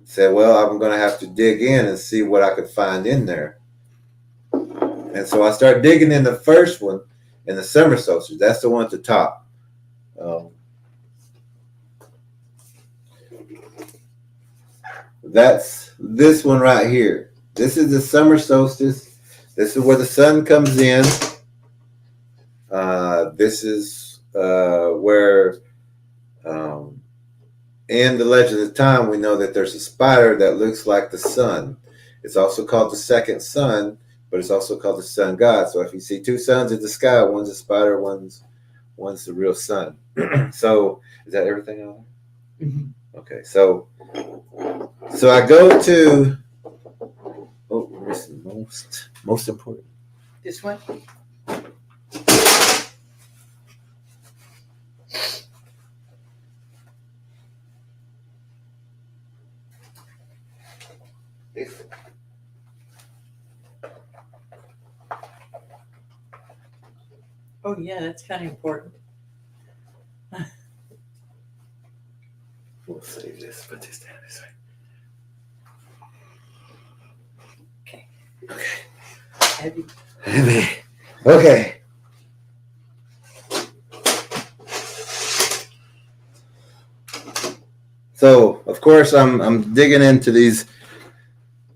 said, well, I'm going to have to dig in and see what I could find in there. And so I start digging in the first one, in the summer solstice. That's the one at the top. That's this one right here. This is the summer solstice. This is where the sun comes in. This is where, in the Legend of Time, we know that there's a spider that looks like the sun. It's also called the second sun but it's also called the sun god. So if you see two suns in the sky, one's a spider, one's the real sun. So is that everything on there? Mm-hmm. Okay, so I go to we're missing most important. This one? Oh yeah, that's kind of important. We'll save this. Put this down this way. Okay. Okay. Heavy. Okay. So of course I'm digging into these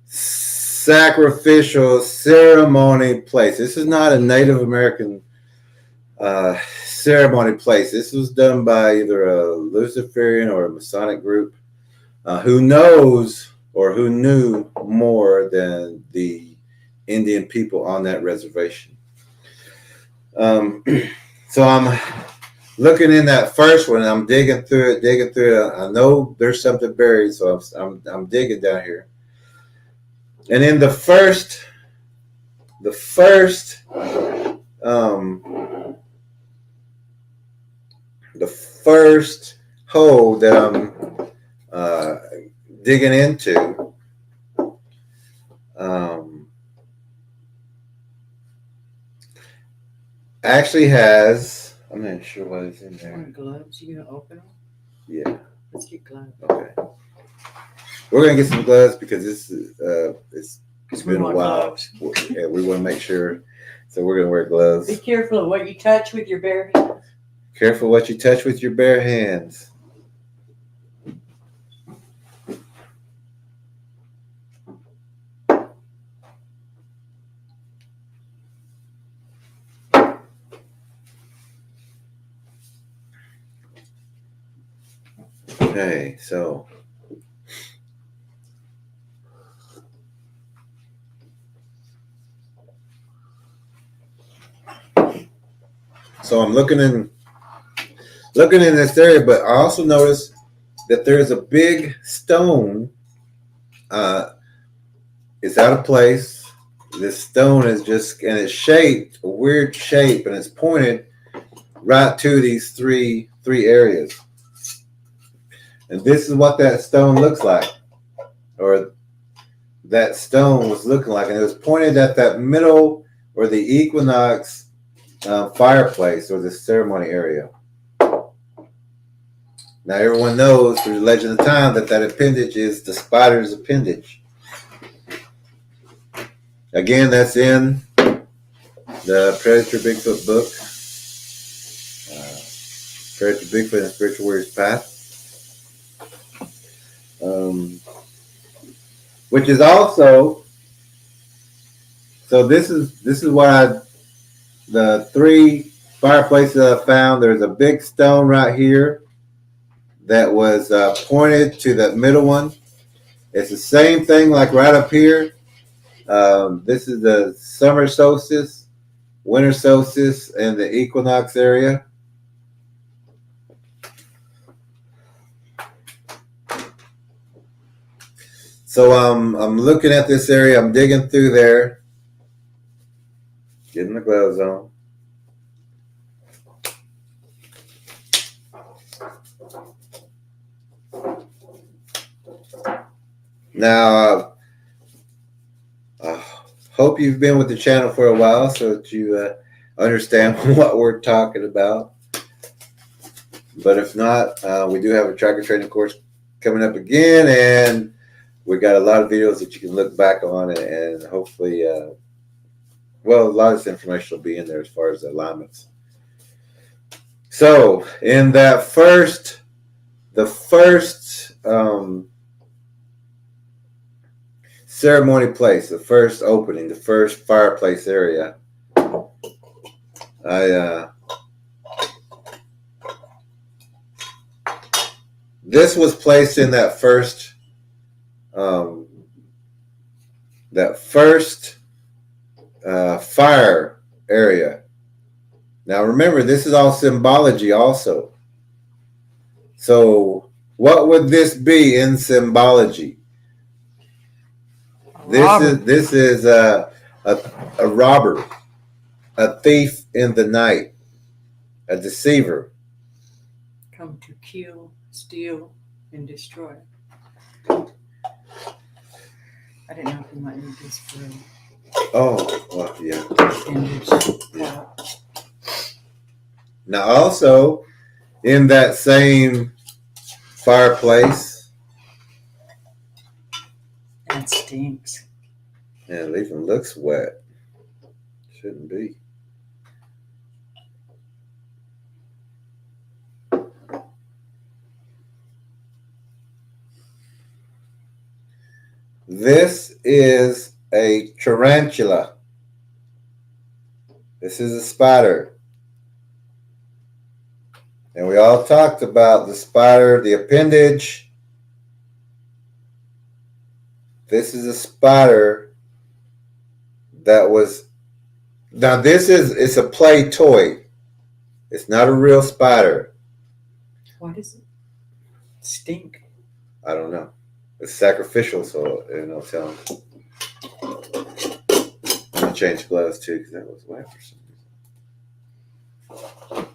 sacrificial ceremony place. This is not a Native American ceremony place. This was done by either a Luciferian or a Masonic group who knows or who knew more than the Indian people on that reservation. So I'm looking in that first one. I'm digging through it. I know there's something buried, so I'm digging down here. And in the first hole that I'm digging into, actually has. I'm not sure what is in there. Gloves? You gonna open them? Yeah. Let's get gloves. Okay. We're gonna get some gloves because this is it's been a while. Yeah, we want to make sure. So we're gonna wear gloves. Be careful of what you touch with your bare hands. Careful what you touch with your bare hands. Okay, so I'm looking in this area, but I also noticed that there's a big stone. It's out of place. This stone is and it's shaped a weird shape, and it's pointed right to these three areas. And this is what that stone looks like, or that stone was looking like, and it was pointed at that middle or the equinox fireplace or the ceremony area. Now everyone knows through the legend of time that appendage is the spider's appendage. Again, that's in the Predator Bigfoot book, Predator Bigfoot and Spiritual Warrior's Path. Which is also, so this is what the three fireplaces I found. There's a big stone right here that was pointed to that middle one. It's the same thing like right up here. This is the summer solstice, winter solstice, and the equinox area. So I'm looking at this area. I'm digging through there, getting the gloves on. Now, I hope you've been with the channel for a while so that you understand what we're talking about. But if not, we do have a tracker training course coming up again, and we got a lot of videos that you can look back on, and hopefully, a lot of this information will be in there as far as the alignments. So, in that the first ceremony place, the first opening, the first fireplace area, this was placed in that first fire area. Now remember, this is all symbology also. So what would this be in symbology? This is a robber, a thief in the night, a deceiver. Come to kill, steal, and destroy. I didn't know if we might need this for Oh, well, yeah. yeah. Now also in that same fireplace, That stinks. and it even looks wet. Shouldn't be. This is a tarantula. This is a spider. And we all talked about the spider, the appendage. This is a spider that was. Now it's a play toy. It's not a real spider. Why does it stink? I don't know. It's sacrificial, so tell them. I'm gonna change gloves too because that was wet for some reason.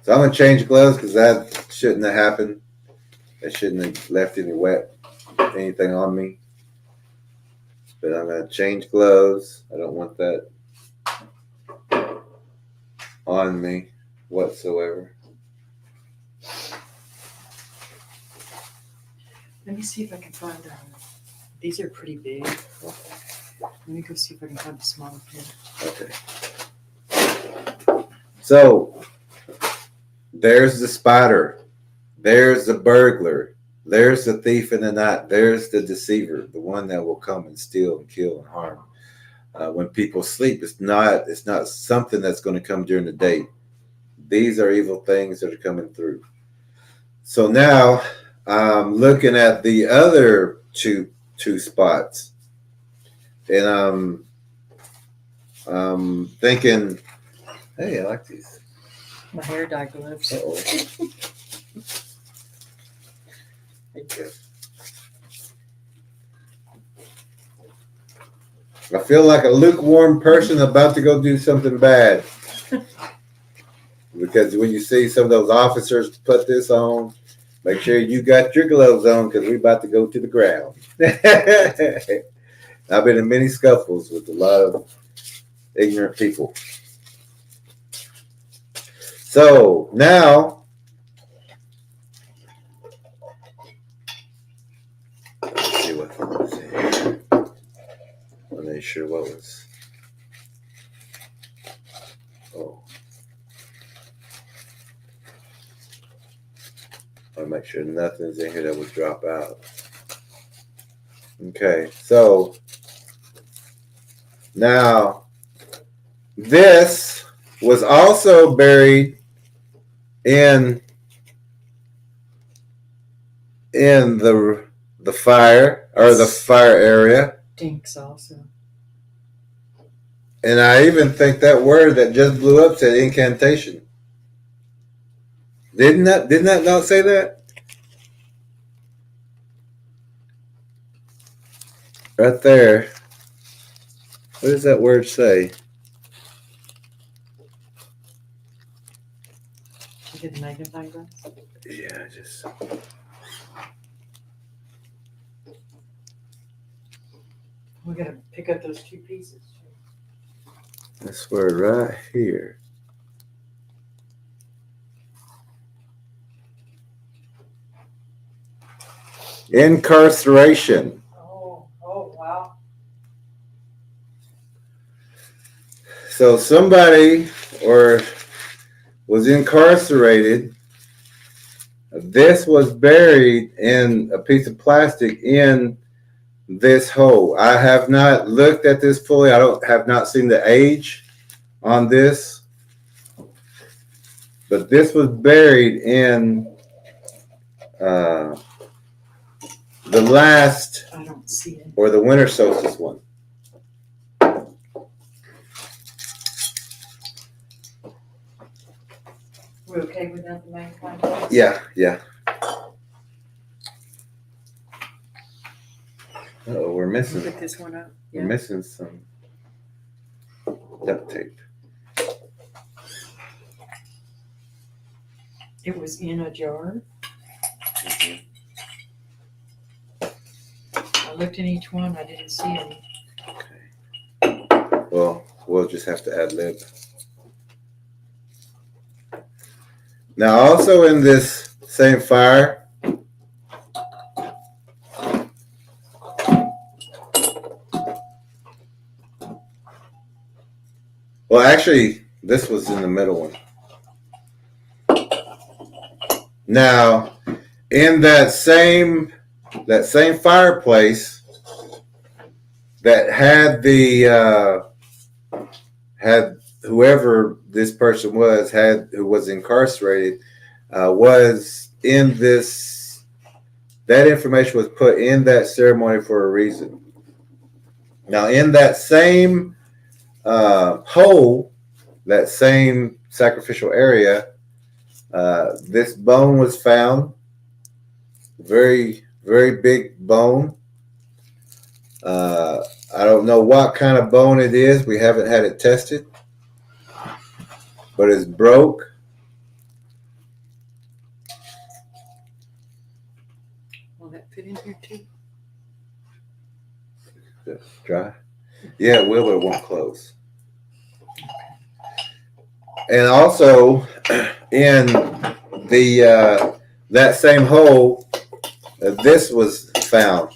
So I'm gonna change gloves because that shouldn't have happened. That shouldn't have left anything on me. But I'm gonna change gloves. I don't want that on me whatsoever. Let me see if I can find these are pretty big. Let me go see if I can find a smaller pair. Okay. So there's the spider. There's the burglar. There's the thief in the night. There's the deceiver, the one that will come and steal and kill and harm. When people sleep, it's not something that's going to come during the day. These are evil things that are coming through. So now I'm looking at the other two spots, and I'm thinking, hey, I like these. My hair dye gloves. Uh-oh. Okay. I feel like a lukewarm person about to go do something bad. Because when you see some of those officers put this on, make sure you got your gloves on because we're about to go to the ground. I've been in many scuffles with a lot of ignorant people. So now, let's see what was here. I'm not sure what was. Oh. I'll make sure nothing's in here that would drop out. Okay, so now this was also buried in the fire or the fire area. Stinks also. And I even think that word that just blew up said incantation. Didn't that not say that? Right there. What does that word say? You get the magnifying glass? Yeah, just. We gotta pick up those two pieces. This word right here. Incarceration. Oh, wow. So somebody was incarcerated. This was buried in a piece of plastic in this hole. I have not looked at this fully. have not seen the age on this, but this was buried in the last I don't see it. or the winter solstice one. We okay without the magnifying glass? Yeah, yeah. Oh, we're missing. Pick this one up. We're Yeah. missing some duct tape. It was in a jar. I looked in each one. I didn't see any. Okay. Well, we'll just have to ad lib. Now, also in this same fire, well, actually, this was in the middle one. Now, in that same fireplace that had had whoever this person was who was incarcerated was in this. That information was put in that ceremony for a reason. Now, in that same hole, that same sacrificial area, this bone was found. Very, very big bone. I don't know what kind of bone it is. We haven't had it tested, but it's broke. Will that fit in here too? Dry. Yeah, it will, but it won't close. And also, in the that same hole, this was found.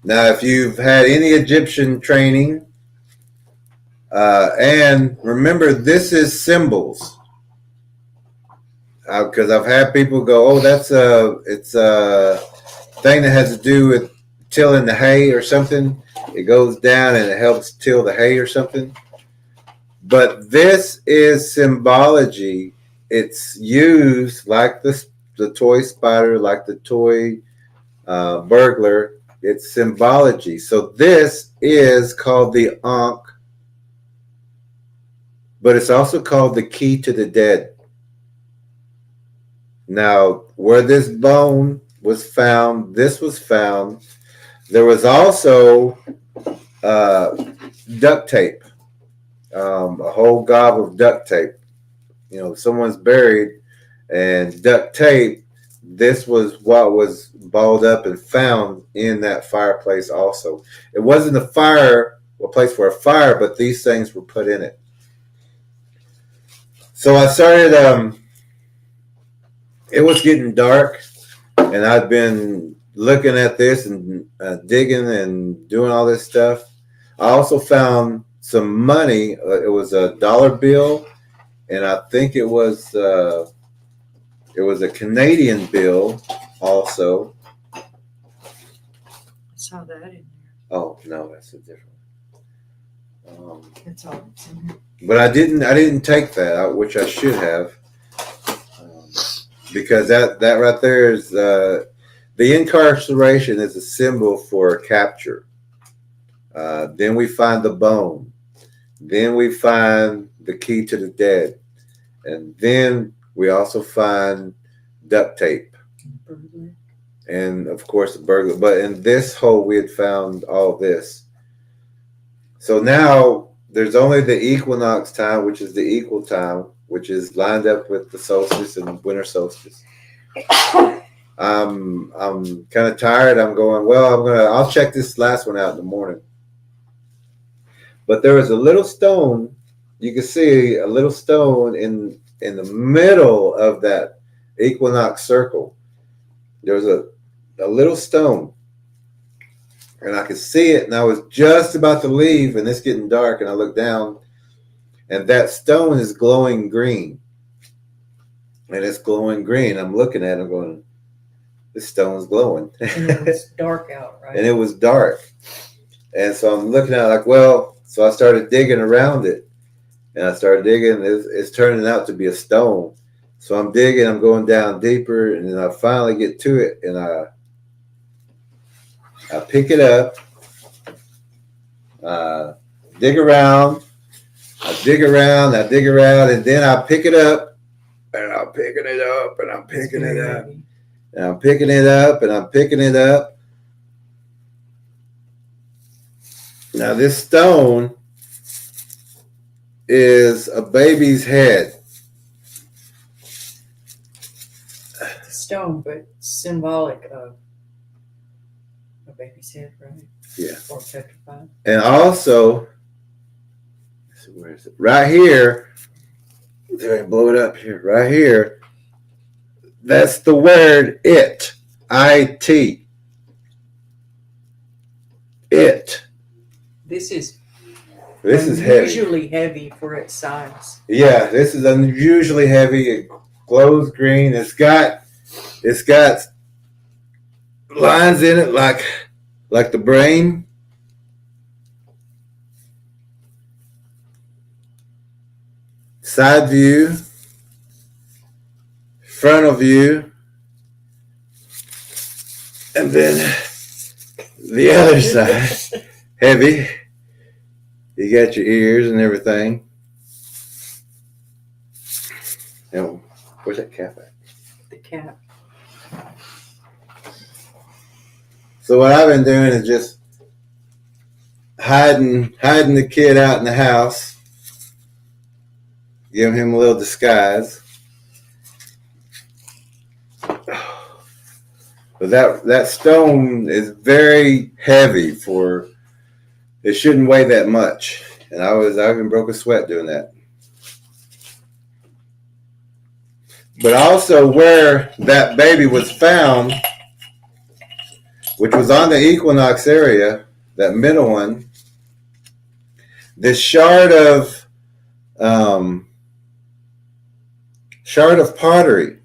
Now, if you've had any Egyptian training, and remember, this is symbols, because I've had people go, "Oh, it's a thing that has to do with tilling the hay or something. It goes down and it helps till the hay or something." But this is symbology. It's used like the toy spider, like the toy burglar. It's symbology. So this is called the Ankh, but it's also called the key to the dead. Now, where this bone was found, this was found. There was also duct tape, a whole gob of duct tape. You know, someone's buried, and duct tape. This was what was balled up and found in that fireplace. Also, it wasn't a place for a fire, but these things were put in it. So I started. It was getting dark, and I'd been looking at this and digging and doing all this stuff. I also found some money. It was a dollar bill, and I think it was a Canadian bill also. I saw that in there. Oh no, that's a different one. That's all that's in there. But I didn't take that, which I should have, because that right there is the incarceration is a symbol for capture. Then we find the bone. Then we find the key to the dead. And then we also find duct tape. Burglar. And, of course, the burglar. But in this hole, we had found all this. So now there's only the equinox time, which is the equal time, which is lined up with the solstice and winter solstice. I'm kind of tired. I'm going, well, I'll check this last one out in the morning. But there was a little stone. You can see a little stone in the middle of that equinox circle. There was a little stone, and I could see it, and I was just about to leave, and it's getting dark, and I look down, and that stone is glowing green. And it's glowing green. I'm looking at it, I'm going, this stone's glowing. And it was dark out, right? And it was dark. And so I'm looking at it like, well, so I started digging around it. And I started digging, it's turning out to be a stone. So I'm digging, I'm going down deeper, and then I finally get to it, and I pick it up, dig around, I dig around, and then I pick it up, and I'm picking it up, and I'm picking it up, and I'm picking it up, and I'm picking it up. Now this stone is a baby's head. Stone, but symbolic of a baby's head, right? Yeah. Or petrified. And also, where is it? Right here. Let me blow it up here. Right here. That's the word it. I-T. It. This is heavy. Unusually heavy for its size. Yeah, this is unusually heavy. It glows green. It's got lines in it like the brain. Side view, frontal view, and then the other side, heavy. You got your ears and everything. Now, where's that cap at? The cap. So what I've been doing is just hiding the kid out in the house, giving him a little disguise. But that stone is very heavy for. It shouldn't weigh that much, and I even broke a sweat doing that. But also where that baby was found, which was on the equinox area, that middle one, this shard of pottery.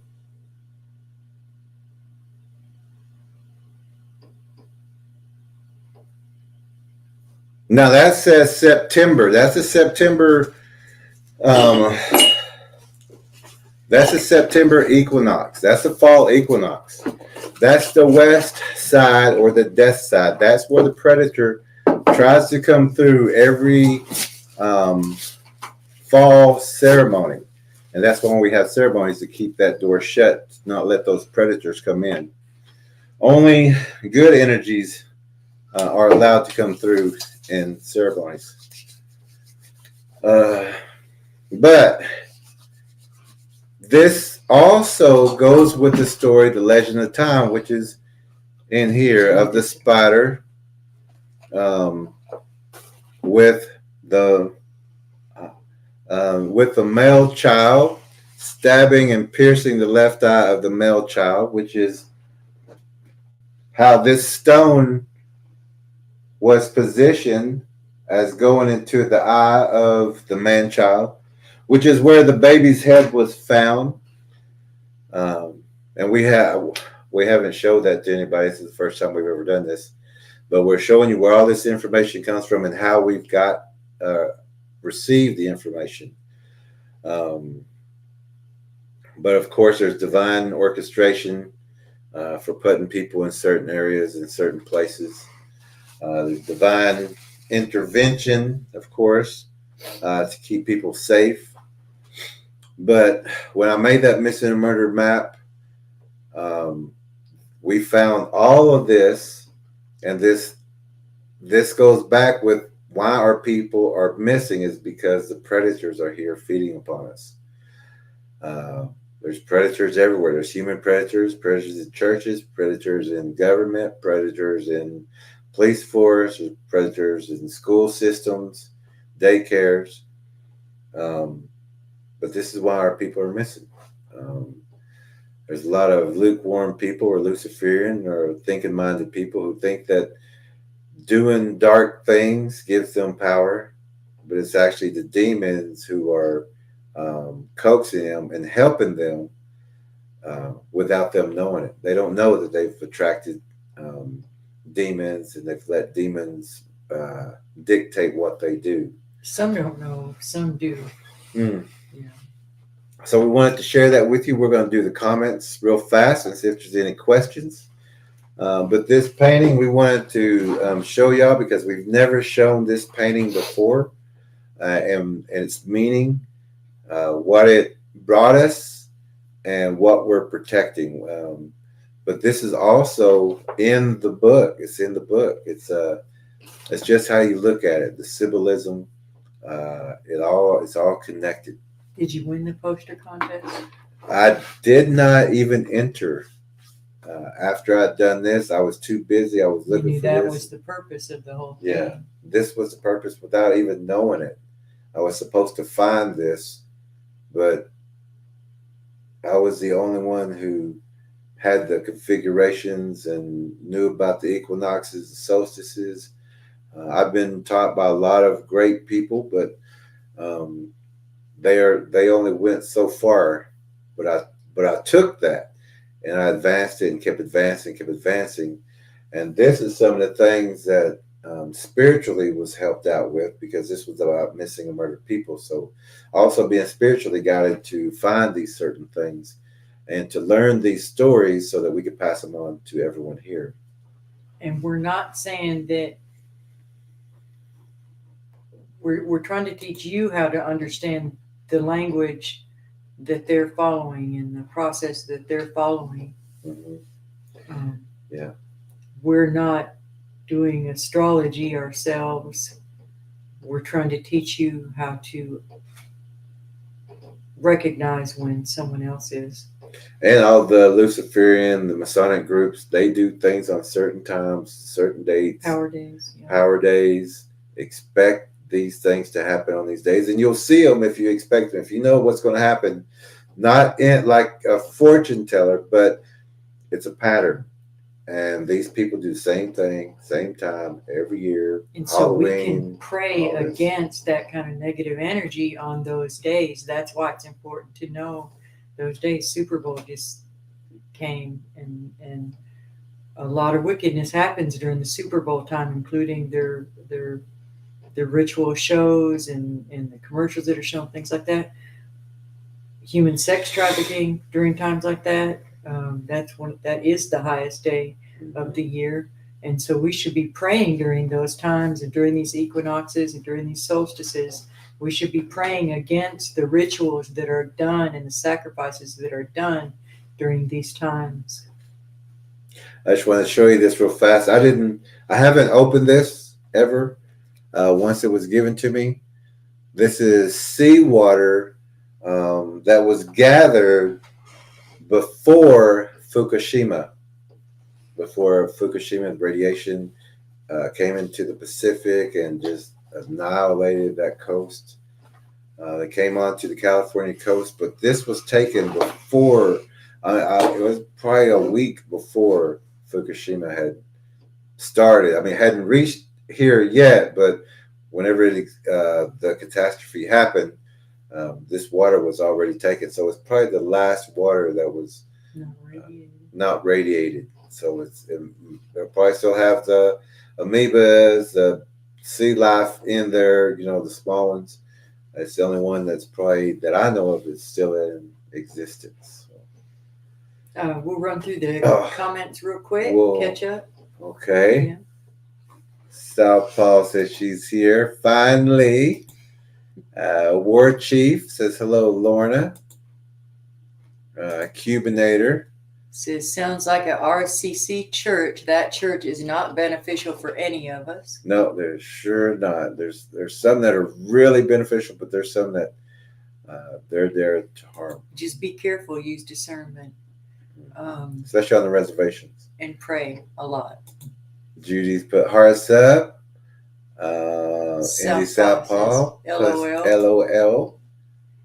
Now that says September. That's a September. That's a September equinox. That's the fall equinox. That's the west side or the death side. That's where the predator tries to come through every fall ceremony. And that's when we have ceremonies to keep that door shut, not let those predators come in. Only good energies are allowed to come through in ceremonies. But this also goes with the story, the legend of time, which is in here, of the spider with the male child stabbing and piercing the left eye of the male child, which is how this stone was positioned as going into the eye of the man child, which is where the baby's head was found. And we haven't showed that to anybody. This is the first time we've ever done this, but we're showing you where all this information comes from and how we've received the information. But of course, there's divine orchestration for putting people in certain areas, in certain places. There's divine intervention, of course, to keep people safe. But when I made that missing and murdered map, we found all of this, and this goes back with why our people are missing is because the predators are here feeding upon us. There's predators everywhere. There's human predators in churches, predators in government, predators in police force, predators in school systems, daycares. But this is why our people are missing. There's a lot of lukewarm people or Luciferian or thinking-minded people who think that doing dark things gives them power, but it's actually the demons who are coaxing them and helping them without them knowing it. They don't know that they've attracted demons and they've let demons dictate what they do. Some don't know, some do. Yeah. So we wanted to share that with you. We're going to do the comments real fast and see if there's any questions. But this painting we wanted to show y'all because we've never shown this painting before. and its meaning, what it brought us, and what we're protecting. But this is also in the book. It's in the book. It's just how you look at it. The symbolism. It's all connected. Did you win the poster contest? I did not even enter. After I'd done this, I was too busy. I was You looking knew for that this. was the purpose of the whole thing. Yeah, this was the purpose without even knowing it. I was supposed to find this, but I was the only one who had the configurations and knew about the equinoxes, the solstices. I've been taught by a lot of great people, but um, they only went so far. But I took that and I advanced it and kept advancing. And this is some of the things that spiritually was helped out with, because this was about missing and murdered people. So also being spiritually guided to find these certain things and to learn these stories so that we could pass them on to everyone here. And we're not saying that we're trying to teach you how to understand the language that they're following and the process that they're following. Mm-hmm. Um, Yeah. We're not doing astrology ourselves. We're trying to teach you how to recognize when someone else is. And all the Luciferian, the Masonic groups, they do things on certain times, certain dates, Power days. Yeah. power days. Expect these things to happen on these days, and you'll see them if you expect them. If you know what's going to happen, not in like a fortune teller, but it's a pattern. And these people do the same thing, same time every year. And so we can Halloween, pray all this. against that kind of negative energy on those days. That's why it's important to know those days. Super Bowl just came, and a lot of wickedness happens during the Super Bowl time, including their ritual shows and the commercials that are shown, things like that. Human sex trafficking during times like that. That is the highest day of the year. And so we should be praying during those times and during these equinoxes and during these solstices. We should be praying against the rituals that are done and the sacrifices that are done during these times. I just want to show you this real fast. I haven't opened this ever. Once it was given to me, this is seawater that was gathered before Fukushima. Before Fukushima radiation came into the Pacific and just annihilated that coast. They came onto the California coast, but this was taken before. It was probably a week before Fukushima had started. I mean, it hadn't reached here yet, but whenever the catastrophe happened, this water was already taken. So it's probably the last water that was not radiated. So they'll probably still have the amoebas, the sea life in there, the small ones. It's the only one that's probably that I know of is still in existence. We'll run through the comments real quick, catch up. Okay. Yeah. Southpaw says she's here. Finally. War Chief says hello, Lorna. Cubinator says sounds like an RCC church. That church is not beneficial for any of us. No, there's sure not. There's some that are really beneficial, but there's some that they're there to harm. Just be careful. Use discernment, especially on the reservations, and pray a lot. Judy's put hearts up. Andy Southpaw LOL.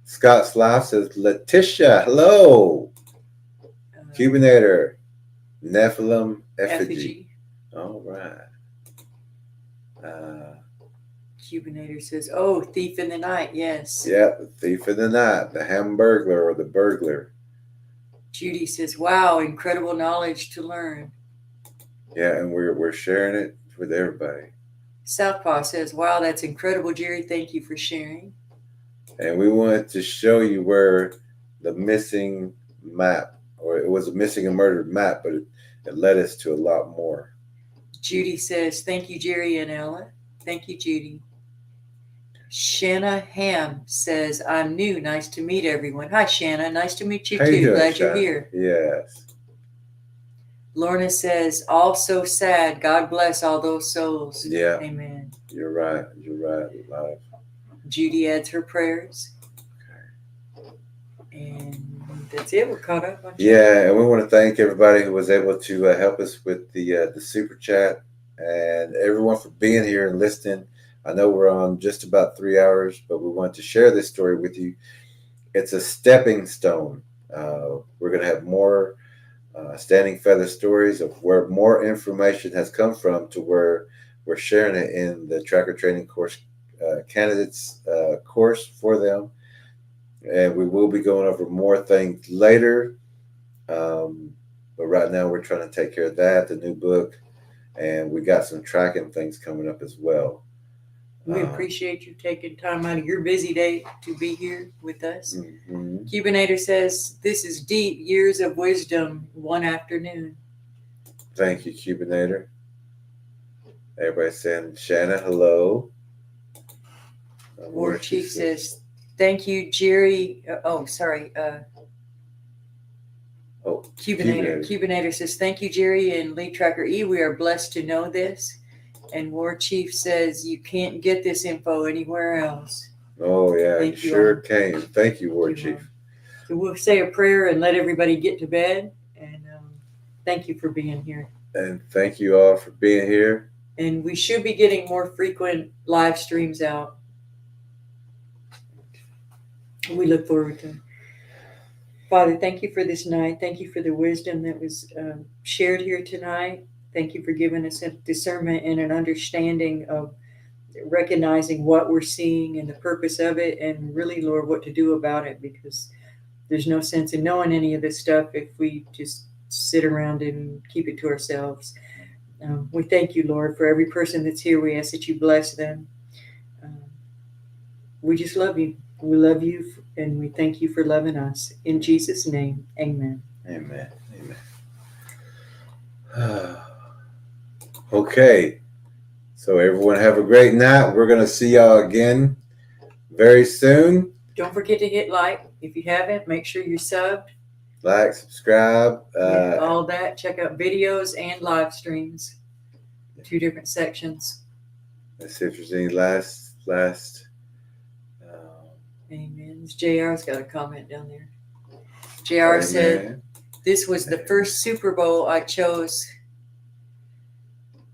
Scott's Life says Letitia, hello. Cubinator, Nephilim effigy. All right. Cubinator says, "Oh, thief in the night." Yes. Yeah, the thief in the night, the hamburglar or the burglar. Judy says, "Wow, incredible knowledge to learn." Yeah, and we're sharing it with everybody. Southpaw says, "Wow, that's incredible, Jerry. Thank you for sharing." And we wanted to show you where the missing map, or it was a missing and murdered map, but it led us to a lot more. Judy says, "Thank you, Jerry and Ella." Thank you, Judy. Shanna Ham says, I'm new. Nice to meet everyone. Hi, Shanna. Nice to meet you How you too. doing, Glad you're Shanna? here. Yes. Lorna says, all so sad. God bless all those souls. Yeah. Amen. You're right. You're right. Love. Judy adds her prayers. And that's it. We're caught up on Yeah, and we want to thank everybody who was able to help us with the super chat, and everyone for being here and listening. I know we're on just about 3 hours, but we want to share this story with you. It's a stepping stone. We're going to have more standing feather stories of where more information has come from to where we're sharing it in the tracker training course candidates course for them. And we will be going over more things later. But right now we're trying to take care of that, the new book, and we got some tracking things coming up as well. We appreciate you taking time out of your busy day to be here with us. Mm-hmm. Cubinator says, this is deep, years of wisdom, one afternoon. Thank you, Cubinator. Everybody saying, Shanna, hello. War Chief says, thank you, Jerry. Cubinator says, thank you, Jerry and Lead Tracker E. We are blessed to know this. And War Chief says, you can't get this info anywhere else. Oh, yeah, you sure can. Thank you, War Chief. So we'll say a prayer and let everybody get to bed. And thank you for being here. And thank you all for being here. And we should be getting more frequent live streams out. We look forward to it. Father, thank you for this night. Thank you for the wisdom that was shared here tonight. Thank you for giving us a discernment and an understanding of recognizing what we're seeing and the purpose of it, and really, Lord, what to do about it, because there's no sense in knowing any of this stuff if we just sit around and keep it to ourselves. We thank you, Lord, for every person that's here. We ask that you bless them. We just love you. We love you, and we thank you for loving us. In Jesus' name, amen. Amen. Amen. Okay. So everyone have a great night. We're going to see y'all again very soon. Don't forget to hit like. If you haven't, make sure you're subbed. Like, subscribe. All that. Check out videos and live streams. 2 different sections. Let's see if there's any last. Amen. JR's got a comment down there. JR said, this was the first Super Bowl I chose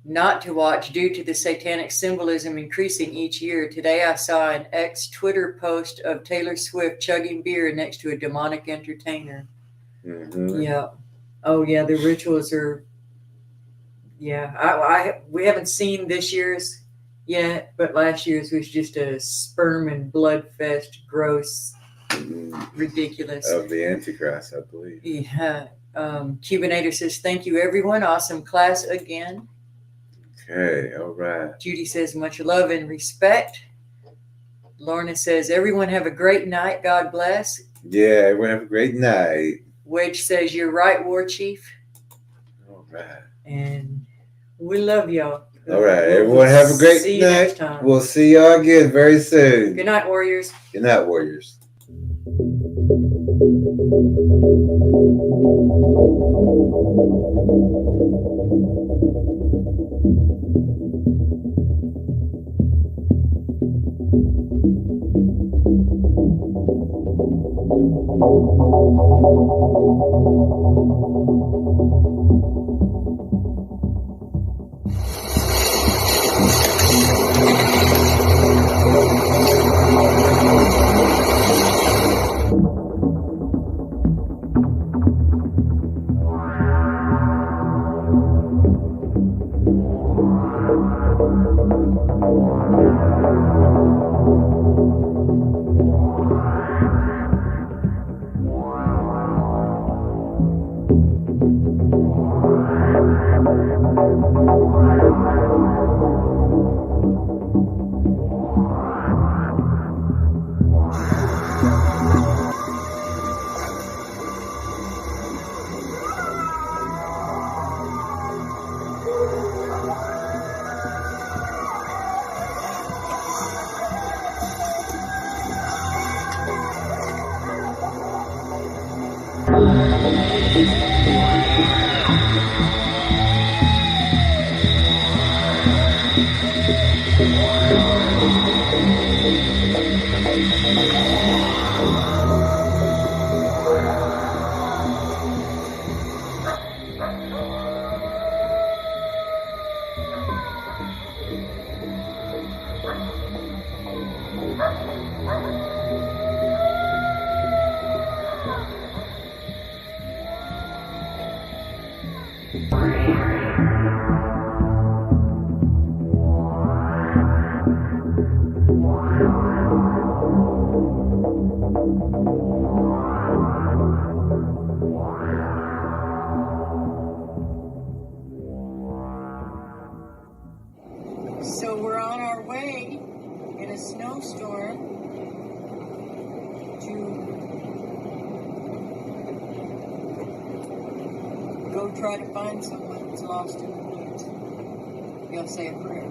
not to watch due to the satanic symbolism increasing each year. Today I saw an ex-Twitter post of Taylor Swift chugging beer next to a demonic entertainer. Mm-hmm. Yeah. Oh, yeah, the rituals are... Yeah, we haven't seen this year's yet, but last year's was just a sperm and blood fest, gross, ridiculous. Of the Antichrist, I believe. Yeah. Cubinator says, thank you, everyone. Awesome class again. Okay, all right. Judy says, much love and respect. Lorna says, everyone have a great night. God bless. Yeah, everyone have a great night. Wedge says, you're right, War Chief. All right. And we love y'all. All right, everyone have a great night. Next time. We'll see y'all again very soon. Good night, Warriors. Good night, Warriors. So we're on our way in a snowstorm to go try to find someone who's lost in the woods. You'll say a prayer.